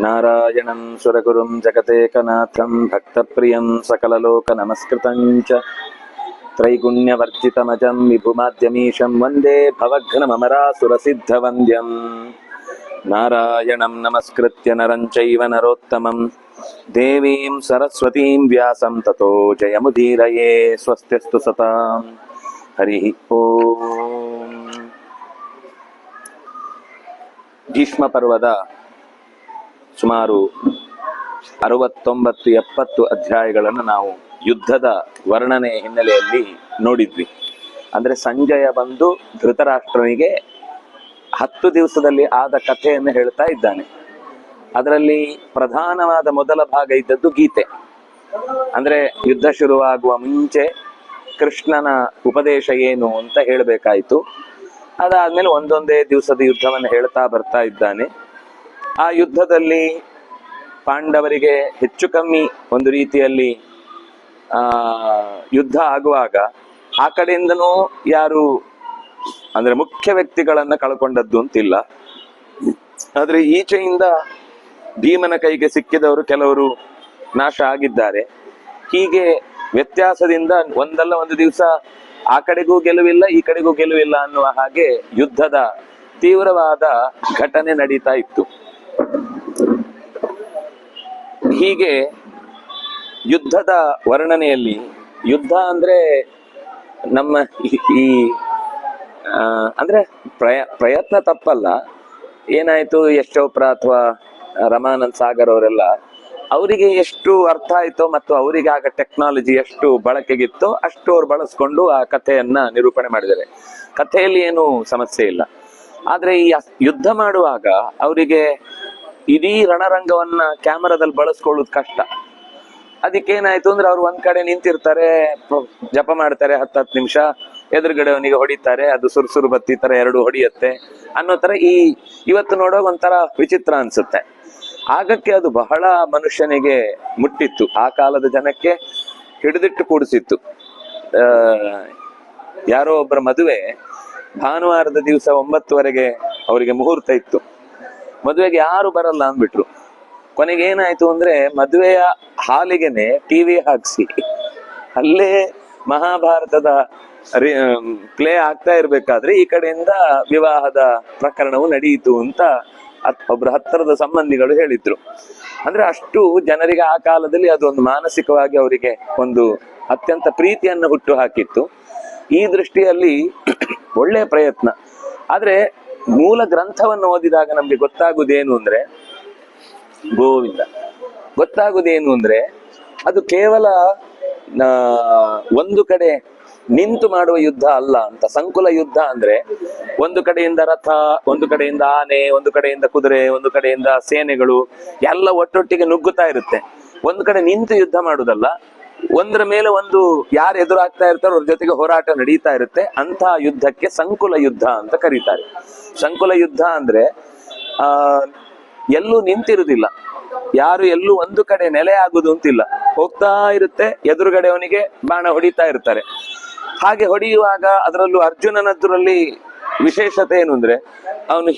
ನಾರಾಯಣಂ ಸುರಗುರುಂ ಜಗದೇಕನಾಥಂ ಭಕ್ತಪ್ರಿಯಂ ಸಕಲಲೋಕನಮಸ್ಕೃತಂ ಚ ತ್ರೈಗುಣ್ಯವರ್ಜಿತಮಜಂ ವಿಭುಮಾದ್ಯಮೀಶಂ ವಂದೇ ಭವಘ್ನಮರಾಸುರಸಿದ್ಧವಂದ್ಯಂ ನಾರಾಯಣಂ ನಮಸ್ಕೃತ್ಯ ನರಂ ಚೈವ ನರೋತ್ತಮಂ ದೇವೀಂ ಸರಸ್ವತೀಂ ವ್ಯಾಸಂ ತತೋ ಜಯಮುದೀರಯೇ. ಸ್ವಸ್ತ್ಯಸ್ತು ಸತಾಂ. ಹರಿ ಓಂ. ಭೀಷ್ಮ ಪರ್ವದ ಸುಮಾರು 69-70 ಅಧ್ಯಾಯಗಳನ್ನು ನಾವು ಯುದ್ಧದ ವರ್ಣನೆ ಹಿನ್ನೆಲೆಯಲ್ಲಿ ನೋಡಿದ್ವಿ. ಅಂದ್ರೆ ಸಂಜಯ ಬಂದು ಧೃತರಾಷ್ಟ್ರನಿಗೆ 10 ದಿವಸದಲ್ಲಿ ಆದ ಕಥೆಯನ್ನು ಹೇಳ್ತಾ ಇದ್ದಾನೆ. ಅದರಲ್ಲಿ ಪ್ರಧಾನವಾದ ಮೊದಲ ಭಾಗ ಇದ್ದದ್ದು ಗೀತೆ. ಅಂದ್ರೆ ಯುದ್ಧ ಶುರುವಾಗುವ ಮುಂಚೆ ಕೃಷ್ಣನ ಉಪದೇಶ ಏನು ಅಂತ ಹೇಳಬೇಕಾಯ್ತು. ಅದಾದ್ಮೇಲೆ ಒಂದೊಂದೇ ದಿವಸದ ಯುದ್ಧವನ್ನು ಹೇಳ್ತಾ ಬರ್ತಾ ಇದ್ದಾನೆ. ಆ ಯುದ್ಧದಲ್ಲಿ ಪಾಂಡವರಿಗೆ ಹೆಚ್ಚು ಕಮ್ಮಿ ಒಂದು ರೀತಿಯಲ್ಲಿ ಯುದ್ಧ ಆಗುವಾಗ ಆ ಕಡೆಯಿಂದನೂ ಯಾರು ಅಂದ್ರೆ ಮುಖ್ಯ ವ್ಯಕ್ತಿಗಳನ್ನ ಕಳ್ಕೊಂಡದ್ದು ಅಂತಿಲ್ಲ. ಆದ್ರೆ ಈಚೆಯಿಂದ ಭೀಮನ ಕೈಗೆ ಸಿಕ್ಕಿದವರು ಕೆಲವರು ನಾಶ ಆಗಿದ್ದಾರೆ. ಹೀಗೆ ವ್ಯತ್ಯಾಸದಿಂದ ಒಂದಲ್ಲ ಒಂದು ದಿವಸ ಆ ಕಡೆಗೂ ಗೆಲುವಿಲ್ಲ, ಈ ಕಡೆಗೂ ಗೆಲುವಿಲ್ಲ ಅನ್ನುವ ಹಾಗೆ ಯುದ್ಧದ ತೀವ್ರವಾದ ಘಟನೆ ನಡೀತಾ ಇತ್ತು. ಹೀಗೆ ಯುದ್ಧದ ವರ್ಣನೆಯಲ್ಲಿ ಯುದ್ಧ ಅಂದ್ರೆ ನಮ್ಮ ಈ ಅಂದ್ರೆ ಪ್ರಯತ್ನ ತಪ್ಪಲ್ಲ. ಏನಾಯ್ತು, ಯಶೋಪ್ರ ಅಥವಾ ರಮಾನಂದ್ ಸಾಗರ್ ಅವರೆಲ್ಲ ಅವರಿಗೆ ಎಷ್ಟು ಅರ್ಥ ಆಯ್ತೋ ಮತ್ತು ಅವರಿಗೆ ಆಗ ಟೆಕ್ನಾಲಜಿ ಎಷ್ಟು ಬಳಕೆಗಿತ್ತೋ ಅಷ್ಟು ಅವ್ರು ಬಳಸ್ಕೊಂಡು ಆ ಕಥೆಯನ್ನ ನಿರೂಪಣೆ ಮಾಡಿದ್ದಾರೆ. ಕಥೆಯಲ್ಲಿ ಏನು ಸಮಸ್ಯೆ ಇಲ್ಲ. ಆದ್ರೆ ಈ ಯುದ್ಧ ಮಾಡುವಾಗ ಅವರಿಗೆ ಇಡೀ ರಣರಂಗವನ್ನ ಕ್ಯಾಮರಾದಲ್ಲಿ ಬಳಸ್ಕೊಳ್ಳೋದು ಕಷ್ಟ. ಅದಕ್ಕೇನಾಯ್ತು ಅಂದ್ರೆ ಅವ್ರು ಒಂದ್ ಕಡೆ ನಿಂತಿರ್ತಾರೆ, ಜಪ ಮಾಡ್ತಾರೆ 10 ನಿಮಿಷ, ಎದುರುಗಡೆ ಅವನಿಗೆ ಹೊಡಿತಾರೆ, ಅದು ಸುರುಸುರು ಬತ್ತಿ ತರ 2 ಹೊಡಿಯತ್ತೆ ಅನ್ನೋ ತರ ಇವತ್ತು ನೋಡುವಾಗ ಒಂಥರ ವಿಚಿತ್ರ ಅನ್ಸುತ್ತೆ. ಆಗಕ್ಕೆ ಅದು ಬಹಳ ಮನುಷ್ಯನಿಗೆ ಮುಟ್ಟಿತ್ತು. ಆ ಕಾಲದ ಜನಕ್ಕೆ ಹಿಡಿದಿಟ್ಟು ಕೂಡಿಸಿತ್ತು. ಯಾರೋ ಒಬ್ಬರ ಮದುವೆ ಭಾನುವಾರದ ದಿವಸ 9ವರೆಗೆ ಅವರಿಗೆ ಮುಹೂರ್ತ ಇತ್ತು. ಮದುವೆಗೆ ಯಾರು ಬರಲ್ಲ ಅಂದ್ಬಿಟ್ರು. ಕೊನೆಗೆ ಏನಾಯ್ತು ಅಂದ್ರೆ ಮದುವೆಯ ಹಾಲಿಗೆನೆ ಟಿವಿ ಹಾಕ್ಸಿ ಅಲ್ಲೇ ಮಹಾಭಾರತದ ಪ್ಲೇ ಆಗ್ತಾ ಇರ್ಬೇಕಾದ್ರೆ ಈ ಕಡೆಯಿಂದ ವಿವಾಹದ ಪ್ರಕರಣವು ನಡೆಯಿತು ಅಂತ ಒಬ್ರು ಹತ್ತಿರದ ಸಂಬಂಧಿಗಳು ಹೇಳಿದ್ರು. ಅಂದ್ರೆ ಅಷ್ಟು ಜನರಿಗೆ ಆ ಕಾಲದಲ್ಲಿ ಅದೊಂದು ಮಾನಸಿಕವಾಗಿ ಅವರಿಗೆ ಒಂದು ಅತ್ಯಂತ ಪ್ರೀತಿಯನ್ನು ಹುಟ್ಟು ಹಾಕಿತ್ತು. ಈ ದೃಷ್ಟಿಯಲ್ಲಿ ಒಳ್ಳೆಯ ಪ್ರಯತ್ನ. ಆದ್ರೆ ಮೂಲ ಗ್ರಂಥವನ್ನು ಓದಿದಾಗ ನಮ್ಗೆ ಗೊತ್ತಾಗುವುದೇನು ಅಂದ್ರೆ ಗೊತ್ತಾಗುವುದೇನು ಅಂದ್ರೆ ಅದು ಕೇವಲ ಒಂದು ಕಡೆ ನಿಂತು ಮಾಡುವ ಯುದ್ಧ ಅಲ್ಲ ಅಂತ. ಸಂಕುಲ ಯುದ್ಧ ಅಂದ್ರೆ ಒಂದು ಕಡೆಯಿಂದ ರಥ, ಒಂದು ಕಡೆಯಿಂದ ಆನೆ, ಒಂದು ಕಡೆಯಿಂದ ಕುದುರೆ, ಒಂದು ಕಡೆಯಿಂದ ಸೇನೆಗಳು ಎಲ್ಲ ಒಟ್ಟೊಟ್ಟಿಗೆ ನುಗ್ಗುತ್ತಾ ಇರುತ್ತೆ. ಒಂದು ಕಡೆ ನಿಂತು ಯುದ್ಧ ಮಾಡುವುದಲ್ಲ, ಒಂದರ ಮೇಲೆ ಒಂದು ಯಾರು ಎದುರಾಗ್ತಾ ಇರ್ತಾರೋ ಅವ್ರ ಜೊತೆಗೆ ಹೋರಾಟ ನಡೀತಾ ಇರುತ್ತೆ. ಅಂತಹ ಯುದ್ಧಕ್ಕೆ ಸಂಕುಲ ಯುದ್ಧ ಅಂತ ಕರೀತಾರೆ. ಸಂಕುಲ ಯುದ್ಧ ಅಂದ್ರೆ ಎಲ್ಲೂ ನಿಂತಿರುವುದಿಲ್ಲ, ಯಾರು ಎಲ್ಲೂ ಒಂದು ಕಡೆ ನೆಲೆ ಆಗುದು ಅಂತಿಲ್ಲ, ಹೋಗ್ತಾ ಇರುತ್ತೆ. ಎದುರುಗಡೆ ಅವನಿಗೆ ಬಾಣ ಹೊಡಿತಾ ಇರ್ತಾರೆ. ಹಾಗೆ ಹೊಡೆಯುವಾಗ ಅದರಲ್ಲೂ ಅರ್ಜುನನದ್ರಲ್ಲಿ ವಿಶೇಷತೆ ಏನು ಅಂದ್ರೆ ಅವನು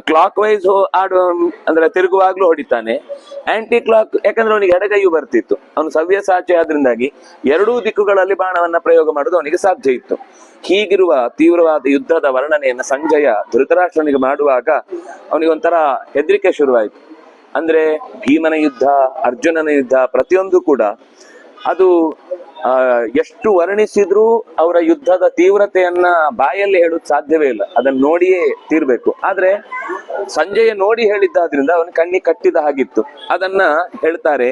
ಕ್ಲಾಕ್ ವೈಸ್ ಅಂದ್ರೆ ತಿರುಗುವಾಗ್ಲೂ ಹೊಡಿತಾನೆ, ಆಂಟಿ ಕ್ಲಾಕ್, ಯಾಕಂದ್ರೆ ಅವನಿಗೆ ಎಡಗೈಯು ಬರ್ತಿತ್ತು. ಅವನು ಸವ್ಯಸಾಚಿ ಆದ್ರಿಂದಾಗಿ 2 ದಿಕ್ಕುಗಳಲ್ಲಿ ಬಾಣವನ್ನ ಪ್ರಯೋಗ ಮಾಡೋದು ಅವನಿಗೆ ಸಾಧ್ಯ ಇತ್ತು. ಹೀಗಿರುವ ತೀವ್ರವಾದ ಯುದ್ಧದ ವರ್ಣನೆಯನ್ನ ಸಂಜಯ ಧೃತರಾಷ್ಟ್ರನಿಗೆ ಮಾಡುವಾಗ ಅವನಿಗೆ ಒಂಥರ ಹೆದರಿಕೆ ಶುರುವಾಯಿತು. ಅಂದ್ರೆ ಭೀಮನ ಯುದ್ಧ, ಅರ್ಜುನನ ಯುದ್ಧ ಪ್ರತಿಯೊಂದು ಕೂಡ ಅದು ಎಷ್ಟು ವರ್ಣಿಸಿದ್ರೂ ಅವರ ಯುದ್ಧದ ತೀವ್ರತೆಯನ್ನ ಬಾಯಲ್ಲಿ ಹೇಳೋದು ಸಾಧ್ಯವೇ ಇಲ್ಲ. ಅದನ್ನ ನೋಡಿಯೇ ತೀರ್ಬೇಕು. ಆದ್ರೆ ಸಂಜಯ ನೋಡಿ ಹೇಳಿದ್ದಾದ್ರಿಂದ ಅವನ ಕಣ್ಣಿಗೆ ಕಟ್ಟಿದ ಹಾಗಿತ್ತು. ಅದನ್ನ ಹೇಳ್ತಾರೆ,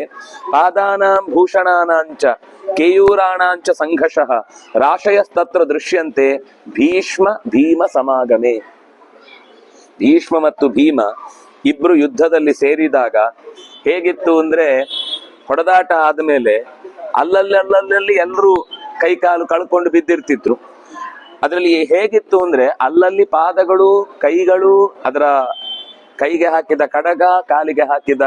ಪಾದಾನಾಂ ಭೂಷಣಾನಾಂಚ ಕೇಯೂರಾಣಾಂಚ ಸಂಘರ್ಷಃ ರಾಶಯಸ್ತತ್ರ ದೃಶ್ಯಂತೆ ಭೀಷ್ಮ ಭೀಮ ಸಮಾಗಮೆ. ಭೀಷ್ಮ ಮತ್ತು ಭೀಮ ಇಬ್ರು ಯುದ್ಧದಲ್ಲಿ ಸೇರಿದಾಗ ಹೇಗಿತ್ತು ಅಂದ್ರೆ ಹೊಡೆದಾಟ ಆದ್ಮೇಲೆ ಅಲ್ಲಲ್ಲಿ ಎಲ್ಲರೂ ಕೈಕಾಲು ಕಳ್ಕೊಂಡು ಬಿದ್ದಿರ್ತಿದ್ರು. ಅದರಲ್ಲಿ ಹೇಗಿತ್ತು ಅಂದ್ರೆ ಅಲ್ಲಲ್ಲಿ ಪಾದಗಳು, ಕೈಗಳು, ಅದರ ಕೈಗೆ ಹಾಕಿದ ಕಡಗ, ಕಾಲಿಗೆ ಹಾಕಿದ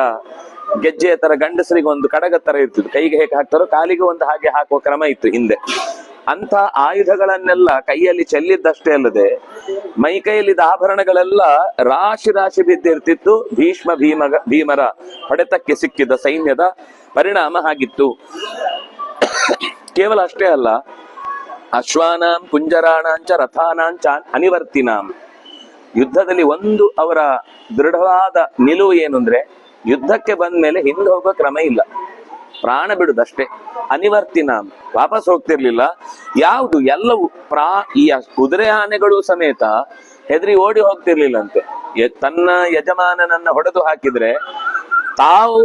ಗೆಜ್ಜೆಯ ತರ ಗಂಡಸರಿಗೆ ಒಂದು ಕಡಗ ತರ ಇರ್ತಿತ್ತು, ಕೈಗೆ ಹೇಗೆ ಹಾಕ್ತಾರೋ ಕಾಲಿಗೆ ಒಂದು ಹಾಗೆ ಹಾಕುವ ಕ್ರಮ ಇತ್ತು ಹಿಂದೆ. ಅಂತ ಆಯುಧಗಳನ್ನೆಲ್ಲ ಕೈಯಲ್ಲಿ ಚೆಲ್ಲಿದ್ದಷ್ಟೇ ಅಲ್ಲದೆ ಮೈ ಕೈಯಲ್ಲಿದ್ದ ಆಭರಣಗಳೆಲ್ಲ ರಾಶಿ ರಾಶಿ ಬಿದ್ದಿರ್ತಿತ್ತು. ಭೀಮರ ಹೊಡೆತಕ್ಕೆ ಸಿಕ್ಕಿದ ಸೈನ್ಯದ ಪರಿಣಾಮ ಹಾಗಿತ್ತು. ಕೇವಲ ಅಷ್ಟೇ ಅಲ್ಲ, ಅಶ್ವಾನಾಂ ಕುಂಜರಾಣಾಂಚ ರಥಾನಾಂಚ ಅನಿವರ್ತಿನಾಂ. ಯುದ್ಧದಲ್ಲಿ ಒಂದು ಅವರ ದೃಢವಾದ ನಿಲುವು ಏನು ಅಂದ್ರೆ, ಯುದ್ಧಕ್ಕೆ ಬಂದ ಮೇಲೆ ಹಿಂದೆ ಹೋಗೋ ಕ್ರಮ ಇಲ್ಲ, ಪ್ರಾಣ ಬಿಡುದಷ್ಟೇ. ಅನಿವರ್ತಿನಾಂ, ವಾಪಸ್ ಹೋಗ್ತಿರ್ಲಿಲ್ಲ. ಯಾವುದು ಎಲ್ಲವೂ ಈ ಕುದುರೆ ಆನೆಗಳು ಸಮೇತ ಹೆದರಿ ಓಡಿ ಹೋಗ್ತಿರ್ಲಿಲ್ಲಂತೆ. ತನ್ನ ಯಜಮಾನನನ್ನ ಹೊಡೆದು ಹಾಕಿದ್ರೆ ತಾವು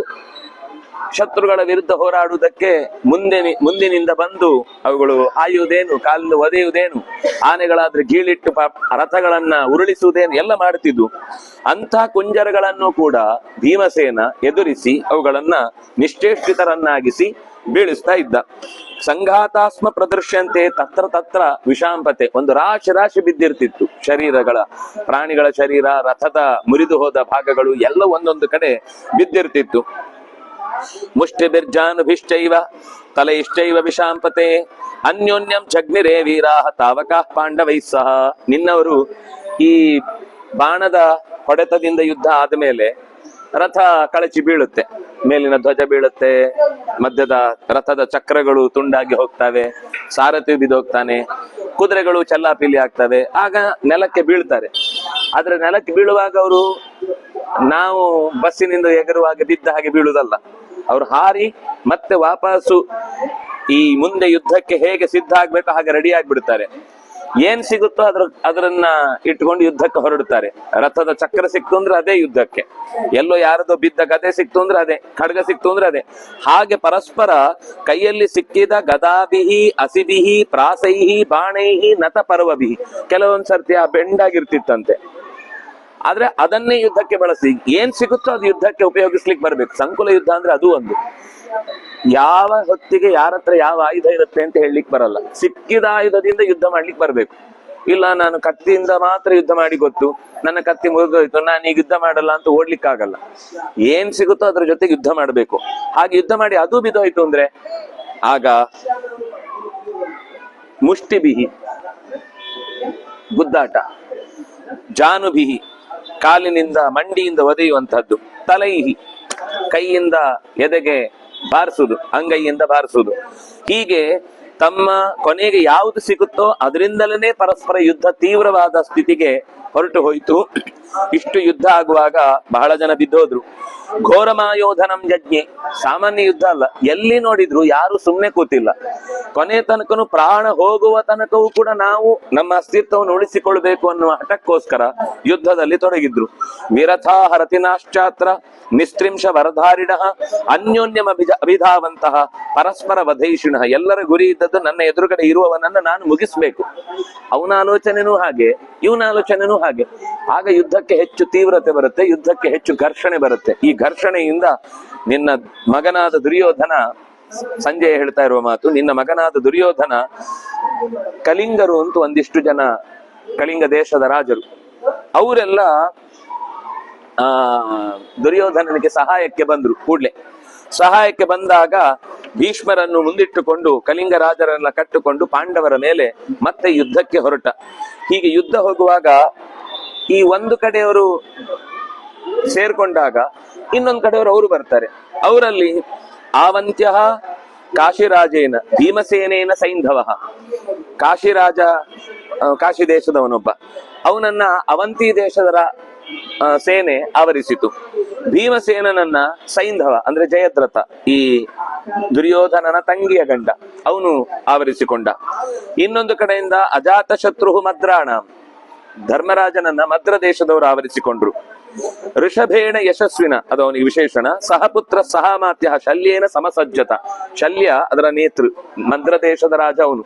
ಶತ್ರುಗಳ ವಿರುದ್ಧ ಹೋರಾಡುವುದಕ್ಕೆ ಮುಂದಿನಿಂದ ಬಂದು ಅವುಗಳು ಹಾಯುವುದೇನು, ಕಾಲಿಂದ ಒದೆಯುವುದೇನು, ಆನೆಗಳಾದ್ರೆ ಗೀಳಿಟ್ಟು ರಥಗಳನ್ನ ಉರುಳಿಸುವುದೇನು ಎಲ್ಲ ಮಾಡ್ತಿದ್ವು. ಅಂಥ ಕುಂಜರಗಳನ್ನು ಕೂಡ ಭೀಮಸೇನ ಎದುರಿಸಿ ಅವುಗಳನ್ನ ನಿಶ್ಚೇಷ್ಟಿತರನ್ನಾಗಿಸಿ ಬೀಳಿಸ್ತಾ ಇದ್ದ. ಸಂಘಾತಾಸ್ಮ ಪ್ರದರ್ಶಂತೆ ತತ್ರ ವಿಷಾಂಪತೆ, ಒಂದು ರಾಶಿ ರಾಶಿ ಬಿದ್ದಿರ್ತಿತ್ತು ಶರೀರಗಳ, ಪ್ರಾಣಿಗಳ ಶರೀರ, ರಥದ ಮುರಿದು ಹೋದ ಭಾಗಗಳು ಎಲ್ಲ ಒಂದೊಂದು ಕಡೆ ಬಿದ್ದಿರ್ತಿತ್ತು. ಮುಷ್ಟಿಭಿರ್ಜಾನುಭಿಶ್ಚೈವ ತಲೈಶ್ಚೈವ ವಿಷಾಂಪತೆ ಅನ್ಯೋನ್ಯಂ ಜಗ್ನಿರೇ ವೀರಾಹ ತಾವಕಾ ಪಾಂಡವೈ ಸಹ. ನಿನ್ನವರು ಈ ಬಾಣದ ಹೊಡೆತದಿಂದ ಯುದ್ಧ ಆದಮೇಲೆ ರಥ ಕಳಚಿ ಬೀಳುತ್ತೆ, ಮೇಲಿನ ಧ್ವಜ ಬೀಳುತ್ತೆ, ಮಧ್ಯದ ರಥದ ಚಕ್ರಗಳು ತುಂಡಾಗಿ ಹೋಗ್ತವೆ, ಸಾರಥಿ ಬಿದ್ದೋಗ್ತಾನೆ, ಕುದುರೆಗಳು ಚಲ್ಲಾಪಿಲಿ ಆಗ್ತವೆ, ಆಗ ನೆಲಕ್ಕೆ ಬೀಳ್ತಾರೆ. ಆದ್ರೆ ನೆಲಕ್ಕೆ ಬೀಳುವಾಗ ಅವರು ನಾವು ಬಸ್ಸಿನಿಂದ ಎಗರುವಾಗ ಬಿದ್ದ ಹಾಗೆ ಬೀಳುವುದಲ್ಲ, ಅವ್ರು ಹಾರಿ ಮತ್ತೆ ವಾಪಸ್ಸು ಈ ಮುಂದೆ ಯುದ್ಧಕ್ಕೆ ಹೇಗೆ ಸಿದ್ಧ ಆಗ್ಬೇಕು ಹಾಗೆ ರೆಡಿ ಆಗ್ಬಿಡ್ತಾರೆ. ಏನ್ ಸಿಗುತ್ತೋ ಅದರನ್ನ ಇಟ್ಕೊಂಡು ಯುದ್ಧಕ್ಕೆ ಹೊರಡ್ತಾರೆ. ರಥದ ಚಕ್ರ ಸಿಕ್ತು ಅಂದ್ರೆ ಅದೇ ಯುದ್ಧಕ್ಕೆ, ಎಲ್ಲೋ ಯಾರದೋ ಬಿದ್ದ ಗದೆ ಸಿಕ್ತು ಅಂದ್ರೆ ಅದೇ, ಖಡ್ಗ ಸಿಕ್ತು ಅಂದ್ರೆ ಅದೇ. ಹಾಗೆ ಪರಸ್ಪರ ಕೈಯಲ್ಲಿ ಸಿಕ್ಕಿದ ಗದಾಭಿಹಿ ಅಸಿಬಿಹಿ ಪ್ರಾಸೈಹಿ ಬಾಣೈಹಿ ನತ ಪರ್ವಭಿಹಿ, ಕೆಲವೊಂದ್ಸರ್ತಿ ಆ ಬೆಂಡಾಗಿರ್ತಿತ್ತಂತೆ, ಆದ್ರೆ ಅದನ್ನೇ ಯುದ್ಧಕ್ಕೆ ಬಳಸಿ ಏನ್ ಸಿಗುತ್ತೋ ಅದು ಯುದ್ಧಕ್ಕೆ ಉಪಯೋಗಿಸ್ಲಿಕ್ಕೆ ಬರ್ಬೇಕು. ಸಂಕುಲ ಯುದ್ಧ ಅಂದ್ರೆ ಅದು ಒಂದು. ಯಾವ ಹೊತ್ತಿಗೆ ಯಾರ ಹತ್ರ ಯಾವ ಆಯುಧ ಇರುತ್ತೆ ಅಂತ ಹೇಳಲಿಕ್ಕೆ ಬರಲ್ಲ, ಸಿಕ್ಕಿದ ಆಯುಧದಿಂದ ಯುದ್ಧ ಮಾಡ್ಲಿಕ್ಕೆ ಬರ್ಬೇಕು. ಇಲ್ಲ ನಾನು ಕತ್ತಿಯಿಂದ ಮಾತ್ರ ಯುದ್ಧ ಮಾಡಿ ಗೊತ್ತು, ನನ್ನ ಕತ್ತಿ ಮುರಿದೋಯ್ತು, ನಾನು ಈಗ ಯುದ್ಧ ಮಾಡಲ್ಲ ಅಂತ ಓಡ್ಲಿಕ್ಕಾಗಲ್ಲ. ಏನ್ ಸಿಗುತ್ತೋ ಅದ್ರ ಜೊತೆಗೆ ಯುದ್ಧ ಮಾಡ್ಬೇಕು. ಹಾಗೆ ಯುದ್ಧ ಮಾಡಿ ಅದು ಬಿದ್ದೋಯ್ತು ಅಂದ್ರೆ ಆಗ ಮುಷ್ಟಿಬಿಹಿ ಗುದ್ದಾಟ, ಜಾನುಬಿಹಿ ಕಾಲಿನಿಂದ ಮಂಡಿಯಿಂದ ಒದೆಯುವಂತಹದ್ದು, ತಲೈಹಿ ಕೈಯಿಂದ ಎದೆಗೆ ಬಾರಿಸುದು, ಅಂಗೈಯಿಂದ ಬಾರಿಸುದು. ಹೀಗೆ ತಮ್ಮ ಕೊನೆಗೆ ಯಾವುದು ಸಿಗುತ್ತೋ ಅದರಿಂದಲೇ ಪರಸ್ಪರ ಯುದ್ಧ ತೀವ್ರವಾದ ಸ್ಥಿತಿಗೆ ಹೊರಟು ಹೋಯಿತು. ಇಷ್ಟು ಯುದ್ಧ ಆಗುವಾಗ ಬಹಳ ಜನ ಬಿದ್ದೋದ್ರು. ಘೋರಮಾಯೋಧನಂ ಯಜ್ಞೆ, ಸಾಮಾನ್ಯ ಯುದ್ಧ ಅಲ್ಲ, ಎಲ್ಲಿ ನೋಡಿದ್ರು ಯಾರು ಸುಮ್ಮನೆ ಕೂತಿಲ್ಲ. ಕೊನೆ ತನಕನು ಪ್ರಾಣ ಹೋಗುವ ತನಕವೂ ಕೂಡ ನಾವು ನಮ್ಮ ಅಸ್ತಿತ್ವವನ್ನು ಉಳಿಸಿಕೊಳ್ಬೇಕು ಅನ್ನುವ ಹಠಕ್ಕೋಸ್ಕರ ಯುದ್ಧದಲ್ಲಿ ತೊಡಗಿದ್ರು. ವಿರಥಾ ಹರತಿನಾಶ್ಚಾತ್ರ ನಿಸ್ತ್ರಿಂಶ ವರಧಾರಿಣ ಅನ್ಯೋನ್ಯಮ ಅಭಿಧಾವಂತಹ ಪರಸ್ಪರ ವಧೈಷಿಣ. ಎಲ್ಲರ ಗುರಿ ಇದ್ದದ್ದು ನನ್ನ ಎದುರುಗಡೆ ಇರುವವನನ್ನ ನಾನು ಮುಗಿಸ್ಬೇಕು. ಅವನ ಆಲೋಚನೆನೂ ಹಾಗೆ, ಇವನ ಆಲೋಚನೆನೂ ಹಾಗೆ. ಆಗ ಯುದ್ಧಕ್ಕೆ ಹೆಚ್ಚು ತೀವ್ರತೆ ಬರುತ್ತೆ, ಯುದ್ಧಕ್ಕೆ ಹೆಚ್ಚು ಘರ್ಷಣೆ ಬರುತ್ತೆ. ಈ ಘರ್ಷಣೆಯಿಂದ ನಿನ್ನ ಮಗನಾದ ದುರ್ಯೋಧನ, ಸಂಜಯ ಹೇಳ್ತಾ ಇರುವ ಮಾತು, ನಿನ್ನ ಮಗನಾದ ದುರ್ಯೋಧನ ಕಲಿಂಗರು ಅಂತ ಒಂದಿಷ್ಟು ಜನ ಕಳಿಂಗ ದೇಶದ ರಾಜರು, ಅವರೆಲ್ಲ ದುರ್ಯೋಧನನಿಗೆ ಸಹಾಯಕ್ಕೆ ಬಂದ್ರು. ಕೂಡ್ಲೆ ಸಹಾಯಕ್ಕೆ ಬಂದಾಗ ಭೀಷ್ಮರನ್ನು ಮುಂದಿಟ್ಟುಕೊಂಡು ಕಲಿಂಗ ರಾಜರನ್ನ ಕಟ್ಟುಕೊಂಡು ಪಾಂಡವರ ಮೇಲೆ ಮತ್ತೆ ಯುದ್ಧಕ್ಕೆ ಹೊರಟ. ಹೀಗೆ ಯುದ್ಧ ಹೋಗುವಾಗ ಈ ಒಂದು ಕಡೆಯವರು ಸೇರ್ಕೊಂಡಾಗ ಇನ್ನೊಂದು ಕಡೆಯವರು ಅವರು ಬರ್ತಾರೆ. ಅವರಲ್ಲಿ ಆವಂತ್ಯ ಕಾಶಿರಾಜೇನ ಭೀಮಸೇನೇನ ಸೈಂಧವ, ಕಾಶಿರಾಜ ಕಾಶಿ ದೇಶದವನೊಬ್ಬ, ಅವನನ್ನ ಅವಂತಿ ದೇಶದ ಸೇನೆ ಆವರಿಸಿತು. ಭೀಮಸೇನನನ್ನ ಸೈಂಧವ ಅಂದ್ರೆ ಜಯದ್ರಥ, ಈ ದುರ್ಯೋಧನನ ತಂಗಿಯ ಗಂಡ, ಅವನು ಆವರಿಸಿಕೊಂಡ. ಇನ್ನೊಂದು ಕಡೆಯಿಂದ ಅಜಾತ ಶತ್ರು ಮದ್ರಾಣ, ಧರ್ಮರಾಜನನ್ನ ಮದ್ರ ದೇಶದವರು ಆವರಿಸಿಕೊಂಡ್ರು. ಋಷಭೇಣ ಯಶಸ್ವಿನ, ಅದು ಅವನಿಗೆ ವಿಶೇಷಣ. ಸಹಪುತ್ರ ಸಹಮಾತ್ಯ ಶಲ್ಯೇನ ಸಮಸಜ್ಜತ, ಶಲ್ಯ ಅದರ ನೇತೃ, ಮದ್ರ ದೇಶದ ರಾಜ ಅವನು.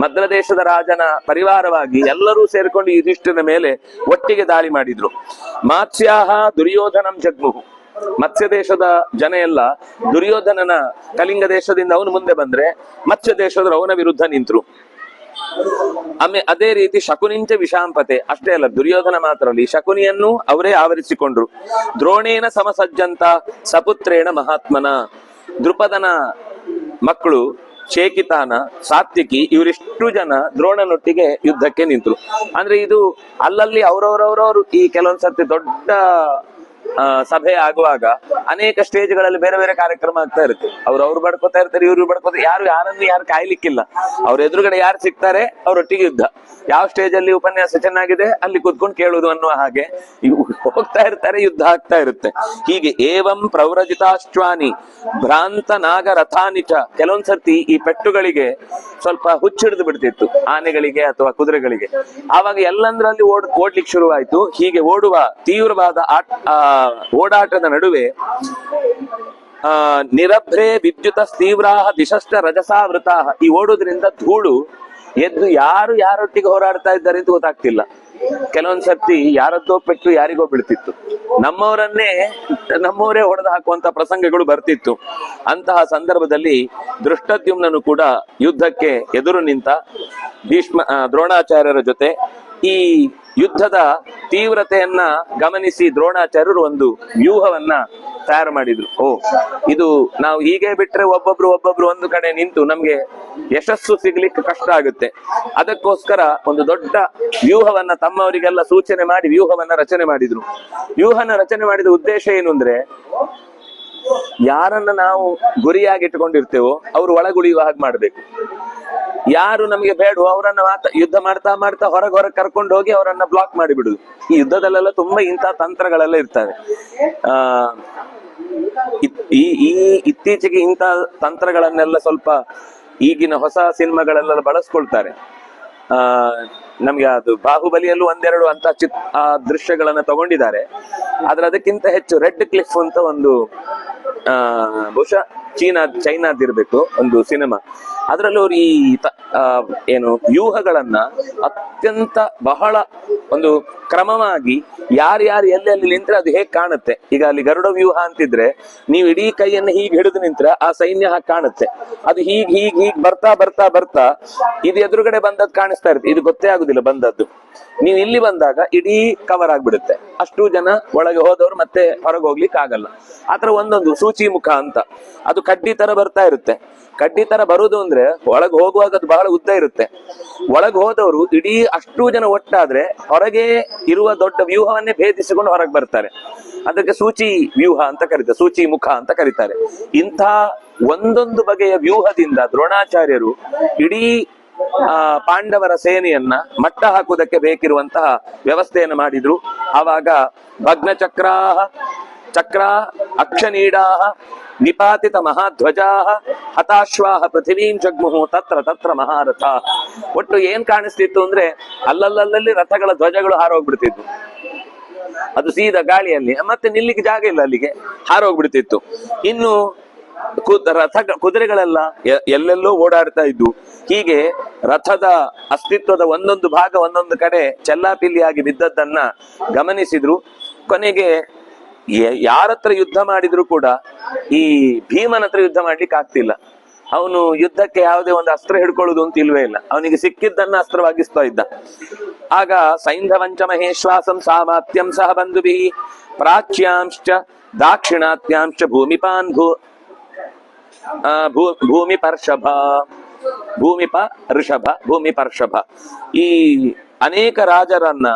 ಮದ್ರ ದೇಶದ ರಾಜನ ಪರಿವಾರವಾಗಿ ಎಲ್ಲರೂ ಸೇರಿಕೊಂಡು ಯುಧಿಷ್ಠಿರನ ಮೇಲೆ ಒಟ್ಟಿಗೆ ದಾಳಿ ಮಾಡಿದ್ರು. ಮಾತ್ಸ್ಯಾಹ ದುರ್ಯೋಧನಂ ಜಗ್ಮುಹು, ಮತ್ಸ್ಯ ದೇಶದ ಜನ ಎಲ್ಲ ದುರ್ಯೋಧನನ ಕಲಿಂಗ ದೇಶದಿಂದ ಅವನು ಮುಂದೆ ಬಂದ್ರೆ ಮತ್ಸ್ಯ ದೇಶದವರು ಅವನ ವಿರುದ್ಧ ನಿಂತರು. ಅದೇ ರೀತಿ ಶಕುನಿಂಚ ವಿಷಾಂಪತೆ ಅಷ್ಟೇ ಅಲ್ಲ, ದುರ್ಯೋಧನ ಮಾತ್ರ ಅಲ್ಲ, ಈ ಶಕುನಿಯನ್ನು ಅವರೇ ಆವರಿಸಿಕೊಂಡ್ರು. ದ್ರೋಣೇನ ಸಮಸಜ್ಜಂತ ಸಪುತ್ರೇಣ ಮಹಾತ್ಮನ, ದ್ರುಪದನ ಮಕ್ಕಳು ಶೇಕಿತಾನ, ಸಾತ್ವಿಕಿ ಇವರಿಷ್ಟು ಜನ ದ್ರೋಣನೊಟ್ಟಿಗೆ ಯುದ್ಧಕ್ಕೆ ನಿಂತರು. ಅಂದ್ರೆ ಇದು ಅಲ್ಲಲ್ಲಿ ಅವ್ರವ್ರವ್ರವ್ರು ಈ ಕೆಲವೊಂದ್ಸರ್ತಿ ದೊಡ್ಡ ಸಭೆ ಆಗುವಾಗ ಅನೇಕ ಸ್ಟೇಜ್ಗಳಲ್ಲಿ ಬೇರೆ ಬೇರೆ ಕಾರ್ಯಕ್ರಮ ಆಗ್ತಾ ಇರುತ್ತೆ. ಅವ್ರು ಬಡ್ಕೋತಾ ಇರ್ತಾರೆ, ಇವ್ರು ಬಡ್ಕೋತಾರೆ, ಯಾರು ಕಾಯ್ಲಿಕ್ಕಿಲ್ಲ. ಅವ್ರ ಎದುರುಗಡೆ ಯಾರು ಸಿಗ್ತಾರೆ ಅವರೊಟ್ಟಿಗೆ ಯುದ್ಧ. ಯಾವ ಸ್ಟೇಜ್ ಅಲ್ಲಿ ಉಪನ್ಯಾಸ ಚೆನ್ನಾಗಿದೆ ಅಲ್ಲಿ ಕೂತ್ಕೊಂಡು ಕೇಳುವುದು ಅನ್ನುವ ಹಾಗೆ ಹೋಗ್ತಾ ಇರ್ತಾರೆ, ಯುದ್ಧ ಆಗ್ತಾ ಇರುತ್ತೆ. ಹೀಗೆ ಏವಂ ಪ್ರವ್ರಜಿತಾಶ್ವಾನಿ ಭ್ರಾಂತ ನಾಗ ರಥಾನಿಚ. ಸರ್ತಿ ಈ ಪೆಟ್ಟುಗಳಿಗೆ ಸ್ವಲ್ಪ ಹುಚ್ಚಿಡಿದು ಬಿಡ್ತಿತ್ತು, ಆನೆಗಳಿಗೆ ಅಥವಾ ಕುದುರೆಗಳಿಗೆ. ಆವಾಗ ಎಲ್ಲಂದ್ರಲ್ಲಿ ಓಡ್ಲಿಕ್ಕೆ ಶುರುವಾಯ್ತು. ಹೀಗೆ ಓಡುವ ತೀವ್ರವಾದ ಓಡಾಟದ ನಡುವೆ ನಿರಭ್ರೇ ವಿದ್ಯುತ ತೀವ್ರಾಹ ದಿಶಷ್ಟ ರಜಸಾವೃತಾಹ, ಈ ಓಡುವುದರಿಂದ ಧೂಳು ಎದ್ದು ಯಾರೊಟ್ಟಿಗೆ ಹೋರಾಡ್ತಾ ಇದ್ದಾರೆ ಅಂತ ಗೊತ್ತಾಗ್ತಿಲ್ಲ. ಸರ್ತಿ ಯಾರದ್ದೋ ಪೆಟ್ಟು ಯಾರಿಗೋ ಬೀಳ್ತಿತ್ತು, ನಮ್ಮವರೇ ಹೊಡೆದು ಹಾಕುವಂತ ಪ್ರಸಂಗಗಳು ಬರ್ತಿತ್ತು. ಅಂತಹ ಸಂದರ್ಭದಲ್ಲಿ ದೃಷ್ಟದ್ಯುಮ್ನನು ಕೂಡ ಯುದ್ಧಕ್ಕೆ ಎದುರು ನಿಂತ. ದ್ರೋಣಾಚಾರ್ಯರ ಜೊತೆ ಈ ಯುದ್ಧದ ತೀವ್ರತೆಯನ್ನ ಗಮನಿಸಿ ದ್ರೋಣಾಚಾರ್ಯರು ಒಂದು ವ್ಯೂಹವನ್ನ ತಯಾರು ಮಾಡಿದ್ರು. ಇದು ನಾವು ಹೀಗೆ ಬಿಟ್ರೆ ಒಬ್ಬೊಬ್ರು ಒಂದು ಕಡೆ ನಿಂತು ನಮ್ಗೆ ಯಶಸ್ಸು ಸಿಗ್ಲಿಕ್ಕೆ ಕಷ್ಟ ಆಗುತ್ತೆ. ಅದಕ್ಕೋಸ್ಕರ ಒಂದು ದೊಡ್ಡ ವ್ಯೂಹವನ್ನ ತಮ್ಮವರಿಗೆಲ್ಲ ಸೂಚನೆ ಮಾಡಿ ವ್ಯೂಹವನ್ನ ರಚನೆ ಮಾಡಿದ್ರು. ವ್ಯೂಹನ ರಚನೆ ಮಾಡಿದ ಉದ್ದೇಶ ಏನು ಅಂದ್ರೆ, ಯಾರನ್ನ ನಾವು ಗುರಿಯಾಗಿಟ್ಟುಕೊಂಡಿರ್ತೇವೋ ಅವರು ಒಳಗುಳಿಯುವ ಹಾಗೆ ಮಾಡ್ಬೇಕು. ಯಾರು ನಮಗೆ ಬೇಡವೋ ಅವರನ್ನ ಯುದ್ಧ ಮಾಡ್ತಾ ಮಾಡ್ತಾ ಹೊರಗೆ ಕರ್ಕೊಂಡು ಹೋಗಿ ಅವರನ್ನ ಬ್ಲಾಕ್ ಮಾಡಿಬಿಡುದು. ಈ ಯುದ್ಧದಲ್ಲೆಲ್ಲ ತುಂಬಾ ಇಂಥ ತಂತ್ರಗಳೆಲ್ಲ ಇರ್ತವೆ. ಇತ್ತೀಚೆಗೆ ಇಂಥ ತಂತ್ರಗಳನ್ನೆಲ್ಲ ಸ್ವಲ್ಪ ಈಗಿನ ಹೊಸ ಸಿನಿಮಾಗಳೆಲ್ಲ ಬಳಸ್ಕೊಳ್ತಾರೆ. ನಮ್ಗೆ ಅದು ಬಾಹುಬಲಿಯಲ್ಲೂ ಒಂದೆರಡು ಅಂತ ದೃಶ್ಯಗಳನ್ನ ತಗೊಂಡಿದ್ದಾರೆ. ಆದ್ರೆ ಅದಕ್ಕಿಂತ ಹೆಚ್ಚು ರೆಡ್ ಕ್ಲಿಫ್ ಅಂತ ಒಂದು ಬಹುಶಃ ಚೈನಾದಿರ್ಬೇಕು ಒಂದು ಸಿನಿಮಾ. ಅದರಲ್ಲಿ ಅವರು ಈ ಏನು ವ್ಯೂಹಗಳನ್ನ ಅತ್ಯಂತ ಬಹಳ ಒಂದು ಕ್ರಮವಾಗಿ ಯಾರ್ಯಾರು ಎಲ್ಲೆಲ್ಲಿ ನಿಂತ್ರೆ ಅದು ಹೇಗ್ ಕಾಣುತ್ತೆ. ಈಗ ಅಲ್ಲಿ ಗರುಡ ವ್ಯೂಹ ಅಂತಿದ್ರೆ ನೀವು ಇಡೀ ಕೈಯನ್ನು ಹೀಗೆ ಹಿಡಿದು ನಿಂತ್ರೆ ಆ ಸೈನ್ಯ ಹಾಗೆ ಕಾಣುತ್ತೆ. ಅದು ಹೀಗ್ ಬರ್ತಾ ಬರ್ತಾ ಬರ್ತಾ ಇದು ಎದುರುಗಡೆ ಬಂದದ್ದು ಕಾಣಿಸ್ತಾ ಇರುತ್ತೆ, ಇದು ಗೊತ್ತೇ ಆಗುದಿಲ್ಲ ಬಂದದ್ದು. ನೀವು ಇಲ್ಲಿ ಬಂದಾಗ ಇಡೀ ಕವರ್ ಆಗ್ಬಿಡುತ್ತೆ, ಅಷ್ಟು ಜನ ಒಳಗೆ ಹೋದವರು ಮತ್ತೆ ಹೊರಗೆ ಹೋಗ್ಲಿಕ್ಕೆ ಆಗಲ್ಲ. ಆತರ ಒಂದೊಂದು ಸೂಚಿ ಮುಖ ಅಂತ ಅದು ಕಡ್ಡಿ ತರ ಬರ್ತಾ ಇರುತ್ತೆ. ಕಡ್ಡಿ ತರ ಬರುವುದು ಅಂದ್ರೆ ಒಳಗೆ ಹೋಗುವಾಗ ಅದು ಬಹಳ ಉದ್ದ ಇರುತ್ತೆ. ಒಳಗೆ ಹೋದವರು ಇಡೀ ಅಷ್ಟು ಜನ ಒಟ್ಟಾದ್ರೆ ಹೊರಗೆ ಇರುವ ದೊಡ್ಡ ವ್ಯೂಹವನ್ನೇ ಭೇದಿಸಿಕೊಂಡು ಹೊರಗೆ ಬರ್ತಾರೆ. ಅದಕ್ಕೆ ಸೂಚಿ ವ್ಯೂಹ ಅಂತ ಕರೀತಾರೆ, ಸೂಚಿ ಮುಖ ಅಂತ ಕರೀತಾರೆ. ಇಂಥ ಒಂದೊಂದು ಬಗೆಯ ವ್ಯೂಹದಿಂದ ದ್ರೋಣಾಚಾರ್ಯರು ಇಡೀ ಪಾಂಡವರ ಸೇನೆಯನ್ನ ಮಟ್ಟ ಹಾಕುವುದಕ್ಕೆ ಬೇಕಿರುವಂತಹ ವ್ಯವಸ್ಥೆಯನ್ನು ಮಾಡಿದ್ರು. ಆವಾಗ ಭಗ್ನ ಚಕ್ರ ಅಕ್ಷನೀಡಾಹ ನಿಪಾತಿತ ಮಹಾಧ್ವಜಾಹ ಹತಾಶ್ವಾಹ ಪೃಥಿವೀಂ ಜಗ್ಮುಹು ತತ್ರ ಮಹಾರಥ. ಒಟ್ಟು ಏನ್ ಕಾಣಿಸ್ತಿತ್ತು ಅಂದ್ರೆ ಅಲ್ಲಲ್ಲಿ ರಥಗಳ ಧ್ವಜಗಳು ಹಾರೋಗ್ಬಿಡ್ತಿದ್ವು. ಅದು ಸೀದಾ ಗಾಳಿಯಲ್ಲಿ ಮತ್ತೆ ನಿಲ್ಲಿಕ್ಕೆ ಜಾಗ ಇಲ್ಲ, ಅಲ್ಲಿಗೆ ಹಾರೋಗ್ಬಿಡ್ತಿತ್ತು. ಇನ್ನು ಕುದುರೆಗಳೆಲ್ಲ ಎಲ್ಲೆಲ್ಲೋ ಓಡಾಡ್ತಾ ಇದ್ವು. ಹೀಗೆ ರಥದ ಅಸ್ತಿತ್ವದ ಒಂದೊಂದು ಭಾಗ ಒಂದೊಂದು ಕಡೆ ಚೆಲ್ಲಾಪಿಲ್ಲಿಯಾಗಿ ಬಿದ್ದದ್ದನ್ನ ಗಮನಿಸಿದ್ರು. ಕೊನೆಗೆ ಯಾರತ್ರ ಯುದ್ಧ ಮಾಡಿದ್ರು ಕೂಡ ಈ ಭೀಮನ ಹತ್ರ ಯುದ್ಧ ಮಾಡ್ಲಿಕ್ಕೆ ಆಗ್ತಿಲ್ಲ. ಅವನು ಯುದ್ಧಕ್ಕೆ ಯಾವುದೇ ಒಂದು ಅಸ್ತ್ರ ಹಿಡ್ಕೊಳ್ಳುದು ಅಂತ ಇಲ್ವೇ ಇಲ್ಲ, ಅವನಿಗೆ ಸಿಕ್ಕಿದ್ದನ್ನ ಅಸ್ತ್ರವಾಗಿಸ್ತಾ ಇದ್ದ. ಆಗ ಸೈಂಧವಂಚ ಮಹೇಶ್ವಾಸಂ ಸಾಮಾತ್ಯಂ ಸಹ ಬಂಧುಭಿ ಪ್ರಾಚ್ಯಾಂಶ್ಚ ದಾಕ್ಷಿಣಾತ್ಯಾಂಶ್ಚ ಭೂಮಿಪರ್ಷಭ ಈ ಅನೇಕ ರಾಜರನ್ನ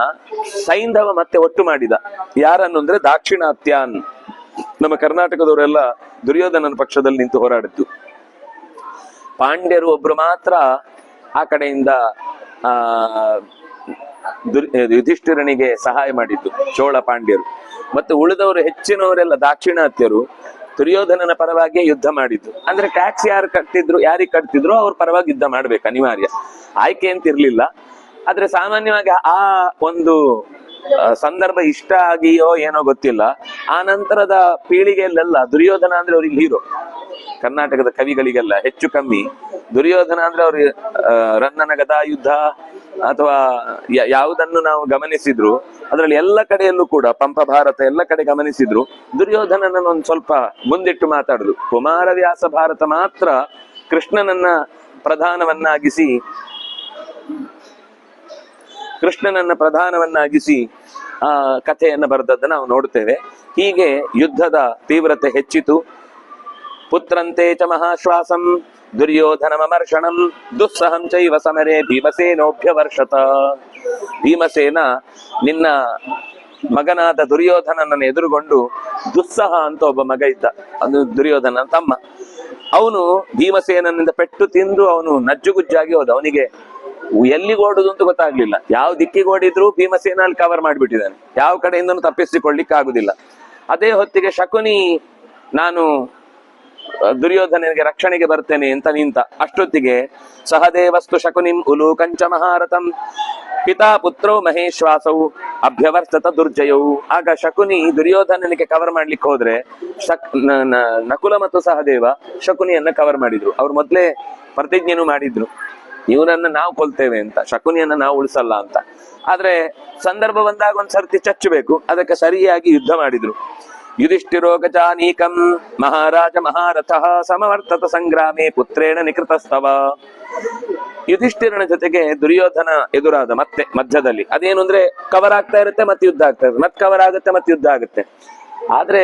ಸೈಂಧವ ಮತ್ತೆ ಒಟ್ಟು ಮಾಡಿದ. ಯಾರನ್ನು ಅಂದ್ರೆ ದಾಕ್ಷಿಣಾತ್ಯಾನ್. ನಮ್ಮ ಕರ್ನಾಟಕದವರೆಲ್ಲ ದುರ್ಯೋಧನನ ಪಕ್ಷದಲ್ಲಿ ನಿಂತು ಹೋರಾಡಿದ್ದು. ಪಾಂಡ್ಯರು ಒಬ್ರು ಮಾತ್ರ ಆ ಕಡೆಯಿಂದ ಯುಧಿಷ್ಠಿರನಿಗೆ ಸಹಾಯ ಮಾಡಿದ್ದು, ಚೋಳ ಪಾಂಡ್ಯರು. ಮತ್ತು ಉಳಿದವರು ಹೆಚ್ಚಿನವರೆಲ್ಲ ದಾಕ್ಷಿಣಾತ್ಯರು ದುರ್ಯೋಧನನ ಪರವಾಗಿ ಯುದ್ಧ ಮಾಡಿದ್ದು. ಅಂದ್ರೆ ಟ್ಯಾಕ್ಸ್ ಯಾರಿಗೆ ಕಟ್ತಿದ್ರು ಅವ್ರ ಪರವಾಗಿ ಯುದ್ಧ ಮಾಡ್ಬೇಕು, ಅನಿವಾರ್ಯ, ಆಯ್ಕೆ ಅಂತ ಇರ್ಲಿಲ್ಲ. ಆದ್ರೆ ಸಾಮಾನ್ಯವಾಗಿ ಆ ಒಂದು ಸಂದರ್ಭ ಇಷ್ಟ ಆಗಿಯೋ ಏನೋ ಗೊತ್ತಿಲ್ಲ, ಆ ನಂತರದ ಪೀಳಿಗೆಯಲ್ಲೆಲ್ಲ ದುರ್ಯೋಧನ ಅಂದ್ರೆ ಅವ್ರಿಗೆ ಹೀರೋ. ಕರ್ನಾಟಕದ ಕವಿಗಳಿಗೆಲ್ಲ ಹೆಚ್ಚು ಕಮ್ಮಿ ದುರ್ಯೋಧನ ಅಂದ್ರೆ ಅವ್ರಿಗೆ ರನ್ನನ ಗದಾಯುದ್ಧ ಅಥವಾ ಯಾವುದನ್ನು ನಾವು ಗಮನಿಸಿದ್ರು ಅದರಲ್ಲಿ ಎಲ್ಲ ಕಡೆಯಲ್ಲೂ ಕೂಡ ಪಂಪ ಭಾರತ ಎಲ್ಲ ಕಡೆ ಗಮನಿಸಿದ್ರು ದುರ್ಯೋಧನನನ್ನು ಒಂದು ಸ್ವಲ್ಪ ಮುಂದಿಟ್ಟು ಮಾತಾಡುದು. ಕುಮಾರವ್ಯಾಸ ಭಾರತ ಮಾತ್ರ ಕೃಷ್ಣನನ್ನ ಪ್ರಧಾನವನ್ನಾಗಿಸಿ ಕೃಷ್ಣನನ್ನ ಪ್ರಧಾನವನ್ನಾಗಿಸಿ ಆ ಕಥೆಯನ್ನ ಬರೆದದ್ದನ್ನು ನಾವು ನೋಡ್ತೇವೆ. ಹೀಗೆ ಯುದ್ಧದ ತೀವ್ರತೆ ಹೆಚ್ಚಿತು. ಪುತ್ರಂತೆ ಚ ಮಹಾಶ್ವಾಸಂ ದುರ್ಯೋಧನಮರ್ಷಣಂ ದುಸ್ಸಹಂ ಚೈವ ಸಮರೇ ಭೀಮಸೇನೋಭ್ಯವರ್ಷತ. ಭೀಮಸೇನ ನಿನ್ನ ಮಗನಾದ ದುರ್ಯೋಧನನನ್ನು ಎದುರುಗೊಂಡು, ದುಸ್ಸಹ ಅಂತ ಒಬ್ಬ ಮಗ ಇದ್ದ, ಅದು ದುರ್ಯೋಧನನ ತಮ್ಮ. ಅವನು ಭೀಮಸೇನನಿಂದ ಪೆಟ್ಟು ತಿಂದು ಅವನು ನಜ್ಜುಗುಜ್ಜಾಗಿ ಹೋದ. ಅವನಿಗೆ ಎಲ್ಲಿಗೆ ಓಡುದು ಅಂತ ಗೊತ್ತಾಗ್ಲಿಲ್ಲ. ಯಾವ ದಿಕ್ಕಿಗೆ ಓಡಿದ್ರು ಭೀಮಸೇನ ಅಲ್ಲಿ ಕವರ್ ಮಾಡಿಬಿಟ್ಟಿದ್ದಾನೆ, ಯಾವ ಕಡೆಯಿಂದನೂ ತಪ್ಪಿಸಿಕೊಳ್ಳಿಕ್ಕೆ ಆಗುದಿಲ್ಲ. ಅದೇ ಹೊತ್ತಿಗೆ ಶಕುನಿ ನಾನು ದುರ್ಯೋಧನನಿಗೆ ರಕ್ಷಣೆಗೆ ಬರ್ತೇನೆ ಅಂತ ನಿಂತ. ಅಷ್ಟೊತ್ತಿಗೆ ಸಹದೇವಸ್ತು ಶಕುನಿಂ ಉಲೂಕಂಚ ಮಹಾರಥಂ ಪಿತಾ ಪುತ್ರೋ ಮಹೇಶ್ವಾಸವು ಅಭ್ಯವರ್ತತ ದುರ್ಜಯವು. ಆಗ ಶಕುನಿ ದುರ್ಯೋಧನನಿಗೆ ಕವರ್ ಮಾಡ್ಲಿಕ್ಕೆ ಹೋದ್ರೆ ನಕುಲ ಮತ್ತು ಸಹದೇವ ಶಕುನಿಯನ್ನ ಕವರ್ ಮಾಡಿದ್ರು. ಅವ್ರು ಮೊದ್ಲೇ ಪ್ರತಿಜ್ಞೆನೂ ಮಾಡಿದ್ರು, ಇವನನ್ನ ನಾವು ಕೊಲ್ತೇವೆ ಅಂತ, ಶಕುನಿಯನ್ನ ನಾವು ಉಳಿಸಲ್ಲ ಅಂತ. ಆದ್ರೆ ಸಂದರ್ಭ ಬಂದಾಗ ಒಂದ್ ಸರ್ತಿ ಚಚ್ಚಬೇಕು, ಅದಕ್ಕೆ ಸರಿಯಾಗಿ ಯುದ್ಧ ಮಾಡಿದ್ರು. ಯುಧಿಷ್ಠಿರೋ ಗಜಾನೀಕಂ ಮಹಾರಾಜ ಮಹಾರಥ ಸಮವರ್ತತ ಸಂಗ್ರಾಮೇ ಪುತ್ರೇಣ ನಿಕೃತಸ್ತವ. ಯುಧಿಷ್ಠಿರನ ಜೊತೆಗೆ ದುರ್ಯೋಧನ ಎದುರಾದ ಮತ್ತೆ ಮಧ್ಯದಲ್ಲಿ. ಅದೇನು ಅಂದ್ರೆ ಕವರ್ ಆಗ್ತಾ ಇರುತ್ತೆ ಮತ್ತೆ ಯುದ್ಧ ಆಗ್ತಾ ಇರುತ್ತೆ, ಮತ್ತೆ ಕವರ್ ಆಗುತ್ತೆ ಮತ್ತೆ ಯುದ್ಧ ಆಗುತ್ತೆ. ಆದ್ರೆ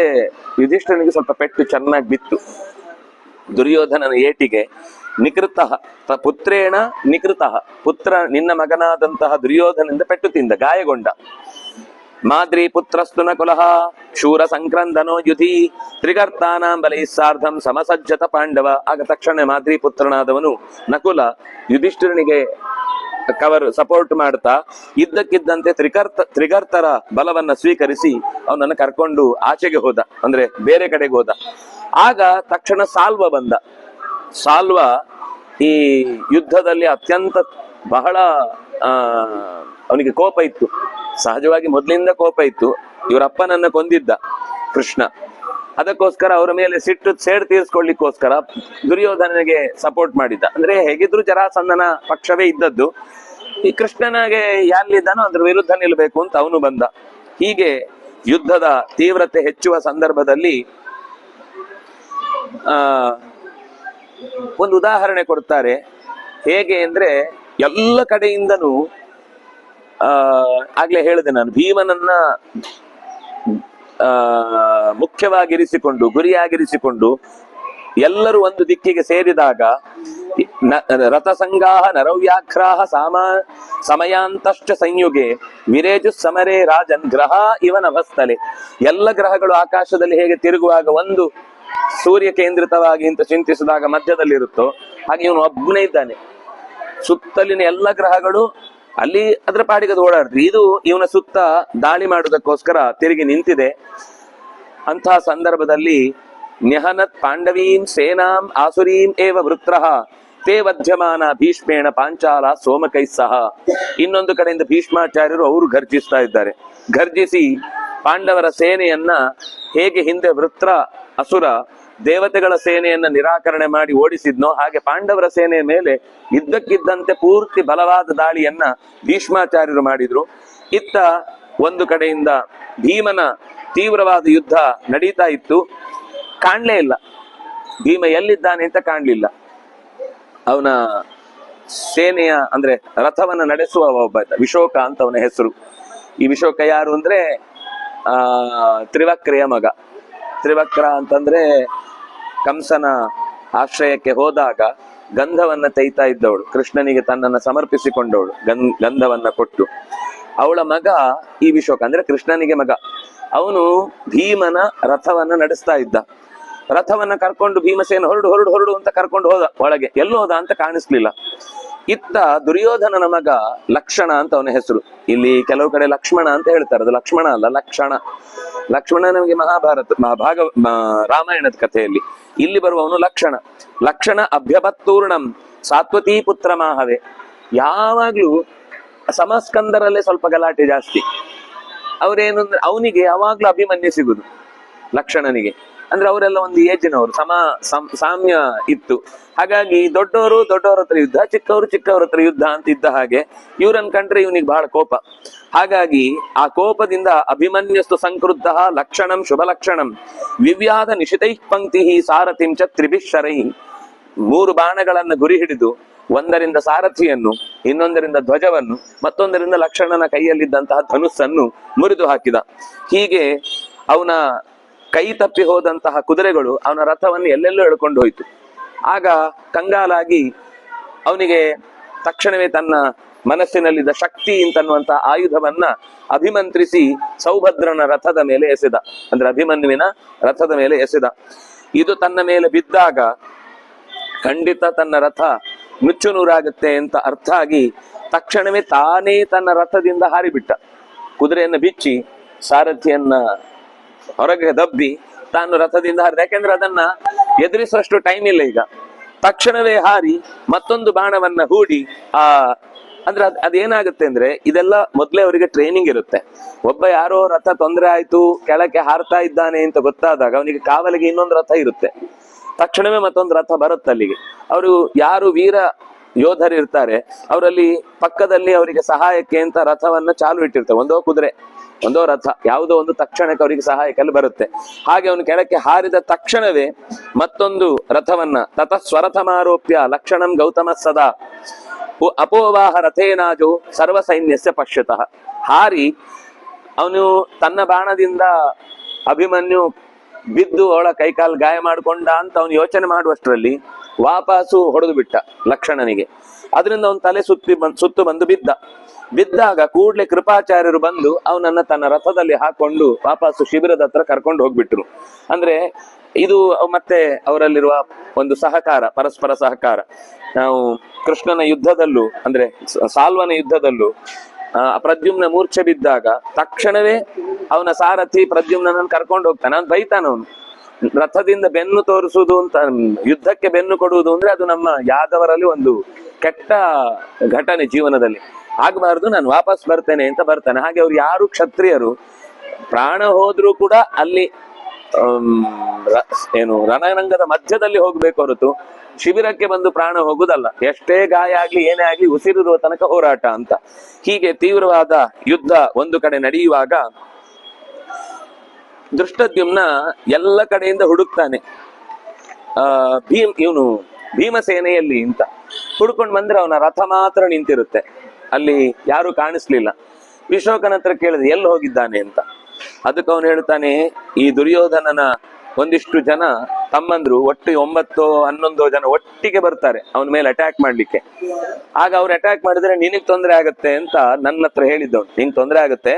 ಯುಧಿಷ್ಠಿರನಿಗೆ ಸ್ವಲ್ಪ ಪೆಟ್ಟು ಚೆನ್ನಾಗಿ ಬಿತ್ತು. ದುರ್ಯೋಧನನ ಏಟಿಗೆ ನಿಕೃತ ಪುತ್ರೇಣ ನಿಕೃತ, ಪುತ್ರ ನಿನ್ನ ಮಗನಾದಂತಹ ದುರ್ಯೋಧನಿಂದ ಪೆಟ್ಟು ತಿಂದ, ಗಾಯಗೊಂಡ. ಮಾದ್ರಿ ಪುತ್ರಸ್ತು ನಕುಲಃ ಶೂರ ಸಂಕ್ರಂದನೋ ಯುಧಿ ತ್ರಿಗರ್ತಾನಾಂ ಬಲೈ ಸಾರ್ಧಂ ಸಮಸಜ್ಜತ ಪಾಂಡವ. ಆಗ ತಕ್ಷಣ ಮಾದ್ರಿ ಪುತ್ರನಾದವನು ನಕುಲ ಯುಧಿಷ್ಠಿರನಿಗೆ ಸಪೋರ್ಟ್ ಮಾಡ್ತಾ ಇದ್ದಕ್ಕಿದ್ದಂತೆ ತ್ರಿಗರ್ತರ ಬಲವನ್ನ ಸ್ವೀಕರಿಸಿ ಅವನನ್ನು ಕರ್ಕೊಂಡು ಆಚೆಗೆ ಹೋದ, ಅಂದ್ರೆ ಬೇರೆ ಕಡೆಗೆ ಹೋದ. ಆಗ ತಕ್ಷಣ ಸಾಲ್ವ ಬಂದ. ಸಾಲ್ವ ಈ ಯುದ್ಧದಲ್ಲಿ ಅತ್ಯಂತ ಬಹಳ ಅವನಿಗೆ ಕೋಪ ಇತ್ತು. ಸಹಜವಾಗಿ ಮೊದಲಿಂದ ಕೋಪ ಇತ್ತು. ಇವರಪ್ಪನನ್ನ ಕೊಂದಿದ್ದ ಕೃಷ್ಣ, ಅದಕ್ಕೋಸ್ಕರ ಅವರ ಮೇಲೆ ಸಿಟ್ಟು ಸೇಡ್ ತೀರಿಸ್ಕೊಳ್ಳಿಕ್ಕೋಸ್ಕರ ದುರ್ಯೋಧನನಿಗೆ ಸಪೋರ್ಟ್ ಮಾಡಿದ್ದ. ಅಂದ್ರೆ ಹೇಗಿದ್ರು ಜರಾಸಂಧನ ಪಕ್ಷವೇ ಇದ್ದದ್ದು. ಈ ಕೃಷ್ಣನಿಗೆ ಯಾರಿದ್ದಾನೋ ಅದ್ರ ವಿರುದ್ಧ ನಿಲ್ಬೇಕು ಅಂತ ಅವನು ಬಂದ. ಹೀಗೆ ಯುದ್ಧದ ತೀವ್ರತೆ ಹೆಚ್ಚುವ ಸಂದರ್ಭದಲ್ಲಿ ಒಂದು ಉದಾಹರಣೆ ಕೊಡ್ತಾರೆ. ಹೇಗೆ ಅಂದ್ರೆ ಎಲ್ಲ ಕಡೆಯಿಂದನೂ ಆಗ್ಲೇ ಹೇಳಿದೆ ನಾನು, ಭೀಮನನ್ನ ಮುಖ್ಯವಾಗಿರಿಸಿಕೊಂಡು ಗುರಿಯಾಗಿರಿಸಿಕೊಂಡು ಎಲ್ಲರೂ ಒಂದು ದಿಕ್ಕಿಗೆ ಸೇರಿದಾಗ ರಥಸಂಗಾಹ ನರವ್ಯಾಘ್ರಾಹ ಸಮಯಾಂತಶ್ಚ ಸಂಯುಗೆ ವಿರೇಜು ಸಮರೇ ರಾಜನ್ ಗ್ರಹ ಇವನಭಸ್ಥಲೆ. ಎಲ್ಲ ಗ್ರಹಗಳು ಆಕಾಶದಲ್ಲಿ ಹೇಗೆ ತಿರುಗುವಾಗ ಒಂದು ಸೂರ್ಯ ಕೇಂದ್ರಿತವಾಗಿ ಅಂತ ಚಿಂತಿಸಿದಾಗ ಮಧ್ಯದಲ್ಲಿರುತ್ತೋ ಹಾಗೆ ಇವನು ಒಬ್ಬನೇ ಇದ್ದಾನೆ. ಸುತ್ತಲಿನ ಎಲ್ಲ ಗ್ರಹಗಳು ಅಲ್ಲಿ ಅದ್ರ ಪಾಡಿಗೆ ಓಡಾಡ್ರಿ, ಇದು ಇವನ ಸುತ್ತ ದಾಳಿ ಮಾಡುವುದಕ್ಕೋಸ್ಕರ ತಿರುಗಿ ನಿಂತಿದೆ. ಅಂತಹ ಸಂದರ್ಭದಲ್ಲಿ ನ್ಯಹನತ್ ಪಾಂಡವೀಂ ಸೇನಾಂ ಆಸುರೀಂ ಏವ ವೃತ್ರಃ ತೇ ವಧ್ಯಮಾನ ಭೀಷ್ಮೇಣ ಪಾಂಚಾಲ ಸೋಮಕೈ ಸಹ. ಇನ್ನೊಂದು ಕಡೆಯಿಂದ ಭೀಷ್ಮಾಚಾರ್ಯರು ಅವರು ಗರ್ಜಿಸ್ತಾ ಇದ್ದಾರೆ. ಗರ್ಜಿಸಿ ಪಾಂಡವರ ಸೇನೆಯನ್ನ ಹೇಗೆ ಹಿಂದೆ ವೃತ್ರ ಅಸುರ ದೇವತೆಗಳ ಸೇನೆಯನ್ನ ನಿರಾಕರಣೆ ಮಾಡಿ ಓಡಿಸಿದ್ನೋ ಹಾಗೆ ಪಾಂಡವರ ಸೇನೆಯ ಮೇಲೆ ಇದ್ದಕ್ಕಿದ್ದಂತೆ ಪೂರ್ತಿ ಬಲವಾದ ದಾಳಿಯನ್ನ ಭೀಷ್ಮಾಚಾರ್ಯರು ಮಾಡಿದ್ರು. ಇತ್ತ ಒಂದು ಕಡೆಯಿಂದ ಭೀಮನ ತೀವ್ರವಾದ ಯುದ್ಧ ನಡೀತಾ ಇತ್ತು. ಕಾಣ್ಲೇ ಇಲ್ಲ ಭೀಮ ಎಲ್ಲಿದ್ದಾನೆ ಅಂತ ಕಾಣ್ಲಿಲ್ಲ. ಅವನ ಸೇನೆಯ ಅಂದ್ರೆ ರಥವನ್ನ ನಡೆಸುವ ಒಬ್ಬ ವಿಶೋಕ ಅಂತ ಅವನ ಹೆಸರು. ಈ ವಿಶೋಕ ಯಾರು ಅಂದ್ರೆ ತ್ರಿವಕ್ರೆಯ ಮಗ. ತ್ರಿವಕ್ರ ಅಂತಂದ್ರೆ ಕಂಸನ ಆಶ್ರಯಕ್ಕೆ ಹೋದಾಗ ಗಂಧವನ್ನ ತೆಯ್ತಾ ಇದ್ದವಳು, ಕೃಷ್ಣನಿಗೆ ತನ್ನನ್ನು ಸಮರ್ಪಿಸಿಕೊಂಡವಳು, ಗಂಧವನ್ನ ಕೊಟ್ಟು. ಅವಳ ಮಗ ಈ ವಿಶೋಕ, ಅಂದ್ರೆ ಕೃಷ್ಣನಿಗೆ ಮಗ. ಅವನು ಭೀಮನ ರಥವನ್ನ ನಡೆಸ್ತಾ ಇದ್ದ. ರಥವನ್ನ ಕರ್ಕೊಂಡು ಭೀಮಸೇನ ಹೊರಡು ಹೊರಡು ಹೊರಡು ಅಂತ ಕರ್ಕೊಂಡು ಹೋದ. ಒಳಗೆ ಎಲ್ಲೋ ಹೋದ ಅಂತ ಕಾಣಿಸ್ಲಿಲ್ಲ. ಇತ್ತ ದುರ್ಯೋಧನನ ಮಗ ಲಕ್ಷಣ ಅಂತ ಅವನ ಹೆಸರು. ಇಲ್ಲಿ ಕೆಲವು ಕಡೆ ಲಕ್ಷ್ಮಣ ಅಂತ ಹೇಳ್ತಾರೆ, ಅದು ಲಕ್ಷ್ಮಣ ಅಲ್ಲ, ಲಕ್ಷಣ. ಲಕ್ಷ್ಮಣ ನಮಗೆ ರಾಮಾಯಣದ ಕಥೆಯಲ್ಲಿ ಇಲ್ಲಿ ಬರುವವನು ಲಕ್ಷಣ. ಲಕ್ಷಣ ಅಭ್ಯಪತ್ತೂರ್ಣಂ ಸಾತ್ವತೀ ಪುತ್ರ ಮಾಹವೇ. ಯಾವಾಗ್ಲೂ ಸಮಸ್ಕಂದರಲ್ಲೇ ಸ್ವಲ್ಪ ಗಲಾಟೆ ಜಾಸ್ತಿ. ಅವ್ರೇನು ಅಂದ್ರೆ ಅವನಿಗೆ ಯಾವಾಗ್ಲೂ ಅಭಿಮನ್ಯು ಸಿಗುದು ಲಕ್ಷಣನಿಗೆ. ಅಂದ್ರೆ ಅವರೆಲ್ಲ ಒಂದು ಏಜಿನವರು, ಸಾಮ್ಯ ಇತ್ತು. ಹಾಗಾಗಿ ದೊಡ್ಡವರು ದೊಡ್ಡವರ ಹತ್ರ ಯುದ್ಧ, ಚಿಕ್ಕವರು ಚಿಕ್ಕವರ ಹತ್ರ ಯುದ್ಧ ಅಂತ ಇದ್ದ ಹಾಗೆ ಇವ್ರನ್ ಕಂಡ್ರೆ ಇವನಿಗೆ ಬಹಳ ಕೋಪ. ಹಾಗಾಗಿ ಆ ಕೋಪದಿಂದ ಅಭಿಮನ್ಯಸ್ತು ಸಂಕ್ರುದ್ಧ ಲಕ್ಷಣಂ ಶುಭ ಲಕ್ಷಣಂ ವಿವ್ಯಾದ ನಿಶಿತೈ ಪಂಕ್ತಿ ಸಾರಥಿಂಚ ತ್ರಿಭಿಶರೈ. 3 ಬಾಣಗಳನ್ನ ಗುರಿ ಹಿಡಿದು ಒಂದರಿಂದ ಸಾರಥಿಯನ್ನು, ಇನ್ನೊಂದರಿಂದ ಧ್ವಜವನ್ನು, ಮತ್ತೊಂದರಿಂದ ಲಕ್ಷ್ಮಣನ ಕೈಯಲ್ಲಿದ್ದಂತಹ ಧನುಸ್ಸನ್ನು ಮುರಿದು ಹಾಕಿದ. ಹೀಗೆ ಅವನ ಕೈ ತಪ್ಪಿ ಹೋದಂತಹ ಕುದುರೆಗಳು ಅವನ ರಥವನ್ನು ಎಲ್ಲೆಲ್ಲೋ ಎಳ್ಕೊಂಡು ಹೋಯಿತು. ಆಗ ಕಂಗಾಲಾಗಿ ಅವನಿಗೆ ತಕ್ಷಣವೇ ತನ್ನ ಮನಸ್ಸಿನಲ್ಲಿದ್ದ ಶಕ್ತಿ ಅಂತನ್ನುವಂತಹ ಆಯುಧವನ್ನ ಅಭಿಮಂತ್ರಿಸಿ ಸೌಭದ್ರನ ರಥದ ಮೇಲೆ ಎಸೆದ. ಅಂದ್ರೆ ಅಭಿಮನ್ಯುವಿನ ರಥದ ಮೇಲೆ ಎಸೆದ. ಇದು ತನ್ನ ಮೇಲೆ ಬಿದ್ದಾಗ ಖಂಡಿತ ತನ್ನ ರಥ ನುಚ್ಚು ನೂರಾಗುತ್ತೆ ಅಂತ ಅರ್ಥ ಆಗಿ ತಕ್ಷಣವೇ ತಾನೇ ತನ್ನ ರಥದಿಂದ ಹಾರಿಬಿಟ್ಟ. ಕುದುರೆಯನ್ನು ಬಿಚ್ಚಿ ಸಾರಥಿಯನ್ನ ಹೊರಗೆ ದಬ್ಬಿ ತಾನು ರಥದಿಂದ ಹಾರಿದ. ಯಾಕೆಂದ್ರೆ ಅದನ್ನ ಎದುರಿಸುವಷ್ಟು ಟೈಮ್ ಇಲ್ಲ ಈಗ. ತಕ್ಷಣವೇ ಹಾರಿ ಮತ್ತೊಂದು ಬಾಣವನ್ನ ಹೂಡಿ ಅಂದ್ರೆ ಅದೇನಾಗುತ್ತೆ ಅಂದ್ರೆ ಇದೆಲ್ಲ ಮೊದ್ಲೇ ಅವರಿಗೆ ಟ್ರೈನಿಂಗ್ ಇರುತ್ತೆ. ಒಬ್ಬ ಯಾರೋ ರಥ ತೊಂದರೆ ಆಯ್ತು, ಕೆಳಕ್ಕೆ ಹಾರ್ತಾ ಇದ್ದಾನೆ ಅಂತ ಗೊತ್ತಾದಾಗ ಅವನಿಗೆ ಕಾವಲಿಗೆ ಇನ್ನೊಂದು ರಥ ಇರುತ್ತೆ. ತಕ್ಷಣವೇ ಮತ್ತೊಂದು ರಥ ಬರುತ್ತೆ ಅಲ್ಲಿಗೆ. ಅವರು ಯಾರು ವೀರ ಯೋಧರು ಇರ್ತಾರೆ ಅವರಲ್ಲಿ ಪಕ್ಕದಲ್ಲಿ ಅವರಿಗೆ ಸಹಾಯಕ್ಕೆ ಅಂತ ರಥವನ್ನ ಚಾಲು ಇಟ್ಟಿರ್ತಾರೆ. ಒಂದೋ ಕುದುರೆ, ಒಂದೋ ರಥ, ಯಾವುದೋ ಒಂದು ತಕ್ಷಣಕ್ಕೆ ಅವರಿಗೆ ಸಹಾಯಕಲ್ಲಿ ಬರುತ್ತೆ. ಹಾಗೆ ಅವನು ಕೆಳಕ್ಕೆ ಹಾರಿದ ತಕ್ಷಣವೇ ಮತ್ತೊಂದು ರಥವನ್ನ ತತಃ ಸ್ವರಥಮಾರೋಪ್ಯ ಲಕ್ಷಣಂ ಗೌತಮ ಸದಾ ಅಪೋವಾಹ ರಥೇನಾಜೋ ಸರ್ವ ಸೈನ್ಯಸ್ಯ ಪಶ್ಯತಃ. ಹಾರಿ ಅವನು ತನ್ನ ಬಾಣದಿಂದ ಅಭಿಮನ್ಯು ಬಿದ್ದು ಅವಳ ಕೈಕಾಲು ಗಾಯ ಮಾಡಿಕೊಂಡ ಅಂತ ಅವನು ಯೋಚನೆ ಮಾಡುವಷ್ಟರಲ್ಲಿ ವಾಪಸ್ಸು ಹೊಡೆದು ಬಿಟ್ಟ ಲಕ್ಷ್ಮಣನಿಗೆ. ಅದರಿಂದ ಅವನ ತಲೆ ಸುತ್ತು ಬಂದು ಬಿದ್ದಾಗ ಕೂಡ್ಲೆ ಕೃಪಾಚಾರ್ಯರು ಬಂದು ಅವನನ್ನ ತನ್ನ ರಥದಲ್ಲಿ ಹಾಕೊಂಡು ವಾಪಸ್ಸು ಶಿಬಿರದ ಹತ್ರ ಕರ್ಕೊಂಡು ಹೋಗ್ಬಿಟ್ರು. ಅಂದ್ರೆ ಇದು ಮತ್ತೆ ಅವರಲ್ಲಿರುವ ಒಂದು ಸಹಕಾರ, ಪರಸ್ಪರ ಸಹಕಾರ. ನಾವು ಕೃಷ್ಣನ ಯುದ್ಧದಲ್ಲೂ ಅಂದ್ರೆ ಸಾಲ್ವನ ಯುದ್ಧದಲ್ಲೂ ಪ್ರದ್ಯುಮ್ನ ಮೂರ್ಛೆ ಬಿದ್ದಾಗ ತಕ್ಷಣವೇ ಅವನ ಸಾರಥಿ ಪ್ರದ್ಯುಮ್ನನ್ನು ಕರ್ಕೊಂಡು ಹೋಗ್ತಾನೆ. ಅವ್ನು ಬೈತಾನವನು, ರಥದಿಂದ ಬೆನ್ನು ತೋರಿಸುವುದು ಅಂತ, ಯುದ್ಧಕ್ಕೆ ಬೆನ್ನು ಕೊಡುವುದು ಅಂದ್ರೆ ಅದು ನಮ್ಮ ಯಾದವರಲ್ಲಿ ಒಂದು ಕೆಟ್ಟ ಘಟನೆ ಜೀವನದಲ್ಲಿ. ಆಗಬಾರ್ದು, ನಾನು ವಾಪಸ್ ಬರ್ತೇನೆ ಅಂತ ಬರ್ತಾನೆ. ಹಾಗೆ ಅವ್ರು ಯಾರು ಕ್ಷತ್ರಿಯರು ಪ್ರಾಣ ಹೋದ್ರೂ ಕೂಡ ಅಲ್ಲಿ ರಣರಂಗದ ಮಧ್ಯದಲ್ಲಿ ಹೋಗ್ಬೇಕು ಹೊರತು ಶಿಬಿರಕ್ಕೆ ಬಂದು ಪ್ರಾಣ ಹೋಗುದಲ್ಲ. ಎಷ್ಟೇ ಗಾಯ ಆಗ್ಲಿ ಏನೇ ಆಗ್ಲಿ ಉಸಿರಿರುವ ತನಕ ಹೋರಾಟ ಅಂತ. ಹೀಗೆ ತೀವ್ರವಾದ ಯುದ್ಧ ಒಂದು ಕಡೆ ನಡೆಯುವಾಗ ದೃಷ್ಟದ್ಯುಮ್ನ ಎಲ್ಲ ಕಡೆಯಿಂದ ಹುಡುಕ್ತಾನೆ. ಇವನು ಭೀಮಸೇನೆಯಲ್ಲಿ ಅಂತ ಹುಡ್ಕೊಂಡು ಬಂದ್ರೆ ಅವನ ರಥ ಮಾತ್ರ ನಿಂತಿರುತ್ತೆ, ಅಲ್ಲಿ ಯಾರು ಕಾಣಿಸ್ಲಿಲ್ಲ. ವಿಶೋಕನ ಹತ್ರ ಕೇಳಿದೆ ಎಲ್ಲಿ ಹೋಗಿದ್ದಾನೆ ಅಂತ. ಅದಕ್ಕೆ ಅವನು ಹೇಳ್ತಾನೆ, ಈ ದುರ್ಯೋಧನನ ಒಂದಿಷ್ಟು ಜನ ತಮ್ಮಂದ್ರು ಒಟ್ಟು 9-11 ಜನ ಒಟ್ಟಿಗೆ ಬರ್ತಾರೆ ಅವನ ಮೇಲೆ ಅಟ್ಯಾಕ್ ಮಾಡ್ಲಿಕ್ಕೆ. ಆಗ ಅವ್ರು ಅಟ್ಯಾಕ್ ಮಾಡಿದ್ರೆ ನಿನಗ್ ತೊಂದರೆ ಆಗತ್ತೆ ಅಂತ ನನ್ನ ಹತ್ರ ಹೇಳಿದ್ದವನು. ನಿಂಗೆ ತೊಂದರೆ ಆಗುತ್ತೆ,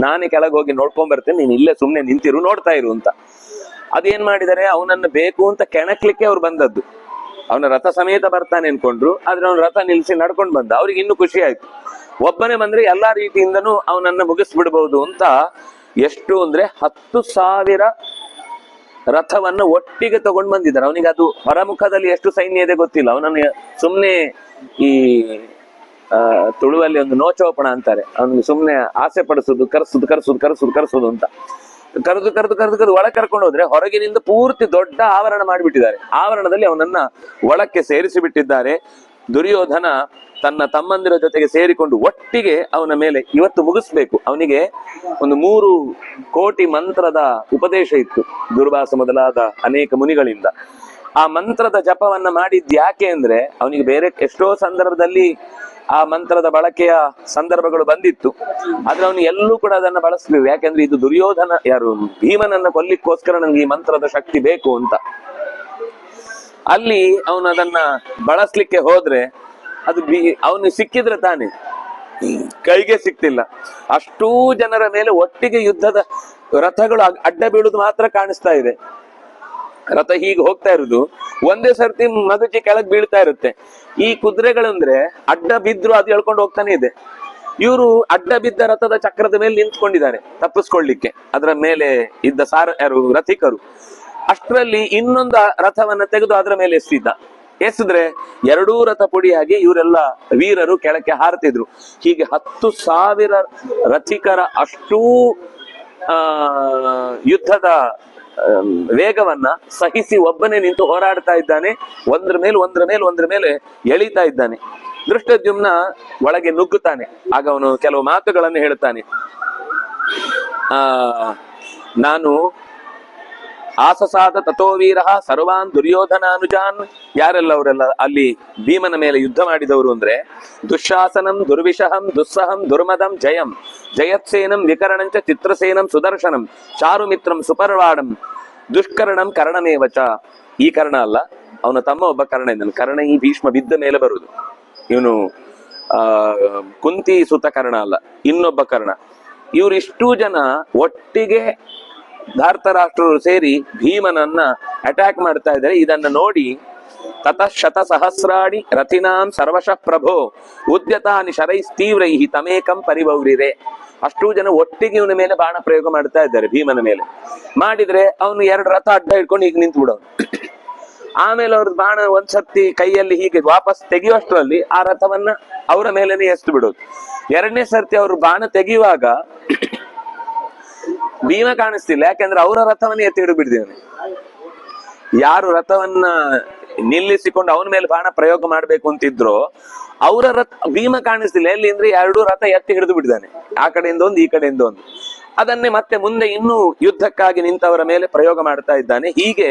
ನಾನೇ ಕೆಳಗೆ ಹೋಗಿ ನೋಡ್ಕೊಂಡ್ ಬರ್ತೇನೆ, ನೀನ್ ಇಲ್ಲೇ ಸುಮ್ನೆ ನಿಂತಿರು, ನೋಡ್ತಾ ಇರು ಅಂತ. ಅದೇನ್ ಮಾಡಿದರೆ ಅವನನ್ನು ಬೇಕು ಅಂತ ಕೆಣಕ್ಲಿಕ್ಕೆ ಅವ್ರು ಬಂದದ್ದು. ಅವನ ರಥ ಸಮೇತ ಬರ್ತಾನೆ ಅನ್ಕೊಂಡ್ರು, ಆದ್ರೆ ಅವನ ರಥ ನಿಲ್ಸಿ ನಡ್ಕೊಂಡು ಬಂದ. ಅವ್ರಿಗೆ ಇನ್ನೂ ಖುಷಿ ಆಯ್ತು. ಒಬ್ಬನೇ ಬಂದ್ರೆ ಎಲ್ಲಾ ರೀತಿಯಿಂದನೂ ಅವನನ್ನ ಮುಗಿಸ್ಬಿಡ್ಬಹುದು ಅಂತ. ಎಷ್ಟು ಅಂದ್ರೆ 10,000 ರಥವನ್ನ ಒಟ್ಟಿಗೆ ತಗೊಂಡು ಬಂದಿದ್ದಾರೆ. ಅವನಿಗೆ ಅದು ಹೊರಮುಖದಲ್ಲಿ ಎಷ್ಟು ಸೈನ್ಯ ಇದೆ ಗೊತ್ತಿಲ್ಲ. ಅವನನ್ನು ಸುಮ್ನೆ ಈ ತುಳುವಲ್ಲಿ ಒಂದು ನೋಚೋಪಣ ಅಂತಾರೆ, ಅವನಿಗೆ ಸುಮ್ನೆ ಆಸೆ ಪಡಿಸುದು, ಕರೆಸುದು ಅಂತ. ಕರೆದು ಒಳಗೆ ಕರ್ಕೊಂಡು ಹೋದ್ರೆ ಹೊರಗಿನಿಂದ ಪೂರ್ತಿ ದೊಡ್ಡ ಆವರಣ ಮಾಡಿಬಿಟ್ಟಿದ್ದಾರೆ. ಆವರಣದಲ್ಲಿ ಅವನನ್ನ ಒಳಕ್ಕೆ ಸೇರಿಸಿ ಬಿಟ್ಟಿದ್ದಾರೆ. ದುರ್ಯೋಧನ ತನ್ನ ತಮ್ಮಂದಿರ ಜೊತೆಗೆ ಸೇರಿಕೊಂಡು ಒಟ್ಟಿಗೆ ಅವನ ಮೇಲೆ ಇವತ್ತು ಮುಗಿಸ್ಬೇಕು. ಅವನಿಗೆ ಒಂದು 3 ಕೋಟಿ ಮಂತ್ರದ ಉಪದೇಶ ಇತ್ತು ದುರ್ವಾಸ ಮೊದಲಾದ ಅನೇಕ ಮುನಿಗಳಿಂದ. ಆ ಮಂತ್ರದ ಜಪವನ್ನ ಮಾಡಿದ್ ಯಾಕೆ ಅಂದ್ರೆ ಅವನಿಗೆ ಬೇರೆ ಎಷ್ಟೋ ಸಂದರ್ಭದಲ್ಲಿ ಆ ಮಂತ್ರದ ಬಳಕೆಯ ಸಂದರ್ಭಗಳು ಬಂದಿತ್ತು, ಆದ್ರೆ ಅವನು ಎಲ್ಲೂ ಕೂಡ ಅದನ್ನ ಬಳಸಲಿಲ್ಲ. ಯಾಕೆಂದ್ರೆ ಇದು ದುರ್ಯೋಧನ ಭೀಮನನ್ನ ಕೊಲ್ಲಿಕ್ಕೋಸ್ಕರ ನನಗೆ ಈ ಮಂತ್ರದ ಶಕ್ತಿ ಬೇಕು ಅಂತ. ಅಲ್ಲಿ ಅವನು ಅದನ್ನ ಬಳಸ್ಲಿಕ್ಕೆ ಹೋದ್ರೆ ಅದು ಅವನು ಸಿಕ್ಕಿದ್ರೆ ತಾನೆ, ಕೈಗೆ ಸಿಕ್ತಿಲ್ಲ. ಅಷ್ಟೂ ಜನರ ಮೇಲೆ ಒಟ್ಟಿಗೆ ಯುದ್ಧದ ರಥಗಳು ಅಡ್ಡ ಬೀಳುದು ಮಾತ್ರ ಕಾಣಿಸ್ತಾ ಇದೆ. ರಥ ಹೀಗೆ ಹೋಗ್ತಾ ಇರುದು ಒಂದೇ ಸರ್ತಿ ಮಗುಚಿ ಕೆಳಗ್ ಬೀಳ್ತಾ ಇರುತ್ತೆ. ಈ ಕುದುರೆಗಳಂದ್ರೆ ಅಡ್ಡ ಬಿದ್ರು ಅದು ಎಳ್ಕೊಂಡು ಹೋಗ್ತಾನೆ ಇದೆ. ಇವರು ಅಡ್ಡ ಬಿದ್ದ ರಥದ ಚಕ್ರದ ಮೇಲೆ ನಿಂತ್ಕೊಂಡಿದ್ದಾರೆ ತಪ್ಪಿಸ್ಕೊಳ್ಲಿಕ್ಕೆ, ಅದರ ಮೇಲೆ ಇದ್ದ ರಥಿಕರು. ಅಷ್ಟರಲ್ಲಿ ಇನ್ನೊಂದು ರಥವನ್ನ ತೆಗೆದು ಅದರ ಮೇಲೆ ಎಸೆದ್ರೆ 2 ರಥ ಪುಡಿಯಾಗಿ ಇವರೆಲ್ಲ ವೀರರು ಕೆಳಕ್ಕೆ ಹಾರ್ತಿದ್ರು. ಹೀಗೆ 10,000 ರಥಿಕರ ಅಷ್ಟೂ ಯುದ್ಧದ ವೇಗವನ್ನ ಸಹಿಸಿ ಒಬ್ಬನೇ ನಿಂತು ಹೋರಾಡ್ತಾ ಇದ್ದಾನೆ. ಒಂದ್ರ ಮೇಲೆ ಎಳಿತಾ ಇದ್ದಾನೆ. ದೃಷ್ಟದ್ಯುಮ್ನ ಒಳಗೆ ನುಗ್ಗುತ್ತಾನೆ. ಆಗ ಅವನು ಕೆಲವು ಮಾತುಗಳನ್ನು ಹೇಳ್ತಾನೆ. ನಾನು ಆಸಸಾದ ತಥೋ ವೀರ ಸರ್ವಾನ್ ದುರ್ಯೋಧನಾನುಜಾನ್. ಯಾರೆಲ್ಲ ಅವರೆಲ್ಲ ಅಲ್ಲಿ ಭೀಮನ ಮೇಲೆ ಯುದ್ಧ ಮಾಡಿದವರು ಅಂದ್ರೆ ದುಶಾಸನಂ ದುರ್ವಿಷಹಂ ದುಸ್ಸಹಂ ದುರ್ಮದಂ ಜಯಂ ಜಯತ್ಸೇನಂ ವಿಕರಣಂಚ ಚಿತ್ರಸೇನಂ ಸುದರ್ಶನಂ ಚಾರುಮಿತ್ರಂ ಸುಪರ್ವಾಡಂ ದುಷ್ಕರಣಂ ಕರ್ಣಮೇವಚ. ಈ ಕರ್ಣ ಅಲ್ಲ, ಅವನ ತಮ್ಮ ಒಬ್ಬ ಕರ್ಣ ಇದ್ದಾನೆ. ಕರ್ಣ ಈ ಭೀಷ್ಮ ಬಿದ್ದ ಮೇಲೆ ಬರುದು. ಇವನು ಕುಂತಿ ಸುತ ಕರ್ಣ ಅಲ್ಲ, ಇನ್ನೊಬ್ಬ ಕರ್ಣ. ಇವರಿಷ್ಟೂ ಜನ ಒಟ್ಟಿಗೆ ಧಾರ್ತರಾಷ್ಟ್ರರು ಸೇರಿ ಭೀಮನನ್ನ ಅಟ್ಯಾಕ್ ಮಾಡ್ತಾ ಇದ್ದಾರೆ. ಇದನ್ನ ನೋಡಿ ತತಃ ಶತ ಸಹಸ್ರಾಣಿ ರಥಿನಾಂ ಸರ್ವಶಃ ಪ್ರಭೋ ಉದ್ಯತಾನಿ ಶರೈಸ್ತೀವ್ರೈ ತಮೇಕಂ ಪರಿಭೌರಿರೆ. ಅಷ್ಟೂ ಜನ ಒಟ್ಟಿಗೆ ಇವನ ಮೇಲೆ ಬಾಣ ಪ್ರಯೋಗ ಮಾಡ್ತಾ ಇದ್ದಾರೆ ಭೀಮನ ಮೇಲೆ. ಮಾಡಿದ್ರೆ ಅವನು 2 ರಥ ಅಡ್ಡ ಹಿಡ್ಕೊಂಡು ಈಗ ನಿಂತು ಬಿಡೋನು. ಆಮೇಲೆ ಅವ್ರ ಬಾಣ ಒಂದ್ಸರ್ತಿ ಕೈಯಲ್ಲಿ ಹೀಗೆ ವಾಪಸ್ ತೆಗೆಯುವಷ್ಟರಲ್ಲಿ ಆ ರಥವನ್ನ ಅವರ ಮೇಲೇನೆ ಎಸ್ದು ಬಿಡೋದು. 2ನೇ ಸರ್ತಿ ಅವರು ಬಾಣ ತೆಗೆಯುವಾಗ ಭೀಮ ಕಾಣಿಸ್ತಿಲ್ಲ, ಯಾಕೆಂದ್ರೆ ಅವರ ರಥವನ್ನ ಎತ್ತಿ ಹಿಡಿದು ಬಿಡ್ದಿದ್ದಾನೆ. ಯಾರು ರಥವನ್ನ ನಿಲ್ಲಿಸಿಕೊಂಡು ಅವನ ಮೇಲೆ ಬಾಣ ಪ್ರಯೋಗ ಮಾಡ್ಬೇಕು ಅಂತಿದ್ರು ಅವರ ರಥ ಭೀಮ ಕಾಣಿಸ್ತಿಲ್ಲ. ಎಲ್ಲಿ ಅಂದ್ರೆ 2 ರಥ ಎತ್ತಿ ಹಿಡಿದು ಬಿಟ್ಟಿದ್ದಾನೆ, ಆ ಕಡೆಯಿಂದ ಒಂದು ಈ ಕಡೆಯಿಂದ ಒಂದು. ಅದನ್ನೇ ಮತ್ತೆ ಮುಂದೆ ಇನ್ನೂ ಯುದ್ಧಕ್ಕಾಗಿ ನಿಂತವರ ಮೇಲೆ ಪ್ರಯೋಗ ಮಾಡ್ತಾ ಇದ್ದಾನೆ. ಹೀಗೆ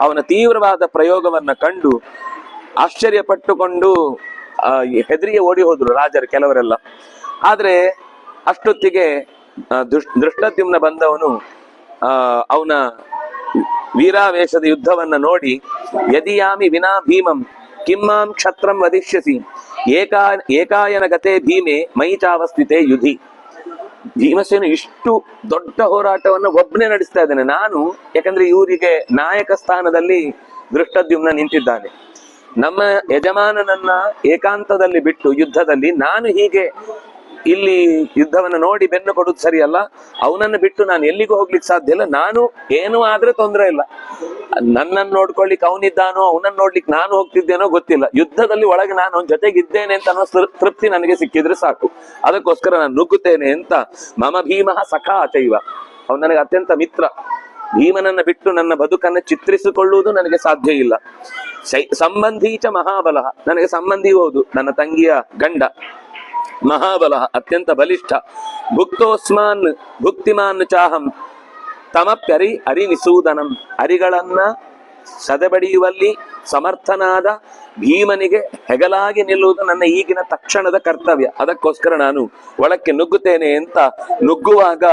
ಅವನ ತೀವ್ರವಾದ ಪ್ರಯೋಗವನ್ನ ಕಂಡು ಆಶ್ಚರ್ಯಪಟ್ಟುಕೊಂಡು ಹೆದರಿಗೆ ಓಡಿ ಹೋದ್ರು ರಾಜರು ಕೆಲವರೆಲ್ಲ. ಆದ್ರೆ ಅಷ್ಟೊತ್ತಿಗೆ ದೃಷ್ಟದ್ಯುಮ್ನ ಬಂದವನು ಅವನ ವೀರಾವೇಶದ ಯುದ್ಧವನ್ನ ನೋಡಿ ಯದಿಯಾಮಿ ವಿನಾ ಭೀಮಂ ಕಿಮ್ಮಾಂ ಕ್ಷತ್ರಂ ವದಿಷ್ಯಸಿ ಏಕಾಯನ ಗತೆ ಭೀಮೆ ಮೈಚಾವಸ್ಥಿತೆ ಯುಧಿ. ಭೀಮಸೇನ ಇಷ್ಟು ದೊಡ್ಡ ಹೋರಾಟವನ್ನು ಒಬ್ಬನೇ ನಡೆಸ್ತಾ ಇದ್ದಾನೆ. ನಾನು ಯಾಕಂದ್ರೆ ಇವರಿಗೆ ನಾಯಕ ಸ್ಥಾನದಲ್ಲಿ ದೃಷ್ಟದ್ಯುಮ್ನ ನಿಂತಿದ್ದಾನೆ. ನಮ್ಮ ಯಜಮಾನನನ್ನ ಏಕಾಂತದಲ್ಲಿ ಬಿಟ್ಟು ಯುದ್ಧದಲ್ಲಿ ನಾನು ಹೀಗೆ ಇಲ್ಲಿ ಯುದ್ಧವನ್ನ ನೋಡಿ ಬೆನ್ನು ಕೊಡುದು ಸರಿಯಲ್ಲ. ಅವನನ್ನು ಬಿಟ್ಟು ನಾನು ಎಲ್ಲಿಗೂ ಹೋಗ್ಲಿಕ್ಕೆ ಸಾಧ್ಯ ಇಲ್ಲ. ನಾನು ಏನು ಆದ್ರೆ ತೊಂದರೆ ಇಲ್ಲ, ನನ್ನನ್ನು ನೋಡ್ಕೊಳ್ಲಿಕ್ಕೆ ಅವನಿದ್ದಾನೋ ಅವನನ್ನು ನೋಡ್ಲಿಕ್ಕೆ ನಾನು ಹೋಗ್ತಿದ್ದೇನೋ ಗೊತ್ತಿಲ್ಲ. ಯುದ್ಧದಲ್ಲಿ ಒಳಗೆ ನಾನು ಅವನ ಜೊತೆಗಿದ್ದೇನೆ ಅಂತ ಅನ್ನೋ ತೃಪ್ತಿ ನನಗೆ ಸಿಕ್ಕಿದ್ರೆ ಸಾಕು. ಅದಕ್ಕೋಸ್ಕರ ನಾನು ನುಗ್ಗುತ್ತೇನೆ ಅಂತ. ಮಮ ಭೀಮಃ ಸಖಾ ಚೈವ, ಅವನು ನನಗೆ ಅತ್ಯಂತ ಮಿತ್ರ. ಭೀಮನನ್ನ ಬಿಟ್ಟು ನನ್ನ ಬದುಕನ್ನ ಚಿತ್ರಿಸಿಕೊಳ್ಳುವುದು ನನಗೆ ಸಾಧ್ಯ ಇಲ್ಲ. ಸಂಬಂಧೀಚ ಮಹಾಬಲ, ನನಗೆ ಸಂಬಂಧಿ ಹೌದು, ನನ್ನ ತಂಗಿಯ ಗಂಡ. ಮಹಾಬಲ, ಅತ್ಯಂತ ಬಲಿಷ್ಠ. ಭುಕ್ತೋಸ್ಮಾನ್ ಭುಕ್ತಿಮಾನ್ ಚಾಹಂ ತಮಪ್ಯರಿ ಅರಿನಿಸೂದನಂ, ಅರಿಗಳನ್ನ ಸದೆಬಡಿಯುವಲ್ಲಿ ಸಮರ್ಥನಾದ ಭೀಮನಿಗೆ ಹೆಗಲಾಗಿ ನಿಲ್ಲುವುದು ನನ್ನ ಈಗಿನ ತಕ್ಷಣದ ಕರ್ತವ್ಯ. ಅದಕ್ಕೋಸ್ಕರ ನಾನು ಒಳಕ್ಕೆ ನುಗ್ಗುತ್ತೇನೆ ಅಂತ ನುಗ್ಗುವಾಗ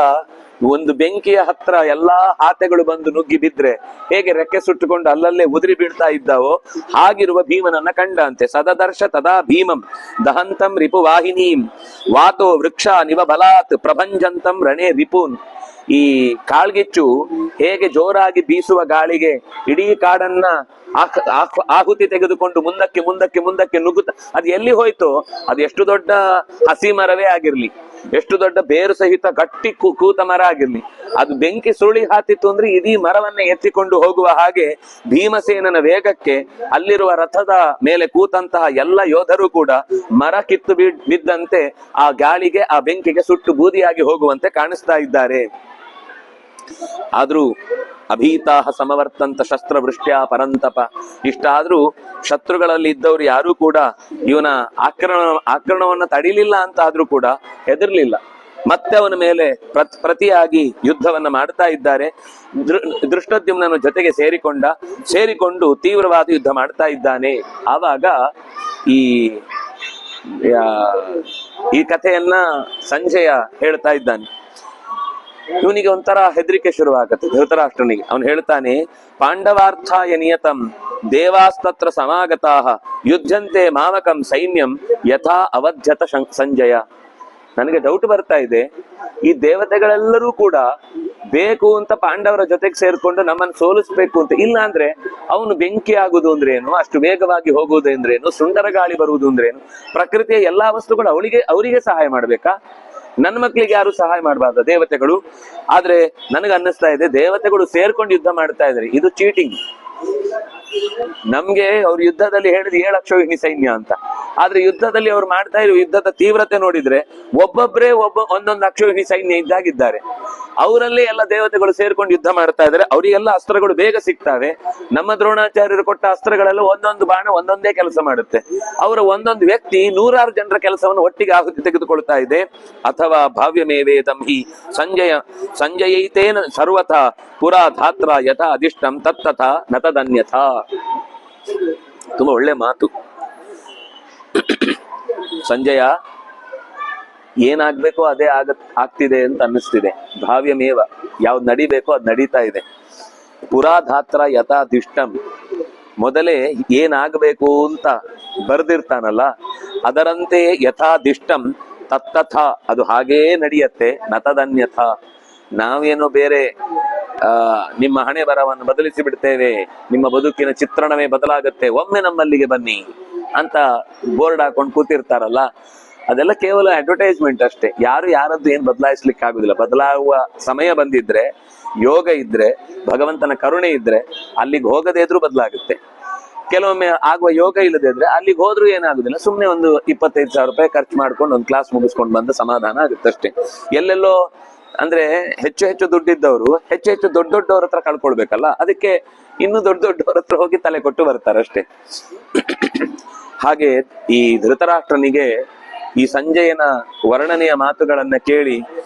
ಒಂದು ಬೆಂಕಿಯ ಹತ್ರ ಎಲ್ಲಾ ಹಾತೆಗಳು ಬಂದು ನುಗ್ಗಿ ಬಿದ್ರೆ ಹೇಗೆ ರೆಕ್ಕೆ ಸುಟ್ಟುಕೊಂಡು ಅಲ್ಲಲ್ಲೇ ಉದುರಿ ಬೀಳ್ತಾ ಇದ್ದಾವೋ ಹಾಗಿರುವ ಭೀಮನನ್ನ ಕಂಡಂತೆ. ಸದದರ್ಶ ತದಾ ಭೀಮಂ ದಹಂತಂ ರಿಪು ವಾಹಿನೀಂ ವಾತೋ ವೃಕ್ಷ ನಿವ ಬಲಾತ್ ಪ್ರಭಂಜಂತಂ ರಣೇ ರಿಪೂನ್. ಈ ಕಾಳ್ಗಿಚ್ಚು ಹೇಗೆ ಜೋರಾಗಿ ಬೀಸುವ ಗಾಳಿಗೆ ಇಡೀ ಕಾಡನ್ನ ಆಹುತಿ ತೆಗೆದುಕೊಂಡು ಮುಂದಕ್ಕೆ ಮುಂದಕ್ಕೆ ಮುಂದಕ್ಕೆ ನುಗ್ಗುತ್ತ ಅದು ಎಲ್ಲಿ ಹೋಯ್ತೋ, ಅದು ಎಷ್ಟು ದೊಡ್ಡ ಹಸಿ ಮರವೇ ಆಗಿರ್ಲಿ, ಎಷ್ಟು ದೊಡ್ಡ ಬೇರು ಸಹಿತ ಗಟ್ಟಿ ಕೂತ ಮರ ಆಗಿರ್ಲಿ, ಅದು ಬೆಂಕಿ ಸುರುಳಿ ಹಾತಿತ್ತು ಅಂದ್ರೆ ಇಡೀ ಮರವನ್ನ ಎತ್ತಿಕೊಂಡು ಹೋಗುವ ಹಾಗೆ ಭೀಮಸೇನನ ವೇಗಕ್ಕೆ ಅಲ್ಲಿರುವ ರಥದ ಮೇಲೆ ಕೂತಂತಹ ಎಲ್ಲ ಯೋಧರು ಕೂಡ ಮರ ಕಿತ್ತು ಬಿದ್ದಂತೆ ಆ ಗಾಳಿಗೆ ಆ ಬೆಂಕಿಗೆ ಸುಟ್ಟು ಬೂದಿಯಾಗಿ ಹೋಗುವಂತೆ ಕಾಣಿಸ್ತಾ ಇದ್ದಾರೆ. ಆದ್ರೂ ಅಭೀತಾಹ ಸಮವರ್ತಂತ ಶಸ್ತ್ರವೃಷ್ಟ್ಯ ಪರಂತಪ. ಇಷ್ಟಾದ್ರೂ ಶತ್ರುಗಳಲ್ಲಿ ಇದ್ದವರು ಯಾರೂ ಕೂಡ ಇವನ ಆಕ್ರಮಣವನ್ನ ತಡಿಲಿಲ್ಲ ಅಂತ ಆದ್ರೂ ಕೂಡ ಹೆದರ್ಲಿಲ್ಲ. ಮತ್ತೆ ಅವನ ಮೇಲೆ ಪ್ರತಿಯಾಗಿ ಯುದ್ಧವನ್ನ ಮಾಡ್ತಾ ಇದ್ದಾರೆ. ದೃಷ್ಟದ್ಯುಮ್ನನ ಜೊತೆಗೆ ಸೇರಿಕೊಂಡು ತೀವ್ರವಾದ ಯುದ್ಧ ಮಾಡ್ತಾ ಇದ್ದಾನೆ. ಆವಾಗ ಈ ಕಥೆಯನ್ನ ಸಂಜಯ ಹೇಳ್ತಾ ಇದ್ದಾನೆ. ಇವನಿಗೆ ಒಂಥರ ಹೆದರಿಕೆ ಶುರುವಾಗತ್ತೆ ಧೃತರಾಷ್ಟ್ರನಿಗೆ. ಅವನು ಹೇಳ್ತಾನೆ, ಪಾಂಡವಾರ್ಥಾಯ ನಿಯತಂ ದೇವಾಸ್ತತ್ರ ಸಮಾಗತಾಹ ಯುದ್ಧಂತೆ ಮಾಮಕಂ ಸೈನ್ಯಂ ಯಥಾ ಅವಧ್ಯತ ಸಂಜಯ. ನನಗೆ ಡೌಟ್ ಬರ್ತಾ ಇದೆ, ಈ ದೇವತೆಗಳೆಲ್ಲರೂ ಕೂಡ ಬೇಕು ಅಂತ ಪಾಂಡವರ ಜೊತೆಗೆ ಸೇರ್ಕೊಂಡು ನಮ್ಮನ್ನು ಸೋಲಿಸ್ಬೇಕು ಅಂತ. ಇಲ್ಲ ಅಂದ್ರೆ ಅವನು ಬೆಂಕಿ ಆಗುದು ಅಂದ್ರೇನು, ಅಷ್ಟು ವೇಗವಾಗಿ ಹೋಗುವುದು ಅಂದ್ರೇನು, ಸುಂದರ ಗಾಳಿ ಬರುವುದು ಅಂದ್ರೇನು, ಪ್ರಕೃತಿಯ ಎಲ್ಲಾ ವಸ್ತುಗಳು ಅವರಿಗೆ ಸಹಾಯ ಮಾಡ್ಬೇಕಾ? ನನ್ನ ಮಕ್ಕಳಿಗೆ ಯಾರು ಸಹಾಯ ಮಾಡಬಾರ್ದ ದೇವತೆಗಳು? ಆದ್ರೆ ನನಗೆ ಅನ್ನಿಸ್ತಾ ಇದೆ ದೇವತೆಗಳು ಸೇರ್ಕೊಂಡು ಯುದ್ಧ ಮಾಡ್ತಾ ಇದ್ದಾರೆ, ಇದು ಚೀಟಿಂಗ್. ನಮ್ಗೆ ಅವ್ರು ಯುದ್ಧದಲ್ಲಿ ಹೇಳಿದ 7 ಅಕ್ಷೋಹಿಣಿ ಸೈನ್ಯ ಅಂತ, ಆದ್ರೆ ಯುದ್ಧದಲ್ಲಿ ಅವ್ರು ಮಾಡ್ತಾ ಇರೋ ಯುದ್ಧದ ತೀವ್ರತೆ ನೋಡಿದ್ರೆ ಒಬ್ಬೊಬ್ರೇ ಒಂದೊಂದು ಅಕ್ಷೋಹಿಣಿ ಸೈನ್ಯ ಇದ್ದಾಗಿದ್ದಾರೆ. ಅವರಲ್ಲೇ ಎಲ್ಲ ದೇವತೆಗಳು ಸೇರ್ಕೊಂಡು ಯುದ್ಧ ಮಾಡ್ತಾ ಇದ್ದಾರೆ. ಅವರಿಗೆಲ್ಲ ಅಸ್ತ್ರಗಳು ಬೇಗ ಸಿಗ್ತವೆ. ನಮ್ಮ ದ್ರೋಣಾಚಾರ್ಯರು ಕೊಟ್ಟ ಅಸ್ತ್ರಗಳೆಲ್ಲ ಒಂದೊಂದು ಬಾಣ ಒಂದೊಂದೇ ಕೆಲಸ ಮಾಡುತ್ತೆ. ಅವರ ಒಂದೊಂದು ವ್ಯಕ್ತಿ 100 ಜನರ ಕೆಲಸವನ್ನು ಒಟ್ಟಿಗೆ ಆಹುತಿ ತೆಗೆದುಕೊಳ್ತಾ ಇದೆ. ಅಥವಾ ಭಾವ್ಯಮೇವೇದಂ ಹಿ ಸಂಜಯೈತೇನ ಸರ್ವಥಾ ಪುರಾ ಧಾತ್ರ ಯಥಾ ಅಧಿಷ್ಟಂ ತತ್ತಥಾ ನತದನ್ಯಥಾ. ತುಂಬಾ ಒಳ್ಳೆ ಮಾತು. ಸಂಜಯ, ಏನಾಗ್ಬೇಕೋ ಅದೇ ಆಗ್ತಿದೆ ಅಂತ ಅನ್ನಿಸ್ತಿದೆ. ಭಾವ್ಯಮೇವ, ಯಾವ್ದು ನಡಿಬೇಕೋ ಅದ್ ನಡೀತಾ ಇದೆ. ಪುರಾಧಾತ್ರ ಯಥಾಧಿಷ್ಟಂ, ಮೊದಲೇ ಏನಾಗಬೇಕು ಅಂತ ಬರ್ದಿರ್ತಾನಲ್ಲ, ಅದರಂತೆ ಯಥಾಧಿಷ್ಟಂ ತತ್ತಥ, ಅದು ಹಾಗೇ ನಡೆಯತ್ತೆ. ನತದನ್ಯಥ, ನಾವೇನೋ ಬೇರೆ ನಿಮ್ಮ ಹಣೆ ಬರವನ್ನು ಬದಲಿಸಿ ಬಿಡ್ತೇವೆ, ನಿಮ್ಮ ಬದುಕಿನ ಚಿತ್ರಣವೇ ಬದಲಾಗುತ್ತೆ, ಒಮ್ಮೆ ನಮ್ಮಲ್ಲಿಗೆ ಬನ್ನಿ ಅಂತ ಬೋರ್ಡ್ ಹಾಕೊಂಡು ಕೂತಿರ್ತಾರಲ್ಲ, ಅದೆಲ್ಲ ಕೇವಲ ಅಡ್ವರ್ಟೈಸ್ಮೆಂಟ್ ಅಷ್ಟೇ. ಯಾರು ಯಾರದ್ದು ಏನ್ ಬದಲಾಯಿಸ್ಲಿಕ್ಕೆ ಆಗುದಿಲ್ಲ. ಬದಲಾಗುವ ಸಮಯ ಬಂದಿದ್ರೆ, ಯೋಗ ಇದ್ರೆ, ಭಗವಂತನ ಕರುಣೆ ಇದ್ರೆ ಅಲ್ಲಿಗೆ ಹೋಗದೇ ಇದ್ರೂ ಬದಲಾಗುತ್ತೆ. ಕೆಲವೊಮ್ಮೆ ಆಗುವ ಯೋಗ ಇಲ್ಲದೆ ಇದ್ರೆ ಅಲ್ಲಿಗೆ ಹೋದ್ರೂ ಏನಾಗುದಿಲ್ಲ, ಸುಮ್ನೆ ಒಂದು 25,000 ರೂಪಾಯಿ ಖರ್ಚು ಮಾಡ್ಕೊಂಡು ಒಂದು ಕ್ಲಾಸ್ ಮುಗಿಸ್ಕೊಂಡು ಬಂದ ಸಮಾಧಾನ ಆಗುತ್ತೆ ಅಷ್ಟೇ. ಎಲ್ಲೆಲ್ಲೋ ಅಂದ್ರೆ ಹೆಚ್ಚು ಹೆಚ್ಚು ದುಡ್ಡಿದ್ದವರು ಹೆಚ್ಚು ಹೆಚ್ಚು ದೊಡ್ಡವ್ರ ಹತ್ರ ಕಳ್ಕೊಳ್ಬೇಕಲ್ಲ, ಅದಕ್ಕೆ ಇನ್ನು ದೊಡ್ಡವ್ರ ಹತ್ರ ಹೋಗಿ ತಲೆ ಕೊಟ್ಟು ಬರ್ತಾರೆ ಅಷ್ಟೇ. ಹಾಗೆ ಈ ಧೃತರಾಷ್ಟ್ರನಿಗೆ ಈ ಸಂಜಯನ ವರ್ಣನೆಯ ಮಾತುಗಳನ್ನ ಕೇಳಿ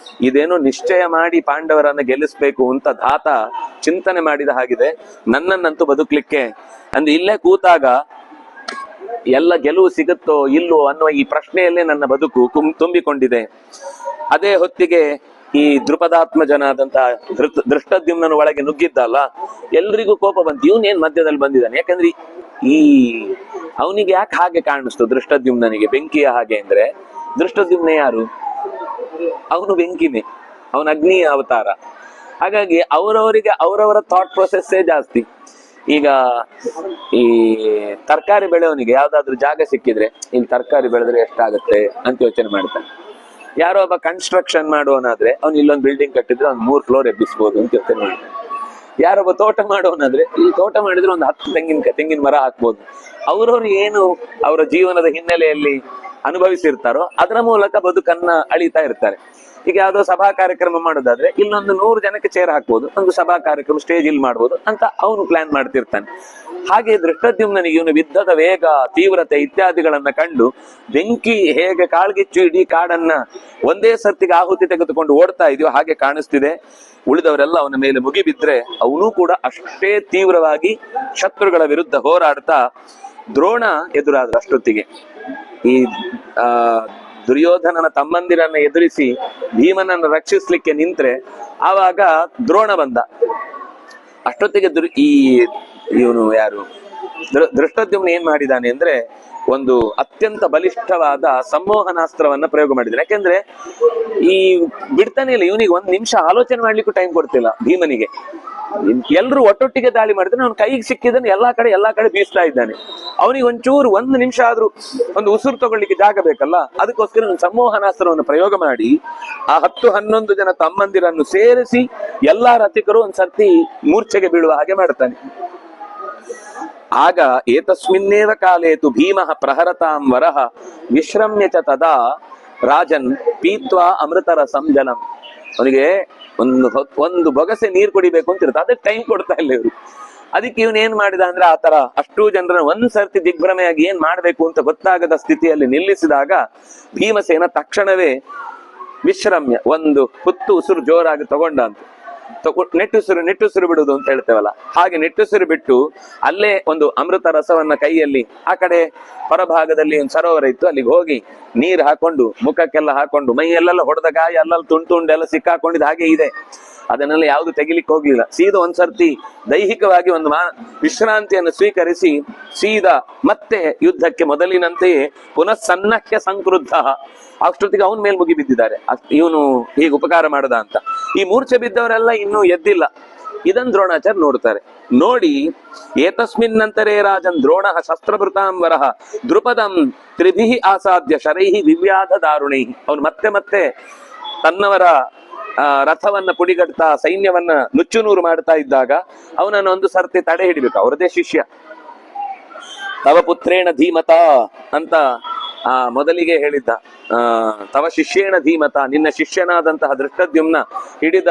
ಇದೇನೋ ನಿಶ್ಚಯ ಮಾಡಿ ಪಾಂಡವರನ್ನ ಗೆಲ್ಲಿಸ್ಬೇಕು ಅಂತ ಧಾತ ಚಿಂತನೆ ಮಾಡಿದ ಹಾಗಿದೆ. ನನ್ನನ್ನಂತೂ ಬದುಕ್ಲಿಕ್ಕೆ ಅಂದ್ರೆ ಇಲ್ಲೇ ಕೂತಾಗ ಎಲ್ಲ ಗೆಲುವು ಸಿಗುತ್ತೋ ಇಲ್ಲೋ ಅನ್ನುವ ಈ ಪ್ರಶ್ನೆಯಲ್ಲೇ ನನ್ನ ಬದುಕು ತುಂಬಿಕೊಂಡಿದೆ. ಅದೇ ಹೊತ್ತಿಗೆ ಈ ದೃಪದಾತ್ಮಜನಾದಂತ ದೃಷ್ಟದ್ಯುಮ್ನನ ಒಳಗೆ ನುಗ್ಗಿದ್ದಲ್ಲ, ಎಲ್ರಿಗೂ ಕೋಪ ಬಂತು. ಇವನೇನ್ ಮಧ್ಯದಲ್ಲಿ ಬಂದಿದ್ದಾನೆ? ಯಾಕಂದ್ರೆ ಈ ಅವನಿಗೆ ಯಾಕೆ ಹಾಗೆ ಕಾಣಿಸ್ತು ದೃಷ್ಟದ್ಯುಮ್ನನಿಗೆ ಬೆಂಕಿಯ ಹಾಗೆ ಅಂದ್ರೆ, ದೃಷ್ಟದ್ಯುಮ್ನ ಯಾರು? ಅವನು ಬೆಂಕಿನೇ, ಅವನ ಅಗ್ನಿಯ ಅವತಾರ. ಹಾಗಾಗಿ ಅವರವರಿಗೆ ಅವರವರ ಥಾಟ್ ಪ್ರೊಸೆಸ್ಸೇ ಜಾಸ್ತಿ. ಈಗ ಈ ತರಕಾರಿ ಬೆಳೆಯವನಿಗೆ ಯಾವ್ದಾದ್ರು ಜಾಗ ಸಿಕ್ಕಿದ್ರೆ ಇಲ್ಲಿ ತರಕಾರಿ ಬೆಳೆದ್ರೆ ಎಷ್ಟಾಗತ್ತೆ ಅಂತ ಯೋಚನೆ ಮಾಡ್ತಾನೆ. ಯಾರೋ ಒಬ್ಬ ಕನ್ಸ್ಟ್ರಕ್ಷನ್ ಮಾಡುವನಾದ್ರೆ ಅವ್ನು ಇಲ್ಲೊಂದು ಬಿಲ್ಡಿಂಗ್ ಕಟ್ಟಿದ್ರೆ ಒಂದು 3 ಫ್ಲೋರ್ ಎಬ್ಬಿಸ್ಬೋದು ಅಂತ ಯೋಚನೆ ಮಾಡ್ತಾನೆ. ಯಾರೊಬ್ಬ ತೋಟ ಮಾಡುವನಾದ್ರೆ ಇಲ್ಲಿ ತೋಟ ಮಾಡಿದ್ರೆ ಒಂದು 10 ತೆಂಗಿನ ಮರ ಹಾಕ್ಬೋದು. ಅವ್ರವ್ರು ಏನು ಅವರ ಜೀವನದ ಹಿನ್ನೆಲೆಯಲ್ಲಿ ಅನುಭವಿಸಿರ್ತಾರೋ ಅದರ ಮೂಲಕ ಬದುಕನ್ನ ಅಳಿತಾ ಇರ್ತಾರೆ. ಈಗ ಯಾವ್ದೋ ಸಭಾ ಕಾರ್ಯಕ್ರಮ ಮಾಡೋದಾದ್ರೆ ಇಲ್ಲೊಂದು 100 ಜನಕ್ಕೆ ಚೇರ್ ಹಾಕ್ಬೋದು, ಒಂದು ಸಭಾ ಕಾರ್ಯಕ್ರಮ ಸ್ಟೇಜ್ ಇಲ್ಲಿ ಮಾಡ್ಬೋದು ಅಂತ ಅವನು ಪ್ಲಾನ್ ಮಾಡ್ತಿರ್ತಾನೆ. ಹಾಗೆ ದೃಷ್ಟದ್ಯುಮ್ನನಿಗೆ ಇವನು ಯುದ್ಧದ ವೇಗ, ತೀವ್ರತೆ ಇತ್ಯಾದಿಗಳನ್ನ ಕಂಡು ಬೆಂಕಿ ಹೇಗೆ ಕಾಳ್ಗಿಚ್ಚು ಇಡೀ ಕಾಡನ್ನ ಒಂದೇ ಸರ್ತಿಗೆ ಆಹುತಿ ತೆಗೆದುಕೊಂಡು ಓಡ್ತಾ ಇದೆಯೋ ಹಾಗೆ ಕಾಣಿಸ್ತಿದೆ. ಉಳಿದವರೆಲ್ಲ ಅವನ ಮೇಲೆ ಮುಗಿಬಿದ್ರೆ ಅವನು ಕೂಡ ಅಷ್ಟೇ ತೀವ್ರವಾಗಿ ಶತ್ರುಗಳ ವಿರುದ್ಧ ಹೋರಾಡ್ತಾ ದ್ರೋಣ ಎದುರಾದ್ರು. ಅಷ್ಟೊತ್ತಿಗೆ ಈ ದುರ್ಯೋಧನನ ತಮ್ಮಂದಿರನ್ನ ಎದುರಿಸಿ ಭೀಮನನ್ನು ರಕ್ಷಿಸ್ಲಿಕ್ಕೆ ನಿಂತ್ರೆ ಆವಾಗ ದ್ರೋಣ ಬಂದ. ಅಷ್ಟೊತ್ತಿಗೆ ಇವನು ಯಾರು ದೃಷ್ಟದ್ಯುಮ್ನ ಏನ್ ಮಾಡಿದಾನೆ ಅಂದ್ರೆ ಒಂದು ಅತ್ಯಂತ ಬಲಿಷ್ಠವಾದ ಸಂಮೋಹನಾಸ್ತ್ರವನ್ನ ಪ್ರಯೋಗ ಮಾಡಿದ್ದಾನೆ. ಯಾಕೆಂದ್ರೆ ಈ ಬಿಡ್ತಾನೆ ಇಲ್ಲ, ಇವನಿಗೆ 1 ನಿಮಿಷ ಆಲೋಚನೆ ಮಾಡ್ಲಿಕ್ಕೂ ಟೈಮ್ ಕೊಡ್ತಿಲ್ಲ ಭೀಮನಿಗೆ. ಎಲ್ರು ಒಟ್ಟೊಟ್ಟಿಗೆ ದಾಳಿ ಮಾಡಿದ್ರೆ ಅವ್ನ ಕೈಗೆ ಸಿಕ್ಕಿದ್ದನ್ನು ಎಲ್ಲಾ ಕಡೆ ಬೀಸ್ತಾ ಇದ್ದಾನೆ. ಅವನಿಗೆ ಒಂಚೂರು 1 ನಿಮಿಷ ಆದ್ರೂ ಒಂದು ಉಸಿರು ತಗೊಳ್ಳಿಕ್ಕೆ ಜಾಗ ಬೇಕಲ್ಲ, ಅದಕ್ಕೋಸ್ಕರ ಸಂಮೋಹನಾಸ್ತ್ರವನ್ನು ಪ್ರಯೋಗ ಮಾಡಿ ಆ 10-11 ಜನ ತಮ್ಮಂದಿರನ್ನು ಸೇರಿಸಿ ಎಲ್ಲಾ ರಥಿಕರು ಒಂದ್ಸರ್ತಿ ಮೂರ್ಛೆಗೆ ಬೀಳುವ ಹಾಗೆ ಮಾಡ್ತಾನೆ. ಆಗ ಏತಸ್ಮಿನ್ನೇವ ಕಾಲೇತು ಭೀಮಃ ಪ್ರಹರತಾಂ ವರಹ ವಿಶ್ರಮ್ಯ ಚ ತದಾ ರಾಜನ್ ಪೀತ್ವಾ ಅಮೃತರ ಸಂಜನಂ. ಅವನಿಗೆ ಒಂದು ಬೊಗಸೆ ನೀರು ಕುಡಿಬೇಕು ಅಂತ ಇರುತ್ತೆ, ಅದಕ್ಕೆ ಟೈಮ್ ಕೊಡ್ತಾ ಇಲ್ಲ ಇವರು. ಅದಕ್ಕೆ ಇವನ್ ಏನ್ ಮಾಡಿದ ಅಂದ್ರೆ ಆತರ ಅಷ್ಟೂ ಜನರನ್ನ ಒಂದ್ಸರ್ತಿ ದಿಗ್ಭ್ರಮೆಯಾಗಿ ಏನ್ ಮಾಡ್ಬೇಕು ಅಂತ ಗೊತ್ತಾಗದ ಸ್ಥಿತಿಯಲ್ಲಿ ನಿಲ್ಲಿಸಿದಾಗ ಭೀಮಸೇನ ತಕ್ಷಣವೇ ವಿಶ್ರಮ್ಯ, ಒಂದು ಹುತ್ತು ಉಸಿರು ಜೋರಾಗಿ ತಗೊಂಡ ಅಂತ. ನೆಟ್ಟುಸಿರು ಬಿಡುವುದು ಅಂತ ಹೇಳ್ತೇವಲ್ಲ, ಹಾಗೆ ನೆಟ್ಟುಸಿರು ಬಿಟ್ಟು ಅಲ್ಲೇ ಒಂದು ಅಮೃತ ರಸವನ್ನ ಕೈಯಲ್ಲಿ, ಆ ಕಡೆ ಹೊರಭಾಗದಲ್ಲಿ ಒಂದು ಸರೋವರ ಇತ್ತು, ಅಲ್ಲಿಗೆ ಹೋಗಿ ನೀರು ಹಾಕೊಂಡು ಮುಖಕ್ಕೆಲ್ಲ ಹಾಕೊಂಡು ಮೈಯಲ್ಲೆಲ್ಲ ಹೊಡೆದ ಗಾಯ ಅಲ್ಲಲ್ಲಿ ತುಂಡೆಲ್ಲ ಸಿಕ್ಕಾಕೊಂಡಿದ್ದು ಹಾಗೆ ಇದೆ. ಅದನ್ನೆಲ್ಲ ಯಾವುದು ತೆಗಿಲಿಕ್ಕೆ ಹೋಗ್ಲಿಲ್ಲ. ಸೀದಾ ಒಂದ್ಸರ್ತಿ ದೈಹಿಕವಾಗಿ ಒಂದು ವಿಶ್ರಾಂತಿಯನ್ನು ಸ್ವೀಕರಿಸಿ ಸೀದಾ ಮತ್ತೆ ಯುದ್ಧಕ್ಕೆ ಮೊದಲಿನಂತೆಯೇ ಪುನಃ ಸನ್ನಹ್ಯ ಸಂಕ್ರುದ್ಧ. ಅಷ್ಟೊತ್ತಿಗೆ ಅವನ ಮೇಲ್ ಮುಗಿ ಬಿದ್ದಿದ್ದಾರೆ, ಇವನು ಹೀಗೆ ಉಪಕಾರ ಮಾಡದ ಅಂತ. ಈ ಮೂರ್ಛೆ ಬಿದ್ದವರೆಲ್ಲ ಇನ್ನೂ ಎದ್ದಿಲ್ಲ. ಇದನ್ ದ್ರೋಣಾಚಾರ್ಯ ನೋಡ್ತಾರೆ. ನೋಡಿ ಏತಸ್ಮಿನ್ನಂತರೇ ರಾಜನ್ ದ್ರೋಣ ಶಸ್ತ್ರಭೃತಾಂಬರಃ ದೃಪದಂ ತ್ರಿಭಿಃ ಆಸಾದ್ಯ ಶರೈಹಿ ವಿವ್ಯಾಧ ದಾರುಣೈ. ಅವನು ಮತ್ತೆ ತನ್ನವರ ರಥವನ್ನ ಪುಡಿಗಟ್ತಾ ಸೈನ್ಯವನ್ನ ನುಚ್ಚು ನೂರು ಮಾಡ್ತಾ ಇದ್ದಾಗ ಅವನನ್ನು ಒಂದು ಸರ್ತಿ ತಡೆ ಹಿಡಿಬೇಕು. ಅವರದೇ ಶಿಷ್ಯ, ತವ ಪುತ್ರೇಣ ಧೀಮತ ಅಂತ ಮೊದಲಿಗೆ ಹೇಳಿದ್ದ. ತವ ಶಿಷ್ಯೇಣ ಧೀಮತ, ನಿನ್ನ ಶಿಷ್ಯನಾದಂತಹ ದೃಷ್ಟದ್ಯುಮ್ನ ಹಿಡಿದ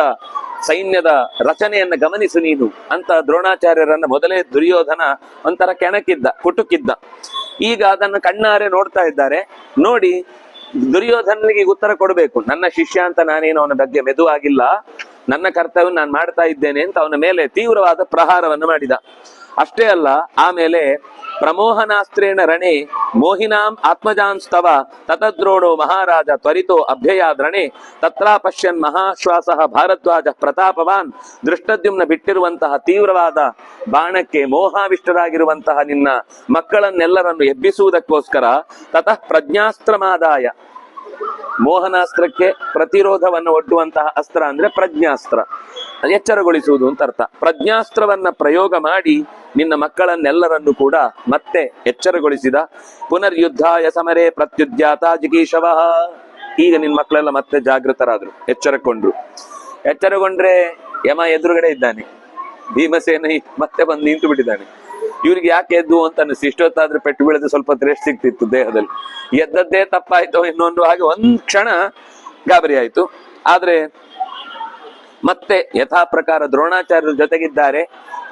ಸೈನ್ಯದ ರಚನೆಯನ್ನ ಗಮನಿಸು ನೀನು ಅಂತ ದ್ರೋಣಾಚಾರ್ಯರನ್ನ ಮೊದಲೇ ದುರ್ಯೋಧನ ಒಂಥರ ಕೆಣಕಿದ್ದ, ಕುಟುಕಿದ್ದ. ಈಗ ಅದನ್ನು ಕಣ್ಣಾರೆ ನೋಡ್ತಾ ಇದ್ದಾರೆ. ನೋಡಿ ದುರ್ಯೋಧನಿಗೆ ಉತ್ತರ ಕೊಡಬೇಕು. ನನ್ನ ಶಿಷ್ಯ ಅಂತ ನಾನೇನು ಅವನ ಬಗ್ಗೆ ಮೆದುವಾಗಿಲ್ಲ, ನನ್ನ ಕರ್ತವ್ಯ ನಾನು ಮಾಡ್ತಾ ಇದ್ದೇನೆ ಅಂತ ಅವನ ಮೇಲೆ ತೀವ್ರವಾದ ಪ್ರಹಾರವನ್ನು ಮಾಡಿದ. ಅಷ್ಟೇ ಅಲ್ಲ, ಆಮೇಲೆ ಪ್ರಮೋಹನಾಸ್ತ್ರೇಣ ರಣೆ ಮೋಹಿನಾಂ ಆತ್ಮಜಾಂಸ್ತವ ತತದ್ರೋಣೋ ಮಹಾರಾಜ ತ್ವರಿತೋ ಅಭ್ಯಯಾದ್ರಣೆ ತತ್ರಾಪಶ್ಯನ್ ಮಹಾಶ್ವಾಸ ಭಾರದ್ವಾಜ ಪ್ರತಾಪವಾನ್. ದೃಷ್ಟದ್ಯುಮ್ನ ಬಿಟ್ಟಿರುವಂತಹ ತೀವ್ರವಾದ ಬಾಣಕ್ಕೆ ಮೋಹಾವಿಷ್ಟರಾಗಿರುವಂತಹ ನಿನ್ನ ಮಕ್ಕಳನ್ನೆಲ್ಲರನ್ನು ಎಬ್ಬಿಸುವುದಕ್ಕೋಸ್ಕರ ತತಃ ಪ್ರಜ್ಞಾಸ್ತ್ರಮಾದಾಯ, ಮೋಹನಾಸ್ತ್ರಕ್ಕೆ ಪ್ರತಿರೋಧವನ್ನು ಒಡ್ಡುವಂತಹ ಅಸ್ತ್ರ ಅಂದ್ರೆ ಪ್ರಜ್ಞಾಸ್ತ್ರ, ಎಚ್ಚರಗೊಳಿಸುವುದು ಅಂತ ಅರ್ಥ. ಪ್ರಜ್ಞಾಸ್ತ್ರವನ್ನ ಪ್ರಯೋಗ ಮಾಡಿ ನಿನ್ನ ಮಕ್ಕಳನ್ನೆಲ್ಲರನ್ನು ಕೂಡ ಮತ್ತೆ ಎಚ್ಚರಗೊಳಿಸಿದ. ಪುನರ್ಯುದ್ಧಾಯ ಸಮರೇ ಪ್ರತ್ಯುದ್ಯಾತ ಜಿಗೀಷವ. ಈಗ ನಿನ್ನ ಮಕ್ಕಳೆಲ್ಲ ಮತ್ತೆ ಜಾಗೃತರಾದ್ರು, ಎಚ್ಚರಗೊಂಡ್ರೆ ಯಮ ಎದುರುಗಡೆ ಇದ್ದಾನೆ, ಭೀಮಸೇನ ಮತ್ತೆ ಬಂದು ನಿಂತು ಬಿಟ್ಟಿದ್ದಾನೆ. ಇವ್ರಿಗೆ ಯಾಕೆ ಎದ್ದು ಅಂತ ಅನಿಸ್ತು. ಇಷ್ಟೊತ್ತಾದ್ರೆ ಪೆಟ್ಟು ಬೀಳದೆ ಸ್ವಲ್ಪ ರೆಸ್ಟ್ ಸಿಗ್ತಿತ್ತು ದೇಹದಲ್ಲಿ. ಎದ್ದದ್ದೇ ತಪ್ಪಾಯ್ತು ಇನ್ನೊಂದು, ಹಾಗೆ ಒಂದ್ ಕ್ಷಣ ಗಾಬರಿ ಆಯ್ತು. ಆದ್ರೆ ಮತ್ತೆ ಯಥಾ ಪ್ರಕಾರ ದ್ರೋಣಾಚಾರ್ಯರ ಜೊತೆಗಿದ್ದಾರೆ.